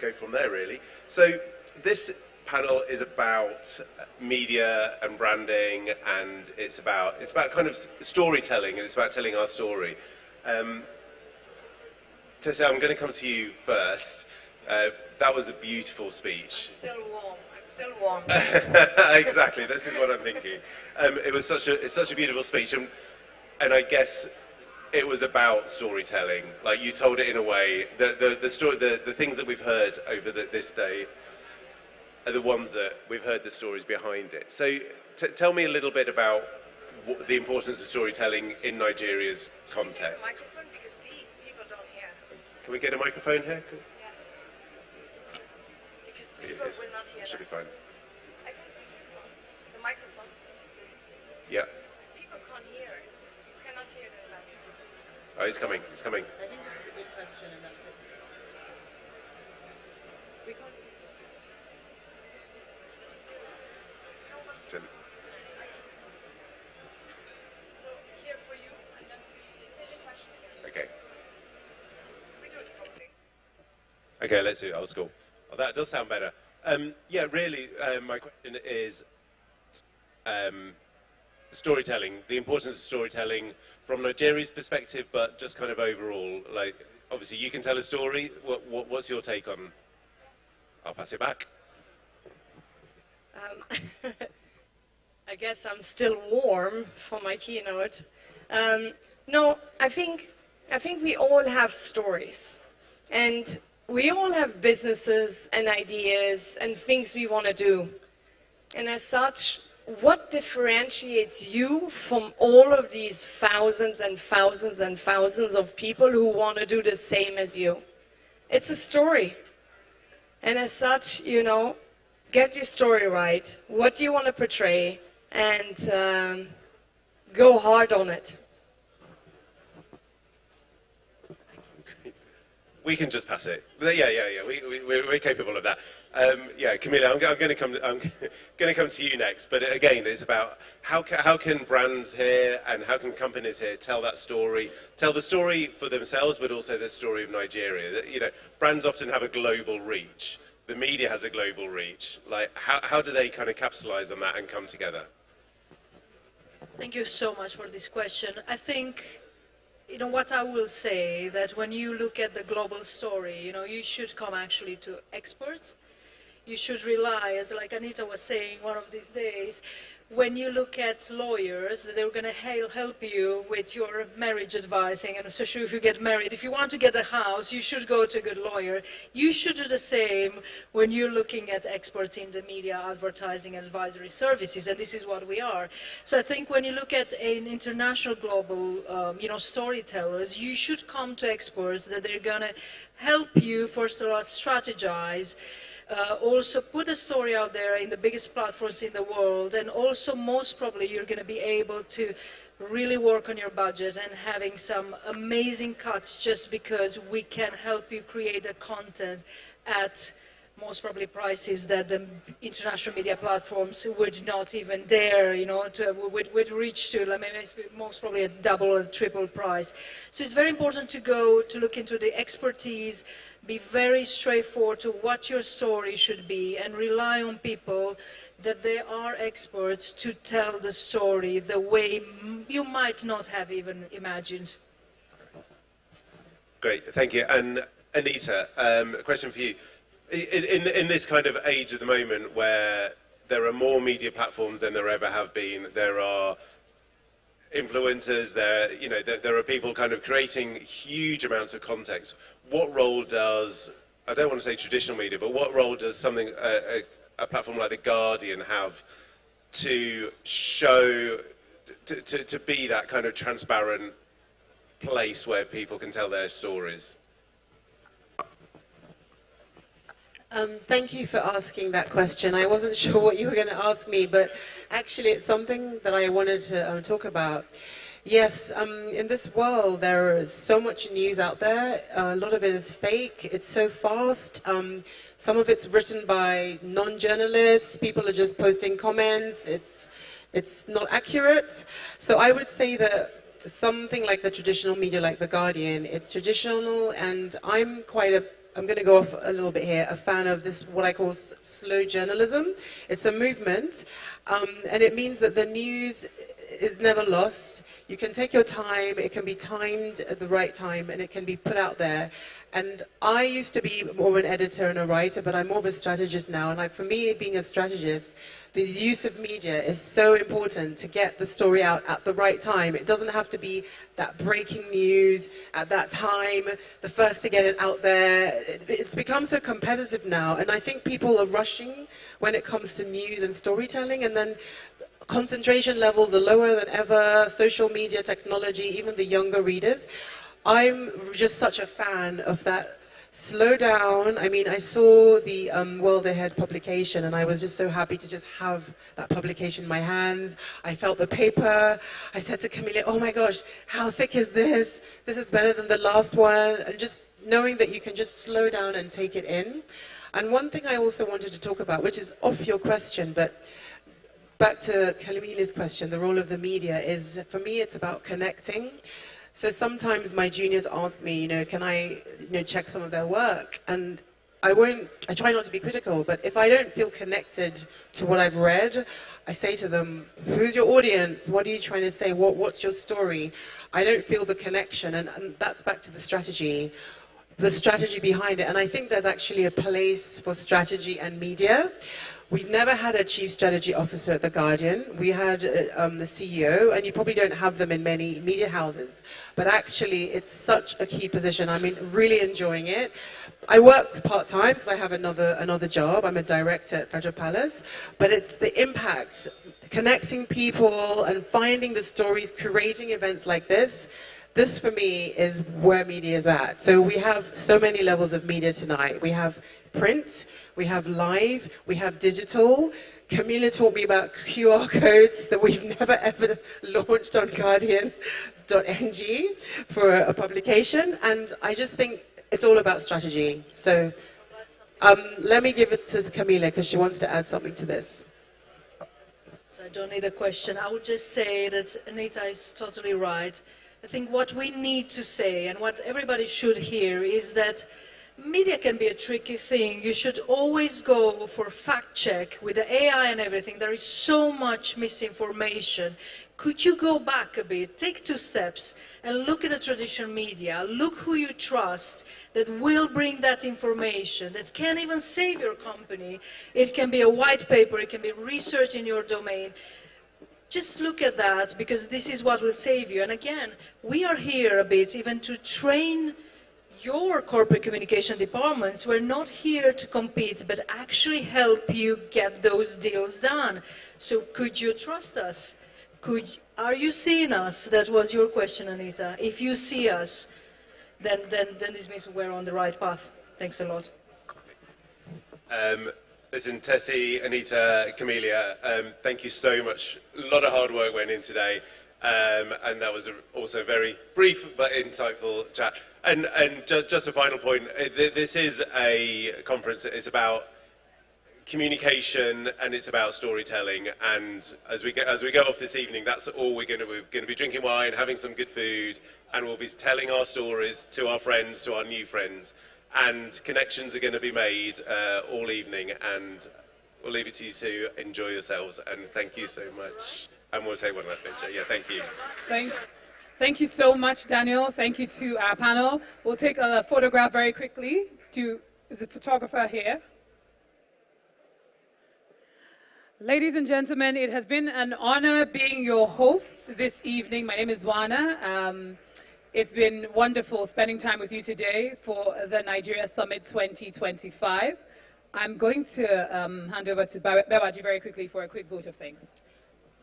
go from there, really. So this panel is about media and branding, and it's about kind of storytelling, and it's about telling our story. Tessa, I'm going to come to you first. That was a beautiful speech. I'm still warm. Exactly, this is what I'm thinking. It's such a beautiful speech, and I guess it was about storytelling. Like, you told it in a way. The things that we've heard over this day are the ones that we've heard the stories behind it. So tell me a little bit about the importance of storytelling in Nigeria's context. Microphone, because these people don't hear. Can we get a microphone here? Yes. Because people will not hear. Should be fine. The microphone. Yeah. Because people can't hear it. You cannot hear the microphone. Oh, it's coming. It's coming. I think this is a good question, and that's it. So here for you, and then we say the question again. Okay. So we do it properly. Okay, let's do it old school. Oh, that does sound better. Yeah, really, my question is storytelling, the importance of storytelling from Nigeria's perspective, but just kind of overall. Like, obviously, you can tell a story. What's your take on? I'll pass it back. I guess I'm still warm for my keynote. No, I think we all have stories, and we all have businesses and ideas and things we want to do. And as such, what differentiates you from all of these thousands and thousands and thousands of people who want to do the same as you? It's a story. And as such, get your story right. What do you want to portray? And go hard on it. We can just pass it. Yeah. We're capable of that. Yeah, Camilla, I'm going to come to you next. But again, it's about how can brands here and how can companies here tell that story, tell the story for themselves, but also the story of Nigeria. You know, brands often have a global reach. The media has a global reach. Like, how do they kind of capitalize on that and come together? Thank you so much for this question. I think, you know, what I will say that when you look at the global story, you know, you should come actually to experts. You should rely, as like Anita was saying one of these days, when you look at lawyers, they're going to help you with your marriage advising, and especially if you get married. If you want to get a house, you should go to a good lawyer. You should do the same when you're looking at experts in the media, advertising, and advisory services, and this is what we are. So I think when you look at an international global, you know, storytellers, you should come to experts that they're going to help you, first of all, strategize, also put the story out there in the biggest platforms in the world, and also most probably you're going to be able to really work on your budget and having some amazing cuts just because we can help you create the content at most probably prices that the international media platforms would not even dare, you know, would reach to, I mean, most probably a double or triple price. So it's very important to look into the expertise, be very straightforward to what your story should be, and rely on people that they are experts to tell the story the way you might not have even imagined. Great, thank you. And Anita, a question for you. In this kind of age at the moment where there are more media platforms than there ever have been, there are influencers, there are people kind of creating huge amounts of context. What role does, I don't want to say traditional media, but what role does something, a platform like The Guardian have to show, to be that kind of transparent place where people can tell their stories? Thank you for asking that question. I wasn't sure what you were going to ask me, but actually it's something that I wanted to talk about. Yes, in this world there is so much news out there. A lot of it is fake. It's so fast. Some of it's written by non-journalists. People are just posting comments. It's not accurate. So I would say that something like the traditional media, like The Guardian, it's traditional, and I'm going to go off a little bit here, a fan of this, what I call slow journalism. It's a movement, and it means that the news is never lost. You can take your time, it can be timed at the right time, and it can be put out there. And I used to be more of an editor and a writer, but I'm more of a strategist now. And for me, being a strategist, the use of media is so important to get the story out at the right time. It doesn't have to be that breaking news at that time, the first to get it out there. It's become so competitive now, and I think people are rushing when it comes to news and storytelling, and then concentration levels are lower than ever, social media, technology, even the younger readers. I'm just such a fan of that. Slow down. I mean, I saw the World Ahead publication, and I was just so happy to just have that publication in my hands. I felt the paper. I said to Camilla, oh my gosh, how thick is this? This is better than the last one. And just knowing that you can just slow down and take it in. And one thing I also wanted to talk about, which is off your question, but back to Camilla's question, the role of the media is, for me, it's about connecting. So sometimes my juniors ask me, can I, check some of their work? And I try not to be critical, but if I don't feel connected to what I've read, I say to them, who's your audience? What are you trying to say? What's your story? I don't feel the connection, and that's back to the strategy behind it. And I think there's actually a place for strategy and media. We've never had a chief strategy officer at The Guardian. We had the CEO, and you probably don't have them in many media houses. But actually, it's such a key position. I mean, really enjoying it. I work part-time because I have another job. I'm a director at Federal Palace. But it's the impact, connecting people and finding the stories, creating events like this. This, for me, is where media is at. So we have so many levels of media tonight. We have print, we have live, we have digital. Camilla taught me about QR codes that we've never ever launched on Guardian.ng for a publication. And I just think it's all about strategy. So let me give it to Camila because she wants to add something to this. So I don't need a question. I would just say that Anita is totally right. I think what we need to say and what everybody should hear is that media can be a tricky thing. You should always go for fact check with the AI and everything. There is so much misinformation. Could you go back a bit, take 2 steps and look at the traditional media, look who you trust that will bring that information, that can even save your company. It can be a white paper, it can be research in your domain. Just look at that, because this is what will save you. And again, we are here a bit even to train your corporate communication departments. We're not here to compete, but actually help you get those deals done. So could you trust us? Are you seeing us? That was your question, Anita. If you see us, then this means we're on the right path. Thanks a lot. Listen, Tessie, Anita, Camelia, thank you so much. A lot of hard work went in today, and that was also a very brief but insightful chat. And just a final point, this is a conference that is about communication and it's about storytelling, and as we go off this evening, that's all we're going to be drinking wine, having some good food, and we'll be telling our stories to our friends, to our new friends, and connections are going to be made all evening, and we'll leave it to you to enjoy yourselves, and thank you so much. And we'll take one last picture. Yeah, thank you. Thank you so much, Daniel. Thank you to our panel. We'll take a photograph very quickly. To the photographer here. Ladies and gentlemen, it has been an honor being your host this evening. My name is Wana. It's been wonderful spending time with you today for the Nigeria Summit 2025. I'm going to hand over to Bewaji very quickly for a quick vote of thanks.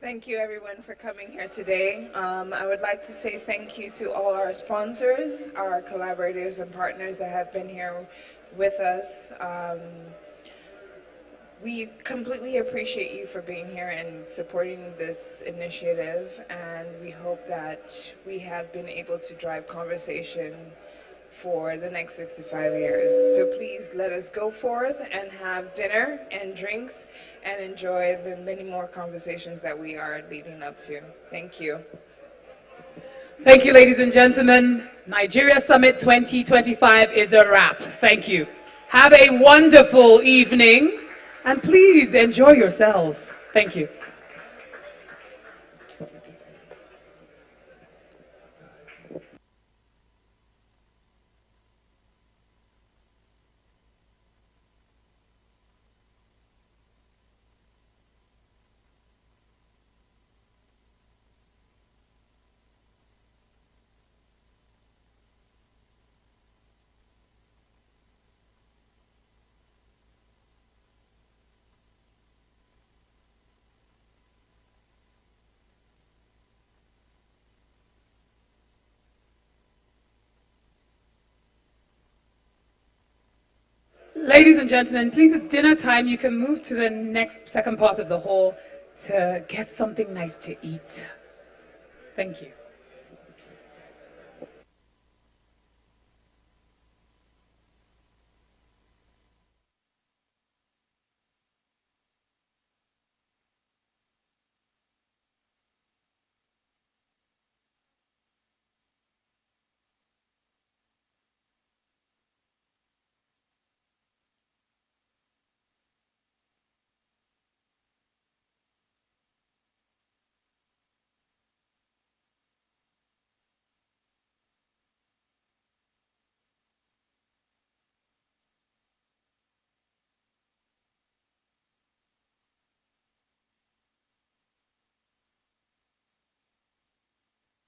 Thank you everyone for coming here today. I would like to say thank you to all our sponsors, our collaborators and partners that have been here with us. We completely appreciate you for being here and supporting this initiative, and we hope that we have been able to drive conversation for the next 65 years. So please let us go forth and have dinner and drinks and enjoy the many more conversations that we are leading up to. Thank you. Thank you, ladies and gentlemen. Nigeria Summit 2025 is a wrap. Thank you. Have a wonderful evening. And please enjoy yourselves. Thank you. Ladies and gentlemen, please, it's dinner time. You can move to the second part of the hall to get something nice to eat. Thank you.